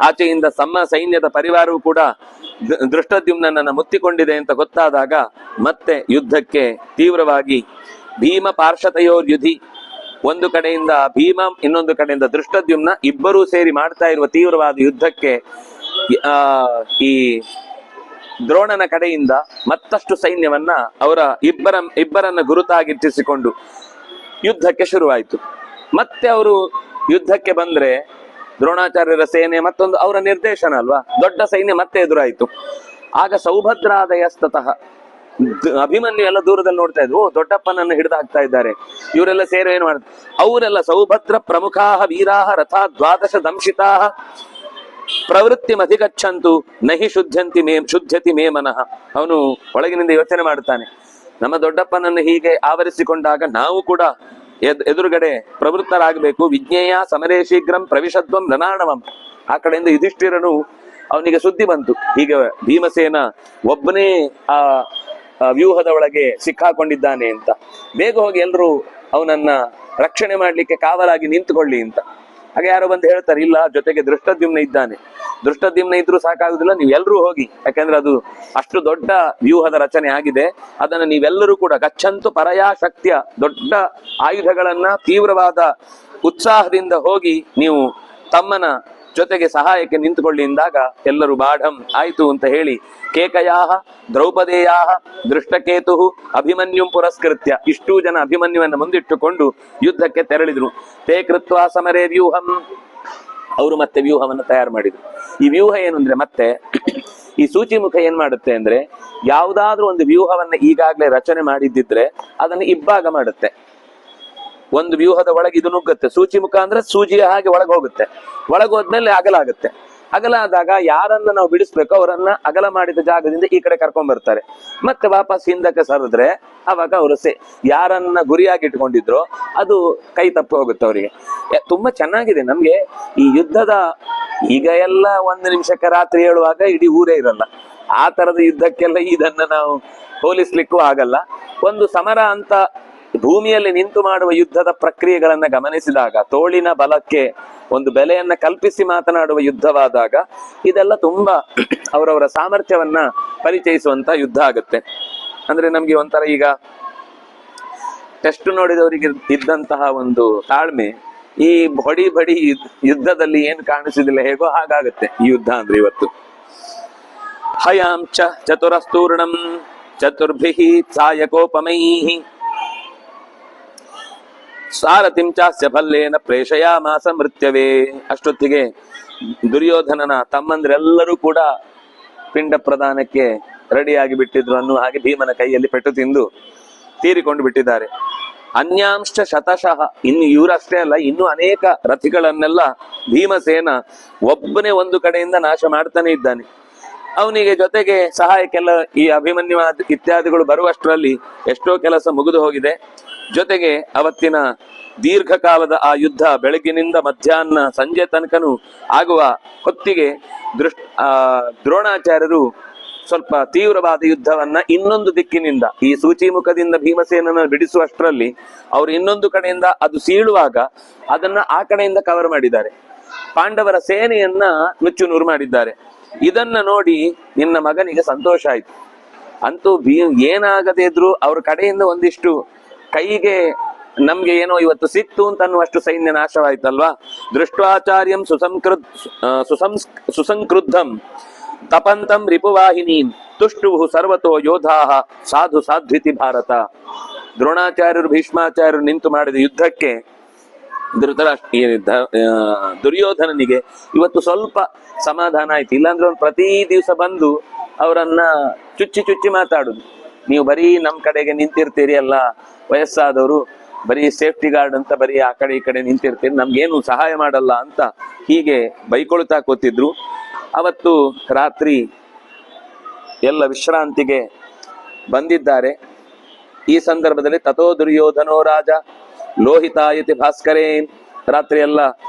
ಆಚೆಯಿಂದ ಸೈನ್ಯದ ಪರಿವಾರವೂ ಕೂಡ ದೃಷ್ಟದ್ಯುಮ್ನನ್ನ ಮುತ್ತಿಕೊಂಡಿದೆ ಅಂತ ಗೊತ್ತಾದಾಗ ಮತ್ತೆ ಯುದ್ಧಕ್ಕೆ ತೀವ್ರವಾಗಿ ಭೀಮ ಪಾರ್ಶ್ವತಯೋರ್ಯುಧಿ, ಒಂದು ಕಡೆಯಿಂದ ಭೀಮ, ಇನ್ನೊಂದು ಕಡೆಯಿಂದ ದೃಷ್ಟದ್ಯುಮ್ನ ಇಬ್ಬರೂ ಸೇರಿ ಮಾಡ್ತಾ ಇರುವ ತೀವ್ರವಾದ ಯುದ್ಧಕ್ಕೆ ಈ ದ್ರೋಣನ ಕಡೆಯಿಂದ ಮತ್ತಷ್ಟು ಸೈನ್ಯವನ್ನ ಇಬ್ಬರನ್ನ ಗುರುತಾಗಿಟ್ಟಿಸಿಕೊಂಡು ಯುದ್ಧಕ್ಕೆ ಶುರುವಾಯಿತು. ಮತ್ತೆ ಅವರು ಯುದ್ಧಕ್ಕೆ ಬಂದ್ರೆ ದ್ರೋಣಾಚಾರ್ಯರ ಸೇನೆ ಮತ್ತೊಂದು ಅವರ ನಿರ್ದೇಶನ ಅಲ್ವಾ, ದೊಡ್ಡ ಸೈನ್ಯ ಮತ್ತೆ ಎದುರಾಯಿತು. ಆಗ ಸೌಭದ್ರಾದಯಸ್ತತಃ, ಅಭಿಮನ್ಯು ಎಲ್ಲ ದೂರದಲ್ಲಿ ನೋಡ್ತಾ ಇದ್ರು, ದೊಡ್ಡಪ್ಪನನ್ನು ಹಿಡಿದು ಹಾಕ್ತಾ ಇದ್ದಾರೆ, ಇವರೆಲ್ಲ ಸೇರಿ ಏನ್ ಮಾಡ್ತಾರೆ. ಅವರೆಲ್ಲ ಸೌಭದ್ರ ಪ್ರಮುಖಾಹ ವೀರಾಹ ರಥಾ ದ್ವಾದಶ ದಂಶಿತಾಹ ಪ್ರವೃತ್ತಿ ಅಧಿಗಚ್ಚಂತು ನಹಿ ಶುದ್ಧತಿ ಮೇ ಮನಃ. ಅವನು ಒಳಗಿನಿಂದ ಯೋಚನೆ ಮಾಡುತ್ತಾನೆ, ನಮ್ಮ ದೊಡ್ಡಪ್ಪನನ್ನು ಹೀಗೆ ಆವರಿಸಿಕೊಂಡಾಗ ನಾವು ಕೂಡ ಎದುರುಗಡೆ ಪ್ರವೃತ್ತರಾಗಬೇಕು. ವಿಜ್ಞೇಯ ಸಮರೇ ಶೀಘ್ರಂ ಪ್ರವಿಶದ್ವಂ ರಣಾಣವಂ. ಆ ಕಡೆಯಿಂದ ಯುಧಿಷ್ಠಿರನು ಅವನಿಗೆ ಸುದ್ದಿ ಬಂತು, ಹೀಗೆ ಭೀಮಸೇನ ಒಬ್ಬನೇ ಆ ವ್ಯೂಹದ ಒಳಗೆ ಸಿಕ್ಕಾಕೊಂಡಿದ್ದಾನೆ ಅಂತ. ಬೇಗ ಹೋಗಿ ಎಲ್ರು ಅವನನ್ನ ರಕ್ಷಣೆ ಮಾಡ್ಲಿಕ್ಕೆ ಕಾವಲಾಗಿ ನಿಂತುಕೊಳ್ಳಿ ಅಂತ. ಹಾಗೆ ಯಾರೋ ಬಂದು ಹೇಳ್ತಾರೆ, ಇಲ್ಲ ಜೊತೆಗೆ ದೃಷ್ಟದ್ಯುಮ್ನ ಇದ್ದಾನೆ, ದೃಷ್ಟದ್ಯುಮ್ನ ಇದ್ರೂ ಸಾಕಾಗುದಿಲ್ಲ, ನೀವೆಲ್ಲರೂ ಹೋಗಿ, ಯಾಕಂದ್ರೆ ಅದು ಅಷ್ಟು ದೊಡ್ಡ ವ್ಯೂಹದ ರಚನೆ ಆಗಿದೆ. ಅದನ್ನ ನೀವೆಲ್ಲರೂ ಕೂಡ ಗಚ್ಚಂತು ಪರಯಾ ಶಕ್ತಿಯ, ದೊಡ್ಡ ಆಯುಧಗಳನ್ನ ತೀವ್ರವಾದ ಉತ್ಸಾಹದಿಂದ ಹೋಗಿ ನೀವು ತಮ್ಮನ ಜೊತೆಗೆ ಸಹಾಯಕ್ಕೆ ನಿಂತುಕೊಳ್ಳಿ ಎಂದಾಗ ಎಲ್ಲರೂ ಬಾಢಂ ಆಯ್ತು ಅಂತ ಹೇಳಿ ಕೇಕಯಾಹ ದ್ರೌಪದೇಯಾಹ ದೃಷ್ಟಕೇತು ಅಭಿಮನ್ಯುಂ ಪುರಸ್ಕೃತ್ಯ, ಇಷ್ಟೂ ಜನ ಅಭಿಮನ್ಯುವನ್ನು ಮುಂದಿಟ್ಟುಕೊಂಡು ಯುದ್ಧಕ್ಕೆ ತೆರಳಿದ್ರು. ತೇ ಕೃತ್ವಾ ಸಮರೇ ವ್ಯೂಹಂ, ಅವರು ಮತ್ತೆ ವ್ಯೂಹವನ್ನು ತಯಾರು ಮಾಡಿದ್ರು. ಈ ವ್ಯೂಹ ಏನು ಅಂದ್ರೆ, ಮತ್ತೆ ಈ ಸೂಚಿಮುಖ ಏನ್ ಮಾಡುತ್ತೆ ಅಂದ್ರೆ, ಯಾವುದಾದ್ರೂ ಒಂದು ವ್ಯೂಹವನ್ನ ಈಗಾಗ್ಲೇ ರಚನೆ ಮಾಡಿದ್ದಿದ್ರೆ ಅದನ್ನು ಇಬ್ಬಾಗ ಮಾಡುತ್ತೆ. ಒಂದು ವ್ಯೂಹದ ಒಳಗೆ ಇದು ನುಗ್ಗುತ್ತೆ, ಸೂಚಿಮುಖ ಅಂದ್ರೆ ಸೂಜಿಯ ಹಾಗೆ ಒಳಗೆ ಹೋಗುತ್ತೆ, ಒಳಗೋದ್ಮೇಲೆ ಅಗಲಾಗುತ್ತೆ. ಅಗಲಾದಾಗ ಯಾರನ್ನ ನಾವು ಬಿಡಿಸ್ಬೇಕು ಅವರನ್ನ ಅಗಲ ಮಾಡಿದ ಜಾಗದಿಂದ ಈ ಕಡೆ ಕರ್ಕೊಂಡ್ ಬರ್ತಾರೆ. ಮತ್ತೆ ವಾಪಸ್ ಹಿಂದಕ್ಕೆ ಸರಿದ್ರೆ ಅವಾಗ ಅವರು ಯಾರನ್ನ ಗುರಿಯಾಗಿ ಇಟ್ಕೊಂಡಿದ್ರು ಅದು ಕೈ ತಪ್ಪಿ ಹೋಗುತ್ತೆ ಅವರಿಗೆ. ತುಂಬಾ ಚೆನ್ನಾಗಿದೆ. ನಮ್ಗೆ ಈ ಯುದ್ಧದ ಈಗ ಎಲ್ಲ ಒಂದು ನಿಮಿಷಕ್ಕೆ ರಾತ್ರಿ ಹೇಳುವಾಗ ಇಡೀ ಊರೇ ಇರಲ್ಲ. ಆ ತರದ ಯುದ್ಧಕ್ಕೆಲ್ಲ ಇದನ್ನ ನಾವು ಹೋಲಿಸ್ಲಿಕ್ಕೂ ಆಗಲ್ಲ. ಒಂದು ಸಮರ ಅಂತ ಭೂಮಿಯಲ್ಲಿ ನಿಂತು ಮಾಡುವ ಯುದ್ಧದ ಪ್ರಕ್ರಿಯೆಗಳನ್ನ ಗಮನಿಸಿದಾಗ, ತೋಳಿನ ಬಲಕ್ಕೆ ಒಂದು ಬೆಲೆಯನ್ನ ಕಲ್ಪಿಸಿ ಮಾತನಾಡುವ ಯುದ್ಧವಾದಾಗ ಇದೆಲ್ಲ ತುಂಬಾ ಅವರವರ ಸಾಮರ್ಥ್ಯವನ್ನ ಪರಿಚಯಿಸುವಂತ ಯುದ್ಧ ಆಗುತ್ತೆ. ಅಂದ್ರೆ ನಮ್ಗೆ ಒಂಥರ ಈಗ ಟೆಸ್ಟ್ ನೋಡಿದವರಿಗೆ ಇದ್ದಂತಹ ಒಂದು ತಾಳ್ಮೆ ಈ ಬಡಿ ಯುದ್ಧದಲ್ಲಿ ಏನು ಕಾಣಿಸಿದಿಲ್ಲ ಹೇಗೋ ಹಾಗಾಗತ್ತೆ ಈ ಯುದ್ಧ ಅಂದ್ರೆ ಇವತ್ತು. ಹಯಾಂಚ ಚತುರಸ್ತೂರ್ಣಂ ಚತುರ್ಭಿಃ ಸಾಯಕೋಪಮೈಃ ಸಾರಥಿಂ ಚಾಸ್ಯ ಭಲ್ಲೇನ ಪ್ರೇಷಯಾಮಾಸ ಮೃತ್ಯವೇ. ಅಷ್ಟೊತ್ತಿಗೆ ದುರ್ಯೋಧನನ ತಮ್ಮಂದ್ರೆಲ್ಲರೂ ಕೂಡ ಪಿಂಡ ಪ್ರದಾನಕ್ಕೆ ರೆಡಿಯಾಗಿ ಬಿಟ್ಟಿದ್ರು ಅನ್ನೋ ಹಾಗೆ ಭೀಮನ ಕೈಯಲ್ಲಿ ಪೆಟ್ಟು ತಿಂದು ತೀರಿಕೊಂಡು ಬಿಟ್ಟಿದ್ದಾರೆ. ಅನ್ಯಾಂಶ್ಚ ಶತಶಃ, ಇನ್ನು ಇವರಷ್ಟೇ ಅಲ್ಲ, ಇನ್ನು ಅನೇಕ ರಥಿಗಳನ್ನೆಲ್ಲ ಭೀಮಸೇನ ಒಬ್ಬನೇ ಒಂದು ಕಡೆಯಿಂದ ನಾಶ ಮಾಡ್ತಾನೆ ಇದ್ದಾನೆ. ಅವನಿಗೆ ಜೊತೆಗೆ ಸಹಾಯಕ್ಕೆಲ್ಲ ಈ ಅಭಿಮನ್ಯು ಇತ್ಯಾದಿಗಳು ಬರುವಷ್ಟರಲ್ಲಿ ಎಷ್ಟೋ ಕೆಲಸ ಮುಗಿದು ಹೋಗಿದೆ. ಜೊತೆಗೆ ಅವತ್ತಿನ ದೀರ್ಘಕಾಲದ ಆ ಯುದ್ಧ ಬೆಳಗಿನಿಂದ ಮಧ್ಯಾಹ್ನ ಸಂಜೆ ತನಕನೂ ಆಗುವ ಹೊತ್ತಿಗೆ ದ್ರೋಣಾಚಾರ್ಯರು ಸ್ವಲ್ಪ ತೀವ್ರವಾದ ಯುದ್ಧವನ್ನ ಇನ್ನೊಂದು ದಿಕ್ಕಿನಿಂದ ಈ ಸೂಚಿಮುಖದಿಂದ ಭೀಮಸೇನನ ಬಿಡಿಸುವಷ್ಟರಲ್ಲಿ ಅವರು ಇನ್ನೊಂದು ಕಡೆಯಿಂದ ಅದು ಸೀಳುವಾಗ ಅದನ್ನ ಆ ಕಡೆಯಿಂದ ಕವರ್ ಮಾಡಿದ್ದಾರೆ. ಪಾಂಡವರ ಸೇನೆಯನ್ನ ನುಚ್ಚು ನೂರು ಮಾಡಿದ್ದಾರೆ. ಇದನ್ನ ನೋಡಿ ನಿನ್ನ ಮಗನಿಗೆ ಸಂತೋಷ ಆಯ್ತು. ಅಂತೂ ಏನಾಗದೇ ಇದ್ರು ಅವ್ರ ಕಡೆಯಿಂದ ಒಂದಿಷ್ಟು ಕೈಗೆ ನಮ್ಗೆ ಏನೋ ಇವತ್ತು ಸಿಕ್ತು ಅಂತ ಅನ್ನುವಷ್ಟು ಸೈನ್ಯ ನಾಶವಾಯ್ತಲ್ವಾ. ದೃಷ್ಟಾಚಾರ್ಯಂ ಸುಸಂಕ್ರುದ್ಧಂ ತಪಂತಂ ರಿಪುವಾಹಿನೀಂ ತುಷ್ಟುವು ಸರ್ವತೋ ಯೋಧಾಹ ಸಾಧು ಸಾಧ್ವಿತಿ ಭಾರತ. ದ್ರೋಣಾಚಾರ್ಯರು ಭೀಷ್ಮಾಚಾರ್ಯರು ನಿಂತು ಮಾಡಿದ ಯುದ್ಧಕ್ಕೆ ದುರ್ಯೋಧನನಿಗೆ ಇವತ್ತು ಸ್ವಲ್ಪ ಸಮಾಧಾನ ಆಯ್ತು. ಇಲ್ಲಾಂದ್ರೆ ಅವ್ನು ಪ್ರತಿ ದಿವಸ ಬಂದು ಅವರನ್ನ ಚುಚ್ಚಿ ಚುಚ್ಚಿ ಮಾತಾಡುದು. ನೀವು ಬರೀ ನಮ್ ಕಡೆಗೆ ನಿಂತಿರ್ತೀರಿ ಅಲ್ಲ, ವಯಸ್ಸಾದವರು ಬರೀ ಸೇಫ್ಟಿ ಗಾರ್ಡ್ ಅಂತ ಬರೀ ಆ ಕಡೆ ಈ ಕಡೆ ನಿಂತಿರ್ತೀರಿ, ನಮ್ಗೇನು ಸಹಾಯ ಮಾಡಲ್ಲ ಅಂತ ಹೀಗೆ ಬೈಕೊಳ್ತಾ ಕೂತಿದ್ರು. ಅವತ್ತು ರಾತ್ರಿ ಎಲ್ಲ ವಿಶ್ರಾಂತಿಗೆ ಬಂದಿದ್ದಾರೆ. ಈ ಸಂದರ್ಭದಲ್ಲಿ ತಥೋ ದುರ್ಯೋಧನೋ ರಾಜ ಲೋಹಿತಾಯತಿ ಭಾಸ್ಕರೇನ್. ರಾತ್ರಿ ಎಲ್ಲ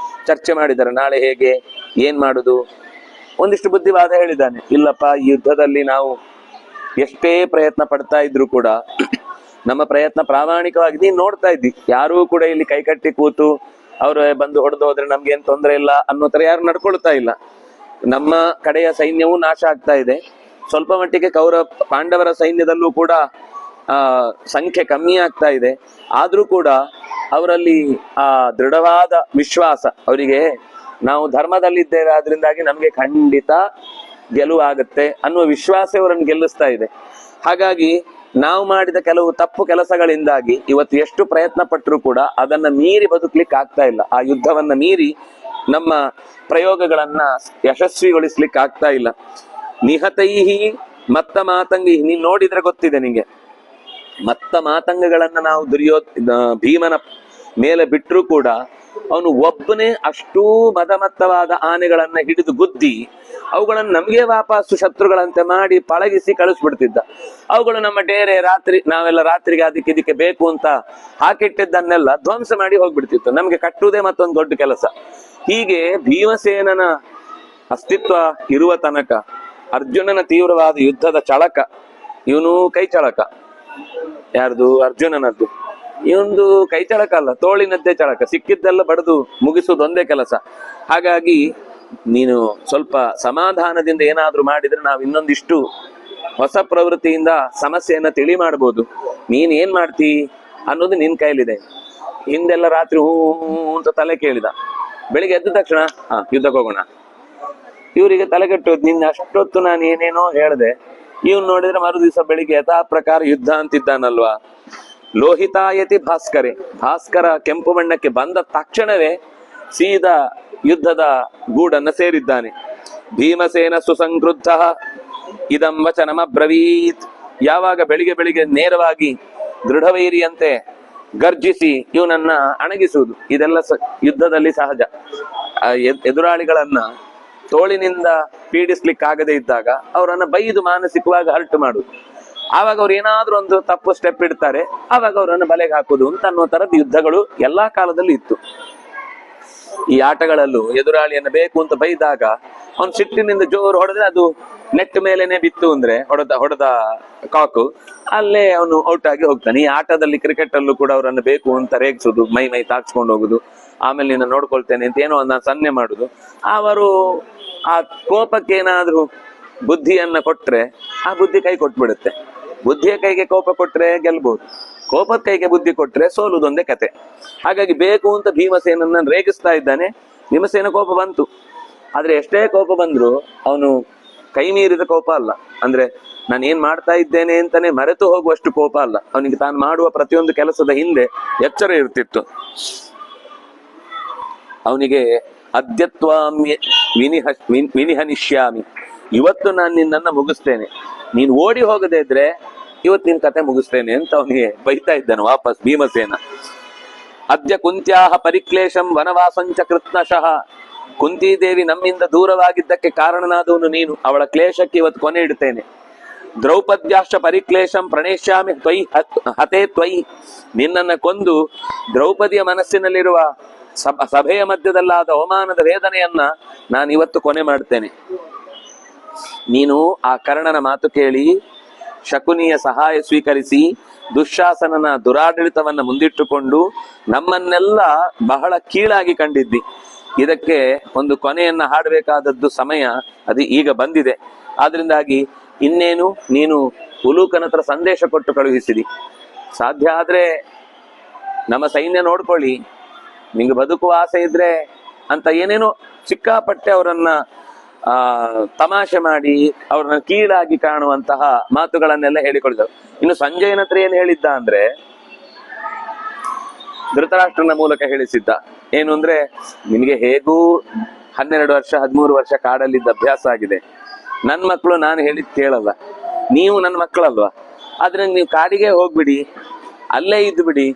ಚರ್ಚೆ ಮಾಡಿದ್ದಾರೆ, ನಾಳೆ ಹೇಗೆ ಏನ್ ಮಾಡುದು. ಒಂದಿಷ್ಟು ಬುದ್ಧಿವಾದ ಹೇಳಿದ್ದಾನೆ. ಇಲ್ಲಪ್ಪ, ಈ ಯುದ್ಧದಲ್ಲಿ ನಾವು ಎಷ್ಟೇ ಪ್ರಯತ್ನ ಪಡ್ತಾ ಇದ್ರು ಕೂಡ ನಮ್ಮ ಪ್ರಯತ್ನ ಪ್ರಾಮಾಣಿಕವಾಗಿ ನೀನ್ ನೋಡ್ತಾ ಇದ್ದಿ, ಯಾರೂ ಕೂಡ ಇಲ್ಲಿ ಕೈಕಟ್ಟಿ ಕೂತು ಅವ್ರು ಬಂದು ಹೊಡೆದು ಹೋದ್ರೆ ನಮ್ಗೇನ್ ತೊಂದರೆ ಇಲ್ಲ ಅನ್ನೋ ತರ ಯಾರು ನಡ್ಕೊಳ್ತಾ ಇಲ್ಲ. ನಮ್ಮ ಕಡೆಯ ಸೈನ್ಯವೂ ನಾಶ ಆಗ್ತಾ ಇದೆ. ಸ್ವಲ್ಪ ಮಟ್ಟಿಗೆ ಪಾಂಡವರ ಸೈನ್ಯದಲ್ಲೂ ಕೂಡ ಸಂಖ್ಯೆ ಕಮ್ಮಿ ಆಗ್ತಾ ಇದೆ. ಆದ್ರೂ ಕೂಡ ಅವರಲ್ಲಿ ಆ ದೃಢವಾದ ವಿಶ್ವಾಸ, ಅವರಿಗೆ ನಾವು ಧರ್ಮದಲ್ಲಿದ್ದೇವೆ ಆದ್ರಿಂದಾಗಿ ನಮ್ಗೆ ಖಂಡಿತ ಗೆಲುವಾಗತ್ತೆ ಅನ್ನುವ ವಿಶ್ವಾಸ ಅವರನ್ನು ಗೆಲ್ಲಿಸ್ತಾ ಇದೆ. ಹಾಗಾಗಿ ನಾವು ಮಾಡಿದ ಕೆಲವು ತಪ್ಪು ಕೆಲಸಗಳಿಂದಾಗಿ ಇವತ್ತು ಎಷ್ಟು ಪ್ರಯತ್ನ ಪಟ್ಟರು ಕೂಡ ಅದನ್ನ ಮೀರಿ ಬದುಕ್ಲಿಕ್ಕೆ ಆಗ್ತಾ ಇಲ್ಲ. ಆ ಯುದ್ಧವನ್ನ ಮೀರಿ ನಮ್ಮ ಪ್ರಯೋಗಗಳನ್ನ ಯಶಸ್ವಿಗೊಳಿಸ್ಲಿಕ್ಕೆ ಆಗ್ತಾ ಇಲ್ಲ. ನಿಹತೈಹಿ ಮತ್ತ ಮಾತಂಗಿ, ನೀನ್ ನೋಡಿದ್ರೆ ಗೊತ್ತಿದೆ ನಿಂಗೆ, ಮತ್ತ ಮಾತಂಗಗಳನ್ನ ನಾವು ಭೀಮನ ಮೇಲೆ ಬಿಟ್ಟರು ಕೂಡ ಅವನು ಒಬ್ಬನೇ ಅಷ್ಟೂ ಮದಮತ್ತವಾದ ಆನೆಗಳನ್ನ ಹಿಡಿದು ಗುದ್ದಿ ಅವುಗಳನ್ನು ನಮಗೆ ವಾಪಸ್ಸು ಶತ್ರುಗಳಂತೆ ಮಾಡಿ ಪಳಗಿಸಿ ಕಳಿಸ್ಬಿಡ್ತಿದ್ದ. ಅವುಗಳು ನಮ್ಮ ಡೇರೆ ನಾವೆಲ್ಲ ರಾತ್ರಿಗೆ ಇದಕ್ಕೆ ಬೇಕು ಅಂತ ಹಾಕಿಟ್ಟಿದ್ದನ್ನೆಲ್ಲ ಧ್ವಂಸ ಮಾಡಿ ಹೋಗ್ಬಿಡ್ತಿತ್ತು. ನಮ್ಗೆ ಕಟ್ಟುವುದೇ ಮತ್ತೊಂದು ದೊಡ್ಡ ಕೆಲಸ. ಹೀಗೆ ಭೀಮಸೇನನ ಅಸ್ತಿತ್ವ ಇರುವ ತನಕ ಅರ್ಜುನನ ತೀವ್ರವಾದ ಯುದ್ಧದ ಚಳಕ, ಇವನು ಕೈ ಚಳಕ, ಯಾರ್ದು ಅರ್ಜುನನದ್ದು, ಇವೊಂದು ಕೈ ಚಳಕ ಅಲ್ಲ, ತೋಳಿನದ್ದೇ ಚಳಕ, ಸಿಕ್ಕಿದ್ದೆಲ್ಲ ಬಡಿದು ಮುಗಿಸುವುದು ಒಂದೇ ಕೆಲಸ. ಹಾಗಾಗಿ ನೀನು ಸ್ವಲ್ಪ ಸಮಾಧಾನದಿಂದ ಏನಾದ್ರೂ ಮಾಡಿದ್ರೆ ನಾವು ಇನ್ನೊಂದಿಷ್ಟು ಹೊಸ ಪ್ರವೃತ್ತಿಯಿಂದ ಸಮಸ್ಯೆಯನ್ನ ತಿಳಿ ಮಾಡ್ಬೋದು. ನೀನ್ ಏನ್ ಮಾಡ್ತಿ ಅನ್ನೋದು ನಿನ್ ಕೈಲಿದೆ. ಹಿಂದೆಲ್ಲ ರಾತ್ರಿ ಹೂ ಅಂತ ತಲೆ ಕೇಳಿದ, ಬೆಳಿಗ್ಗೆ ಎದ್ದ ತಕ್ಷಣ ಯುದ್ಧಕ್ಕೆ ಹೋಗೋಣ. ಇವರಿಗೆ ತಲೆ ಕೆಟ್ಟೋದು, ನಿನ್ನ ಅಷ್ಟೊತ್ತು ನಾನು ಏನೇನೋ ಹೇಳ್ದೆ, ಇವನ್ ನೋಡಿದ್ರೆ ಮರು ದಿವಸ ಬೆಳಿಗ್ಗೆ ಯಥಾ ಪ್ರಕಾರ ಯುದ್ಧ ಅಂತಿದ್ದಾನಲ್ವಾ. ಲೋಹಿತಾಯತಿ ಭಾಸ್ಕರೆ, ಭಾಸ್ಕರ ಕೆಂಪು ಬಣ್ಣಕ್ಕೆ ಬಂದ ತಕ್ಷಣವೇ ಸೀದಾ ಯುದ್ಧದ ಗೂಡನ್ನ ಸೇರಿದ್ದಾನೆ. ಭೀಮಸೇನ ಸುಸಂಕ್ರುದ್ಧ ಇದಂ ವಚನಮಬ್ರವೀತ್. ಯಾವಾಗ ಬೆಳಿಗ್ಗೆ ನೇರವಾಗಿ ದೃಢವೈರಿಯಂತೆ ಗರ್ಜಿಸಿ ಇವನನ್ನ ಅಣಗಿಸುವುದು, ಇದೆಲ್ಲ ಯುದ್ಧದಲ್ಲಿ ಸಹಜ. ಎದುರಾಳಿಗಳನ್ನ ತೋಳಿನಿಂದ ಪೀಡಿಸ್ಲಿಕ್ಕಾಗದೇ ಇದ್ದಾಗ ಅವರನ್ನ ಬೈದು ಮಾನಸಿಕವಾಗಿ ಹರ್ಟ್ ಮಾಡುದು. ಆವಾಗ ಅವ್ರು ಏನಾದ್ರೂ ಒಂದು ತಪ್ಪು ಸ್ಟೆಪ್ ಇಡ್ತಾರೆ, ಆವಾಗ ಅವರನ್ನು ಬಲೆಗೆ ಹಾಕುದು ಅಂತ ಅನ್ನೋ ತರದ ಯುದ್ಧಗಳು ಎಲ್ಲಾ ಕಾಲದಲ್ಲಿ ಇತ್ತು. ಈ ಆಟಗಳಲ್ಲೂ ಎದುರಾಳಿಯನ್ನು ಬೇಕು ಅಂತ ಬೈದಾಗ ಅವನು ಸಿಟ್ಟಿನಿಂದ ಜೋರು ಹೊಡೆದ್ರೆ ಅದು ನೆಟ್ ಮೇಲೆನೆ ಬಿತ್ತು ಅಂದ್ರೆ ಹೊಡೆದ ಕಾಕು ಅಲ್ಲೇ ಅವನು ಔಟ್ ಆಗಿ ಹೋಗ್ತಾನೆ. ಈ ಆಟದಲ್ಲಿ ಕ್ರಿಕೆಟ್ ಅಲ್ಲೂ ಕೂಡ ಅವರನ್ನು ಬೇಕು ಅಂತ ರೇಗಿಸುದು, ಮೈ ತಾಕ್ಸ್ಕೊಂಡು ಹೋಗುದು, ಆಮೇಲೆ ನಿನ್ನ ನೋಡ್ಕೊಳ್ತೇನೆ ಅಂತ ಏನೋ ಒಂದು ಸನ್ನೆ ಮಾಡುದು. ಅವರು ಆ ಕೋಪಕ್ಕೆ ಏನಾದ್ರೂ ಬುದ್ಧಿಯನ್ನ ಕೊಟ್ರೆ ಆ ಬುದ್ಧಿ ಕೈ ಕೊಟ್ಬಿಡುತ್ತೆ. ಬುದ್ಧಿಯ ಕೈಗೆ ಕೋಪ ಕೊಟ್ರೆ ಗೆಲ್ಬಹುದು, ಕೋಪದ ಕೈಗೆ ಬುದ್ಧಿ ಕೊಟ್ರೆ ಸೋಲುದೊಂದೇ ಕತೆ. ಹಾಗಾಗಿ ಬೇಕು ಅಂತ ಭೀಮಸೇನನ್ನ ರೇಗಿಸ್ತಾ ಇದ್ದಾನೆ. ಭೀಮಸೇನ ಕೋಪ ಬಂತು, ಆದ್ರೆ ಎಷ್ಟೇ ಕೋಪ ಬಂದ್ರು ಅವನು ಕೈ ಮೀರಿದ ಕೋಪ ಅಲ್ಲ. ಅಂದ್ರೆ ನಾನು ಏನ್ ಮಾಡ್ತಾ ಇದ್ದೇನೆ ಅಂತಾನೆ ಮರೆತು ಹೋಗುವಷ್ಟು ಕೋಪ ಅಲ್ಲ. ಅವನಿಗೆ ತಾನು ಮಾಡುವ ಪ್ರತಿಯೊಂದು ಕೆಲಸದ ಹಿಂದೆ ಎಚ್ಚರ ಇರ್ತಿತ್ತು. ಅವನಿಗೆ ಅದ್ಯತ್ವಾಮ್ಯ ವಿನಿಹನಿಷ್ಯಾಮಿ, ಇವತ್ತು ನಾನು ನಿನ್ನನ್ನ ಮುಗಿಸ್ತೇನೆ, ನೀನ್ ಓಡಿ ಹೋಗದೆ ಇದ್ರೆ ಇವತ್ತು ನಿನ್ ಕತೆ ಮುಗಿಸ್ತೇನೆ ಅಂತ ಅವನಿಗೆ ಬೈತಾ ಇದ್ದಾನೆ ವಾಪಸ್ ಭೀಮಸೇನ. ಅದ್ಯ ಕುಂತ್ಯಾಹ ಪರಿಕ್ಲೇಶಂ ವನವಾಸಂಚ ಕೃತ್ನಶಃ. ಕುಂತಿದೇವಿ ನಮ್ಮಿಂದ ದೂರವಾಗಿದ್ದಕ್ಕೆ ಕಾರಣನಾದವನು ನೀನು, ಅವಳ ಕ್ಲೇಶಕ್ಕೆ ಇವತ್ತು ಕೊನೆ ಇಡ್ತೇನೆ. ದ್ರೌಪದ್ಯಾಶ್ಚ ಪರಿಕ್ಲೇಶಂ ಪ್ರಣೇಶ್ಯಾಮಿ ತ್ವಯಿ ಹತೇ ತ್ವಯಿ. ನಿನ್ನನ್ನ ಕೊಂದು ದ್ರೌಪದಿಯ ಮನಸ್ಸಿನಲ್ಲಿರುವ ಸಭೆಯ ಮಧ್ಯದಲ್ಲಾದ ಅವಮಾನದ ವೇದನೆಯನ್ನ ನಾನು ಇವತ್ತು ಕೊನೆ ಮಾಡ್ತೇನೆ. ನೀನು ಆ ಕರ್ಣನ ಮಾತು ಕೇಳಿ ಶಕುನಿಯ ಸಹಾಯ ಸ್ವೀಕರಿಸಿ ದುಶ್ಯಾಸನನ ದುರಾಡಳಿತವನ್ನ ಮುಂದಿಟ್ಟುಕೊಂಡು ನಮ್ಮನ್ನೆಲ್ಲ ಬಹಳ ಕೀಳಾಗಿ ಕಂಡಿದ್ದಿ. ಇದಕ್ಕೆ ಒಂದು ಕೊನೆಯನ್ನ ಹಾಡಬೇಕಾದದ್ದು ಸಮಯ ಅದು ಈಗ ಬಂದಿದೆ. ಆದ್ರಿಂದಾಗಿ ಇನ್ನೇನು ನೀನು ಉಲೂಕನ ಹತ್ರ ಸಂದೇಶ ಕೊಟ್ಟು ಕಳುಹಿಸಿದಿ. ಸಾಧ್ಯ ಆದ್ರೆ ನಮ್ಮ ಸೈನ್ಯ ನೋಡ್ಕೊಳ್ಳಿ, ನಿಂಗೆ ಬದುಕುವ ಆಸೆ ಇದ್ರೆ ಅಂತ ಏನೇನೋ ಸಿಕ್ಕಾಪಟ್ಟೆ ಅವರನ್ನ ತಮಾಷೆ ಮಾಡಿ ಅವ್ರನ್ನ ಕೀಳಾಗಿ ಕಾಣುವಂತಹ ಮಾತುಗಳನ್ನೆಲ್ಲ ಹೇಳಿಕೊಳಿದ್ರು. ಇನ್ನು ಸಂಜಯನ ಹತ್ರ ಏನ್ ಹೇಳಿದ್ದ ಅಂದ್ರೆ, ಧೃತರಾಷ್ಟ್ರನ ಮೂಲಕ ಹೇಳಿಸಿದ್ದ ಏನು ಅಂದ್ರೆ, ನಿನಗೆ ಹೇಗೂ 12 ವರ್ಷ 13 ವರ್ಷ ಕಾಡಲ್ಲಿದ್ದ ಅಭ್ಯಾಸ ಆಗಿದೆ. ನನ್ ಮಕ್ಕಳು ನಾನು ಹೇಳಿದ್ ಕೇಳಲ್ಲ, ನೀವು ನನ್ನ ಮಕ್ಕಳಲ್ವಾ, ಆದ್ರೆ ನೀವು ಕಾಡಿಗೆ ಹೋಗ್ಬಿಡಿ, ಅಲ್ಲೇ ಇದ್ದು ಬಿಡಿ,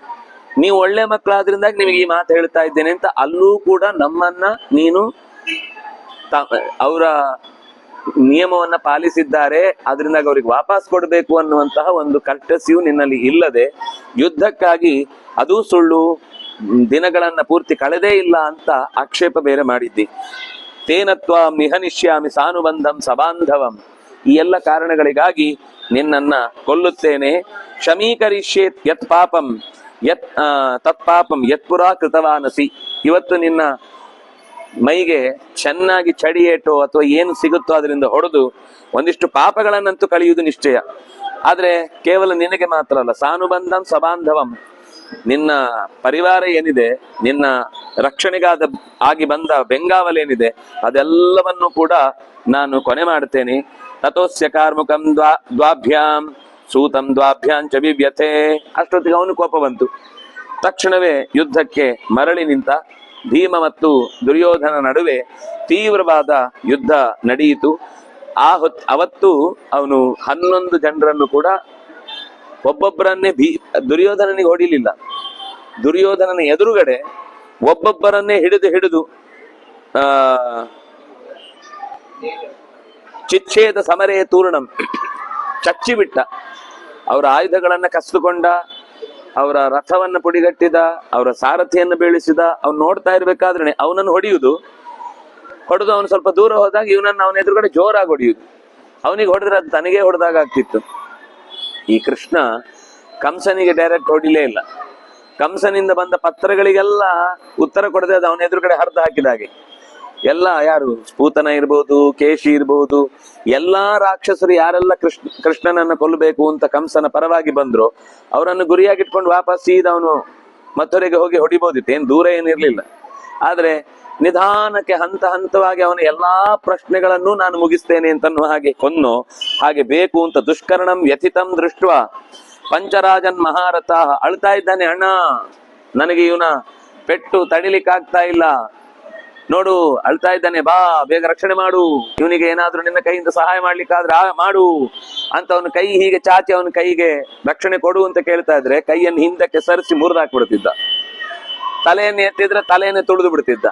ನೀವು ಒಳ್ಳೆ ಮಕ್ಕಳಾದ್ರಿಂದ ನಿಮಗೆ ಈ ಮಾತು ಹೇಳ್ತಾ ಇದ್ದೇನೆ ಅಂತ ಅಲ್ಲೂ ಕೂಡ ನಮ್ಮನ್ನ ನೀನು ಅವರ ನಿಯಮವನ್ನ ಪಾಲಿಸಿದ್ದಾರೆ, ಅದರಿಂದ ಅವ್ರಿಗೆ ವಾಪಸ್ ಕೊಡ್ಬೇಕು ಅನ್ನುವಂತಹ ಒಂದು ಕರ್ಟಸಿಯು ನಿನ್ನಲ್ಲಿ ಇಲ್ಲದೆ ಯುದ್ಧಕ್ಕಾಗಿ ಅದೂ ಸುಳ್ಳು, ದಿನಗಳನ್ನ ಪೂರ್ತಿ ಕಳೆದೇ ಇಲ್ಲ ಅಂತ ಆಕ್ಷೇಪ ಬೇರೆ ಮಾಡಿದ್ದಿ. ತೇನತ್ವ ನಿಹನಿಷ್ಯಾಮಿ ಸಾನುಬಂಧಂ ಸಬಾಂಧವಂ, ಈ ಎಲ್ಲ ಕಾರಣಗಳಿಗಾಗಿ ನಿನ್ನನ್ನ ಕೊಲ್ಲುತ್ತೇನೆ. ಶಮೀಕರಿಷ್ಯೇತ್ ಯತ್ ಪಾಪಂ ತತ್ಪಾಪಂ ಯತ್ಪುರಾ ಕೃತವಾನಸಿ, ಇವತ್ತು ನಿನ್ನ ಮೈಗೆ ಚೆನ್ನಾಗಿ ಚಡಿಯೇಟೋ ಅಥವಾ ಏನು ಸಿಗುತ್ತೋ ಅದರಿಂದ ಹೊಡೆದು ಒಂದಿಷ್ಟು ಪಾಪಗಳನ್ನಂತೂ ಕಳೆಯುವುದು ನಿಶ್ಚಯ. ಆದ್ರೆ ಕೇವಲ ನಿನಗೆ ಮಾತ್ರ ಅಲ್ಲ, ಸಾನುಬಂಧಂ ಸಬಾಂಧವಂ, ನಿನ್ನ ಪರಿವಾರ ಏನಿದೆ, ನಿನ್ನ ರಕ್ಷಣೆಗಾದ ಆಗಿ ಬಂದ ಬೆಂಗಾವಲೇನಿದೆ ಅದೆಲ್ಲವನ್ನು ಕೂಡ ನಾನು ಕೊನೆ ಮಾಡ್ತೇನೆ. ತಥೋಸ್ಯ ಕಾರ್ಮುಕಂ ದ್ವಾಭ್ಯಾಂ ಸೂತಂ ದ್ವಾಭ್ಯಾಂಚ ವಿವ್ಯಥೆ. ಅಷ್ಟೊತ್ತಿಗೆ ಅವನು ಕೋಪ ಬಂತು. ತಕ್ಷಣವೇ ಯುದ್ಧಕ್ಕೆ ಮರಳಿ ನಿಂತ. ಭೀಮ ಮತ್ತು ದುರ್ಯೋಧನ ನಡುವೆ ತೀವ್ರವಾದ ಯುದ್ಧ ನಡೆಯಿತು. ಅವತ್ತು ಅವನು 11 ಜನರನ್ನು ಕೂಡ ಒಬ್ಬೊಬ್ಬರನ್ನೇ ದುರ್ಯೋಧನನಿಗೆ ಹೊಡಿಲಿಲ್ಲ. ದುರ್ಯೋಧನನ ಎದುರುಗಡೆ ಒಬ್ಬೊಬ್ಬರನ್ನೇ ಹಿಡಿದು ಚಿಚ್ಛೇದ ಸಮರೇ ತೂರ್ಣಂ, ಚಚ್ಚಿಬಿಟ್ಟ. ಅವರ ಆಯುಧಗಳನ್ನ ಕಸಿದುಕೊಂಡ, ಅವರ ರಥವನ್ನ ಪುಡಿಗಟ್ಟಿದ, ಅವರ ಸಾರಥಿಯನ್ನು ಬೀಳಿಸಿದ. ಅವ್ನು ನೋಡ್ತಾ ಇರ್ಬೇಕಾದ್ರೆ ಅವನನ್ನು ಹೊಡೆಯುವುದು, ಹೊಡೆದು ಅವನು ಸ್ವಲ್ಪ ದೂರ ಹೋದಾಗ ಇವನನ್ನು ಅವನ ಎದುರುಗಡೆ ಜೋರಾಗಿ ಹೊಡೆಯುವುದು. ಅವನಿಗೆ ಹೊಡೆದ್ರೆ ಅದು ತನಗೇ ಹೊಡೆದಾಗ ಆಗ್ತಿತ್ತು. ಈ ಕೃಷ್ಣ ಕಂಸನಿಗೆ ಡೈರೆಕ್ಟ್ ಹೊಡಿಲೇ ಇಲ್ಲ. ಕಂಸನಿಂದ ಬಂದ ಪತ್ರಗಳಿಗೆಲ್ಲ ಉತ್ತರ ಕೊಡದೆ ಅದು ಅವನ ಎದುರುಗಡೆ ಹರಿದು ಹಾಕಿದಾಗೆ. ಎಲ್ಲ ಯಾರು ಸ್ಪೂತನ ಇರ್ಬೋದು, ಕೇಶಿ ಇರ್ಬೋದು, ಎಲ್ಲಾ ರಾಕ್ಷಸರು ಯಾರೆಲ್ಲ ಕೃಷ್ಣನನ್ನ ಕೊಲ್ಲಬೇಕು ಅಂತ ಕಂಸನ ಪರವಾಗಿ ಬಂದ್ರು ಅವರನ್ನು ಗುರಿಯಾಗಿಟ್ಕೊಂಡು ವಾಪಸ್ ಸೀದಾ ಅವನು ಮಥುರೆಗೆ ಹೋಗಿ ಹೊಡಿಬೋದಿತ್ತು, ಏನ್ ದೂರ ಏನಿರ್ಲಿಲ್ಲ. ಆದ್ರೆ ನಿಧಾನಕ್ಕೆ ಹಂತ ಹಂತವಾಗಿ ಅವನ ಎಲ್ಲಾ ಪ್ರಶ್ನೆಗಳನ್ನು ನಾನು ಮುಗಿಸ್ತೇನೆ ಅಂತನ್ನುವ ಹಾಗೆ ಕೊನ್ನೋ ಹಾಗೆ ಬೇಕು ಅಂತ ದುಷ್ಕರ್ಣಂ ವ್ಯಥಿತಂ ದೃಷ್ಟ ಪಂಚರಾಜನ್ ಮಹಾರಥ ಅಳ್ತಾ ಇದ್ದಾನೆ. ಅಣ್ಣ, ನನಗೆ ಇವನ ಪೆಟ್ಟು ತಡಿಲಿಕ್ಕಾಗ್ತಾ ಇಲ್ಲ, ನೋಡು ಅಳ್ತಾ ಇದ್ದಾನೆ, ಬಾ ಬೇಗ ರಕ್ಷಣೆ ಮಾಡು, ಇವನಿಗೆ ಏನಾದ್ರೂ ನಿನ್ನ ಕೈಯಿಂದ ಸಹಾಯ ಮಾಡ್ಲಿಕ್ಕಾದ್ರೆ ಮಾಡು ಅಂತ ಅವನ ಕೈ ಹೀಗೆ ಚಾಚಿ ಅವನ ಕೈಗೆ ರಕ್ಷಣೆ ಕೊಡು ಅಂತ ಕೇಳ್ತಾ ಇದ್ರೆ ಕೈಯನ್ನು ಹಿಂದಕ್ಕೆ ಸರಿಸಿ ಮುರಿದಾಕ್ಬಿಡ್ತಿದ್ದ. ತಲೆಯನ್ನು ಎತ್ತಿದ್ರೆ ತಲೆಯನ್ನೇ ತುಳಿದು ಬಿಡ್ತಿದ್ದ.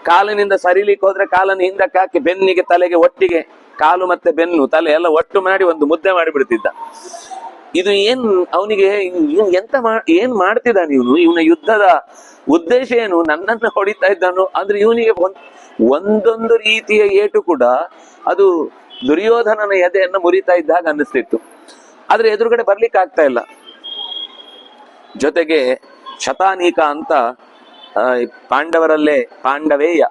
ಕಾಲಿನಿಂದ ಸರಿಲಿಕ್ಕೆ ಹೋದ್ರೆ ಕಾಲನ್ನು ಹಿಂದಕ್ಕೆ ಹಾಕಿ ಬೆನ್ನಿಗೆ ತಲೆಗೆ ಒಟ್ಟಿಗೆ, ಕಾಲು ಮತ್ತೆ ಬೆನ್ನು ತಲೆ ಎಲ್ಲ ಒಟ್ಟು ಮಾಡಿ ಒಂದು ಮುದ್ದೆ ಮಾಡಿಬಿಡ್ತಿದ್ದ. ಇದು ಏನ್ ಅವನಿಗೆ ಎಂತ ಏನ್ ಮಾಡ್ತಿದ್ದಾನೆ ಇವನು, ಇವನ ಯುದ್ಧದ ಉದ್ದೇಶ ಏನು, ನನ್ನನ್ನ ಹೊಡಿತಾ ಇದ್ದಾನು. ಆದ್ರೆ ಇವನಿಗೆ ಒಂದೊಂದು ರೀತಿಯ ಏಟು ಕೂಡ ಅದು ದುರ್ಯೋಧನನ ಎದೆಯನ್ನ ಮುರಿತಾ ಇದ್ದಾಗ ಅನ್ನಿಸ್ತಿತ್ತು. ಆದ್ರೆ ಎದುರುಗಡೆ ಬರ್ಲಿಕ್ಕೆ ಆಗ್ತಾ ಇಲ್ಲ. ಜೊತೆಗೆ ಶತಾನೀಕ ಅಂತ ಪಾಂಡವರಲ್ಲೇ ಪಾಂಡವೇಯ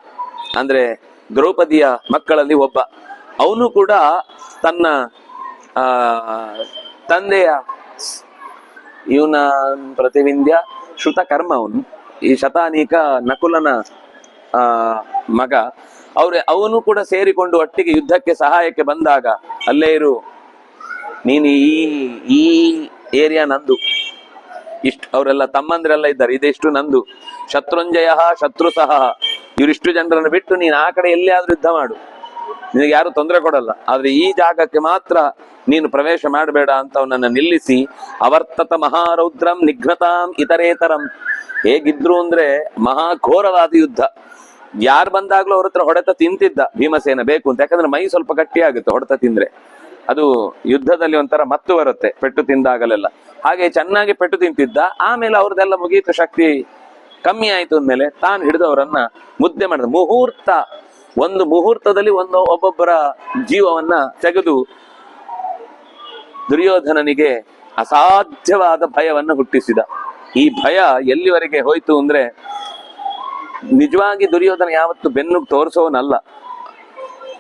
ಅಂದ್ರೆ ದ್ರೌಪದಿಯ ಮಕ್ಕಳಲ್ಲಿ ಒಬ್ಬ, ಅವನು ಕೂಡ ತನ್ನ ತಂದೆಯ ಇವನ ಪ್ರತಿವಿಂಧ್ಯ ಶ್ರುತ ಕರ್ಮ ಅವನು. ಈ ಶತಾನೀಕ ನಕುಲನ ಮಗ. ಅವನು ಕೂಡ ಸೇರಿಕೊಂಡು ಒಟ್ಟಿಗೆ ಯುದ್ಧಕ್ಕೆ ಸಹಾಯಕ್ಕೆ ಬಂದಾಗ, ಅಲ್ಲೇ ಇರು ನೀನು, ಈ ಏರಿಯಾ ನಂದು, ಇಷ್ಟು ಅವರೆಲ್ಲ ತಮ್ಮಂದ್ರೆಲ್ಲ ಇದ್ದಾರೆ, ಇದೆಷ್ಟು ನಂದು. ಶತ್ರುಂಜಯ ಶತ್ರು ಸಹ, ಇವರಿಷ್ಟು ಜನರನ್ನು ಬಿಟ್ಟು ನೀನು ಆ ಕಡೆ ಎಲ್ಲಿ ಆದ್ರೂ ಯುದ್ಧ ಮಾಡು, ನಿನಗೆ ಯಾರು ತೊಂದರೆ ಕೊಡಲ್ಲ, ಆದ್ರೆ ಈ ಜಾಗಕ್ಕೆ ಮಾತ್ರ ನೀನು ಪ್ರವೇಶ ಮಾಡಬೇಡ ಅಂತ ಅವನನ್ನ ನಿಲ್ಲಿಸಿ ಅವರ್ತತ ಮಹಾರೌದ್ರಂ ನಿಘ್ನತಾಂ ಇತರೇತರಂ. ಹೇಗಿದ್ರು ಅಂದ್ರೆ ಮಹಾಘೋರವಾದ ಯುದ್ಧ. ಯಾರು ಬಂದಾಗ್ಲೂ ಅವ್ರ ಹತ್ರ ಹೊಡೆತ ತಿಂತಿದ್ದ ಭೀಮಸೇನ ಬೇಕು ಅಂತ, ಯಾಕಂದ್ರೆ ಮೈ ಸ್ವಲ್ಪ ಗಟ್ಟಿ ಆಗುತ್ತೆ ಹೊಡೆತ ತಿಂದ್ರೆ, ಅದು ಯುದ್ಧದಲ್ಲಿ ಒಂಥರ ಮತ್ತು ಬರುತ್ತೆ ಪೆಟ್ಟು ತಿಂದಾಗಲೆಲ್ಲ. ಹಾಗೆ ಚೆನ್ನಾಗಿ ಪೆಟ್ಟು ತಿಂತಿದ್ದ. ಆಮೇಲೆ ಅವ್ರದ್ದೆಲ್ಲ ಮುಗೀತು, ಶಕ್ತಿ ಕಮ್ಮಿ ಆಯ್ತು ಅಂದ್ಮೇಲೆ ತಾನು ಹಿಡಿದು ಅವರನ್ನ ಮುದ್ದೆ ಮಾಡಿದ. ಮುಹೂರ್ತ ಒಂದು ಮುಹೂರ್ತದಲ್ಲಿ ಒಬ್ಬೊಬ್ಬರ ಜೀವವನ್ನ ತೆಗೆದು ದುರ್ಯೋಧನನಿಗೆ ಅಸಾಧ್ಯವಾದ ಭಯವನ್ನು ಹುಟ್ಟಿಸಿದ. ಈ ಭಯ ಎಲ್ಲಿವರೆಗೆ ಹೋಯ್ತು ಅಂದ್ರೆ, ನಿಜವಾಗಿ ದುರ್ಯೋಧನ ಯಾವತ್ತು ಬೆನ್ನು ತೋರಿಸೋನಲ್ಲ.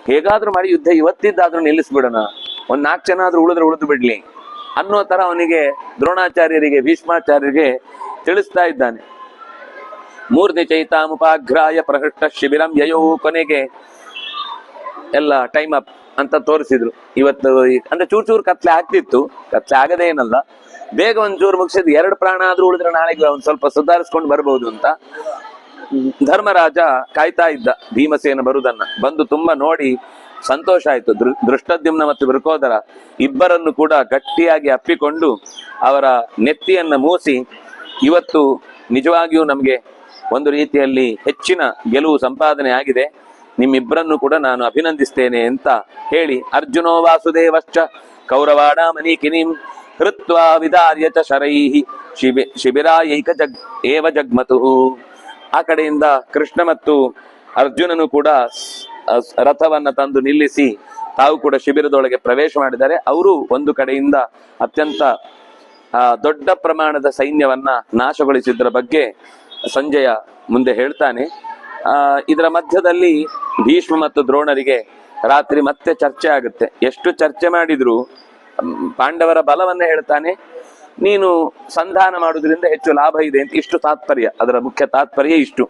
ಹೇಗಾದ್ರೂ ಮಾಡಿ ಯುದ್ಧ ಇವತ್ತಿದ್ದಾದ್ರೂ ನಿಲ್ಲಿಸ್ಬಿಡೋಣ, ಒಂದ್ 4 ಜನ ಆದ್ರೂ ಉಳಿದು ಬಿಡ್ಲಿ ಅನ್ನೋ ತರ ಅವನಿಗೆ ದ್ರೋಣಾಚಾರ್ಯರಿಗೆ ಭೀಷ್ಮಾಚಾರ್ಯರಿಗೆ ತಿಳಿಸ್ತಾ ಇದ್ದಾನೆ. ಮೂರ್ತಿ ಚೈತಾಮುಪಾಘ್ರಾಯ ಪ್ರಹೃಷ್ಟ ಶಿಬಿರಂ ಯಯೋ, ಕೊನೆಗೆ ಎಲ್ಲ ಟೈಮ್ ಅಪ್ ಅಂತ ತೋರಿಸಿದ್ರು. ಇವತ್ತು ಅಂದ್ರೆ ಚೂರ್ ಕತ್ಲೆ ಆಗ್ತಿತ್ತು, ಕತ್ಲೆ ಆಗದೇ ಏನಲ್ಲ, ಬೇಗ ಒಂಚೂರು ಮುಗಿಸಿದ್ 2 ಪ್ರಾಣ ಆದ್ರೂ ಉಳಿದ್ರೆ ನಾಳೆಗೆ ಒಂದ್ ಸ್ವಲ್ಪ ಸುಧಾರಿಸ್ಕೊಂಡು ಬರ್ಬೋದು ಅಂತ ಧರ್ಮರಾಜ ಕಾಯ್ತಾ ಇದ್ದ ಭೀಮಸೇನ ಬರುದನ್ನ. ಬಂದು ತುಂಬಾ ನೋಡಿ ಸಂತೋಷ ಆಯ್ತು. ದೃಷ್ಟದ್ಯುಮ್ನ ಮತ್ತು ವೃಕೋದರ ಇಬ್ಬರನ್ನು ಕೂಡ ಗಟ್ಟಿಯಾಗಿ ಅಪ್ಪಿಕೊಂಡು ಅವರ ನೆತ್ತಿಯನ್ನ ಮೂಸಿ, ಇವತ್ತು ನಿಜವಾಗಿಯೂ ನಮ್ಗೆ ಒಂದು ರೀತಿಯಲ್ಲಿ ಹೆಚ್ಚಿನ ಗೆಲುವು ಸಂಪಾದನೆ ಆಗಿದೆ, ನಿಮ್ಮಿಬ್ಬರನ್ನು ಕೂಡ ನಾನು ಅಭಿನಂದಿಸ್ತೇನೆ ಅಂತ ಹೇಳಿ, ಅರ್ಜುನೋ ವಾಸುದೇವಶ್ಚ ಕೌರವಾಡ ಮನೀಕಿನಿಂ ಹೃತ್ವಾ ವಿದಾರ್ಯ ಚ ಶರೈಹಿ ಶಿಬಿರಾಯೈಕ ಏವ ಜಗ್ಮತು. ಆ ಕಡೆಯಿಂದ ಕೃಷ್ಣ ಮತ್ತು ಅರ್ಜುನನು ಕೂಡ ರಥವನ್ನ ತಂದು ನಿಲ್ಲಿಸಿ ತಾವು ಕೂಡ ಶಿಬಿರದೊಳಗೆ ಪ್ರವೇಶ ಮಾಡಿದ್ದಾರೆ. ಅವರು ಒಂದು ಕಡೆಯಿಂದ ಅತ್ಯಂತ ದೊಡ್ಡ ಪ್ರಮಾಣದ ಸೈನ್ಯವನ್ನ ನಾಶಗೊಳಿಸಿದ್ರ ಬಗ್ಗೆ ಸಂಜಯ ಮುಂದೆ ಹೇಳ್ತಾನೆ. ಇದರ ಮಧ್ಯದಲ್ಲಿ ಭೀಷ್ಮ ಮತ್ತು ದ್ರೋಣರಿಗೆ ರಾತ್ರಿ ಮತ್ತೆ ಚರ್ಚೆ ಆಗುತ್ತೆ. ಎಷ್ಟು ಚರ್ಚೆ ಮಾಡಿದ್ರು ಪಾಂಡವರ ಬಲವನ್ನ ಹೇಳ್ತಾನೆ, ನೀನು ಸಂಧಾನ ಮಾಡುವುದರಿಂದ ಹೆಚ್ಚು ಲಾಭ ಇದೆ ಅಂತ. ಇಷ್ಟು ತಾತ್ಪರ್ಯ, ಅದರ ಮುಖ್ಯ ತಾತ್ಪರ್ಯ ಇಷ್ಟು.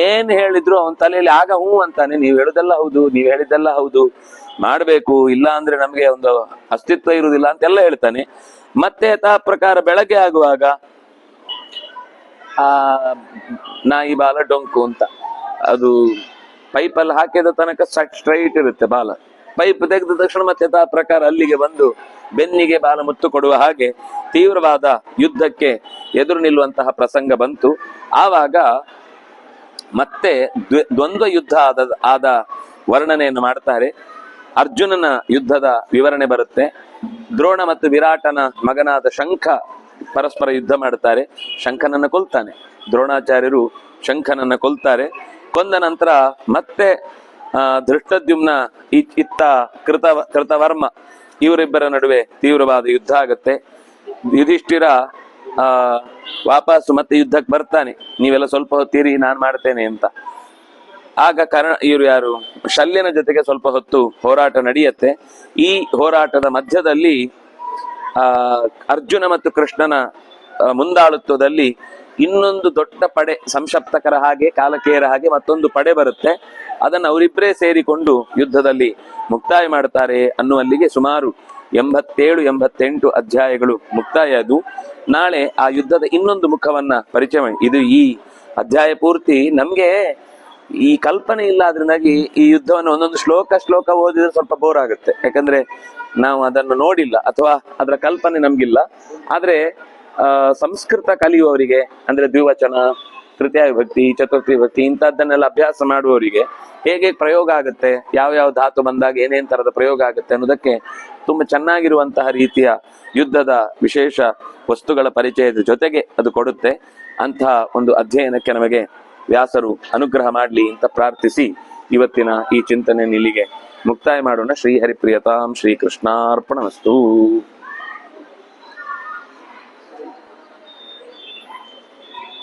ಏನ್ ಹೇಳಿದ್ರು ಅವನ ತಲೆಯಲ್ಲಿ ಆಗ ಹೂ ಅಂತಾನೆ, ನೀವ್ ಹೇಳುದೆಲ್ಲ ಹೌದು, ನೀವ್ ಹೇಳಿದ್ದೆಲ್ಲ ಹೌದು, ಮಾಡ್ಬೇಕು, ಇಲ್ಲ ಅಂದ್ರೆ ನಮ್ಗೆ ಒಂದು ಅಸ್ತಿತ್ವ ಇರುವುದಿಲ್ಲ ಅಂತೆಲ್ಲ ಹೇಳ್ತಾನೆ. ಮತ್ತೆ ಯಥಾ ಪ್ರಕಾರ ಬೆಳಗ್ಗೆ ಆಗುವಾಗ ನಾಯಿ ಬಾಲ ಡೊಂಕು ಅಂತ, ಅದು ಪೈಪಲ್ಲಿ ಹಾಕಿದ ತನಕ ಸ್ಟ್ರೈಟ್ ಇರುತ್ತೆ ಬಾಲ, ಪೈಪ್ ತೆಗೆದ ತಕ್ಷಣ ಮತ್ತೆ ಯಥಾ ಪ್ರಕಾರ ಅಲ್ಲಿಗೆ ಬಂದು ಬೆನ್ನಿಗೆ ಬಾಲ ಮುತ್ತು ಕೊಡುವ ಹಾಗೆ ತೀವ್ರವಾದ ಯುದ್ಧಕ್ಕೆ ಎದುರು ನಿಲ್ಲುವಂತಹ ಪ್ರಸಂಗ ಬಂತು. ಆವಾಗ ಮತ್ತೆ ದ್ವಂದ್ವ ಯುದ್ಧ ಆದ ವರ್ಣನೆಯನ್ನು ಮಾಡ್ತಾರೆ. ಅರ್ಜುನನ ಯುದ್ಧದ ವಿವರಣೆ ಬರುತ್ತೆ. ದ್ರೋಣ ಮತ್ತು ವಿರಾಟನ ಮಗನಾದ ಶಂಖ ಪರಸ್ಪರ ಯುದ್ಧ ಮಾಡ್ತಾರೆ. ಶಂಖನನ್ನ ಕೊಲ್ತಾನೆ ದ್ರೋಣಾಚಾರ್ಯರು, ಶಂಖನನ್ನ ಕೊಲ್ತಾರೆ. ಕೊಂದ ನಂತರ ಮತ್ತೆ ಧೃಷ್ಟದ್ಯುಮ್ನ ಇತ್ತ ಕೃತವರ್ಮ ಇವರಿಬ್ಬರ ನಡುವೆ ತೀವ್ರವಾದ ಯುದ್ಧ ಆಗತ್ತೆ. ಯುಧಿಷ್ಠಿರ ವಾಪಸ್ ಮತ್ತೆ ಯುದ್ಧಕ್ಕೆ ಬರ್ತಾನೆ, ನೀವೆಲ್ಲ ಸ್ವಲ್ಪ ಹೊತ್ತೀರಿ, ನಾನ್ ಮಾಡ್ತೇನೆ ಅಂತ. ಆಗ ಇವರು ಯಾರು ಶಲ್ಯನ ಜೊತೆಗೆ ಸ್ವಲ್ಪ ಹೊತ್ತು ಹೋರಾಟ ನಡೆಯುತ್ತೆ. ಈ ಹೋರಾಟದ ಮಧ್ಯದಲ್ಲಿ ಅರ್ಜುನ ಮತ್ತು ಕೃಷ್ಣನ ಮುಂದಾಳುತ್ವದಲ್ಲಿ ಇನ್ನೊಂದು ದೊಡ್ಡ ಪಡೆ, ಸಂಶಪ್ತಕರ ಹಾಗೆ ಕಾಲಕೇರ ಹಾಗೆ ಮತ್ತೊಂದು ಪಡೆ ಬರುತ್ತೆ. ಅದನ್ನು ಅವರಿಬ್ಬರೇ ಸೇರಿಕೊಂಡು ಯುದ್ಧದಲ್ಲಿ ಮುಕ್ತಾಯ ಮಾಡ್ತಾರೆ ಅನ್ನುವಲ್ಲಿಗೆ ಸುಮಾರು 87-88 ಅಧ್ಯಾಯಗಳು ಮುಕ್ತಾಯ. ಅದು ನಾಳೆ ಆ ಯುದ್ಧದ ಇನ್ನೊಂದು ಮುಖವನ್ನ ಪರಿಚಯ ಮಾಡಿ. ಇದು ಈ ಅಧ್ಯಾಯ ಪೂರ್ತಿ ನಮ್ಗೆ ಈ ಕಲ್ಪನೆ ಇಲ್ಲ, ಅದರಿಂದಾಗಿ ಈ ಯುದ್ಧವನ್ನು ಒಂದೊಂದು ಶ್ಲೋಕ ಓದಿದ್ರೆ ಸ್ವಲ್ಪ ಬೋರ್ ಆಗುತ್ತೆ, ಯಾಕಂದ್ರೆ ನಾವು ಅದನ್ನು ನೋಡಿಲ್ಲ ಅಥವಾ ಅದರ ಕಲ್ಪನೆ ನಮ್ಗಿಲ್ಲ. ಆದ್ರೆ ಸಂಸ್ಕೃತ ಕಲಿಯುವವರಿಗೆ, ಅಂದ್ರೆ ದ್ವಿವಚನ, ತೃತೀಯ ವಿಭಕ್ತಿ, ಚತುರ್ಥಿ ವಿಭಕ್ತಿ ಇಂಥದ್ದನ್ನೆಲ್ಲ ಅಭ್ಯಾಸ ಮಾಡುವವರಿಗೆ ಹೇಗೆ ಪ್ರಯೋಗ ಆಗುತ್ತೆ, ಯಾವ ಧಾತು ಬಂದಾಗ ಏನೇನ್ ತರದ ಪ್ರಯೋಗ ಆಗುತ್ತೆ ಅನ್ನೋದಕ್ಕೆ ತುಂಬಾ ಚೆನ್ನಾಗಿರುವಂತಹ ರೀತಿಯ ಯುದ್ಧದ ವಿಶೇಷ ವಸ್ತುಗಳ ಪರಿಚಯದ ಜೊತೆಗೆ ಅದು ಕೊಡುತ್ತೆ. ಅಂತಹ ಒಂದು ಅಧ್ಯಯನಕ್ಕೆ ನಮಗೆ ವ್ಯಾಸರು ಅನುಗ್ರಹ ಮಾಡಲಿ ಅಂತ ಪ್ರಾರ್ಥಿಸಿ ಇವತ್ತಿನ ಈ ಚಿಂತನೆ ಇಲ್ಲಿಗೆ ಮುಕ್ತಾಯ ಮಾಡೋಣ. ಶ್ರೀ ಹರಿಪ್ರಿಯತಾಂ ಶ್ರೀ ಕೃಷ್ಣಾರ್ಪಣಮಸ್ತು.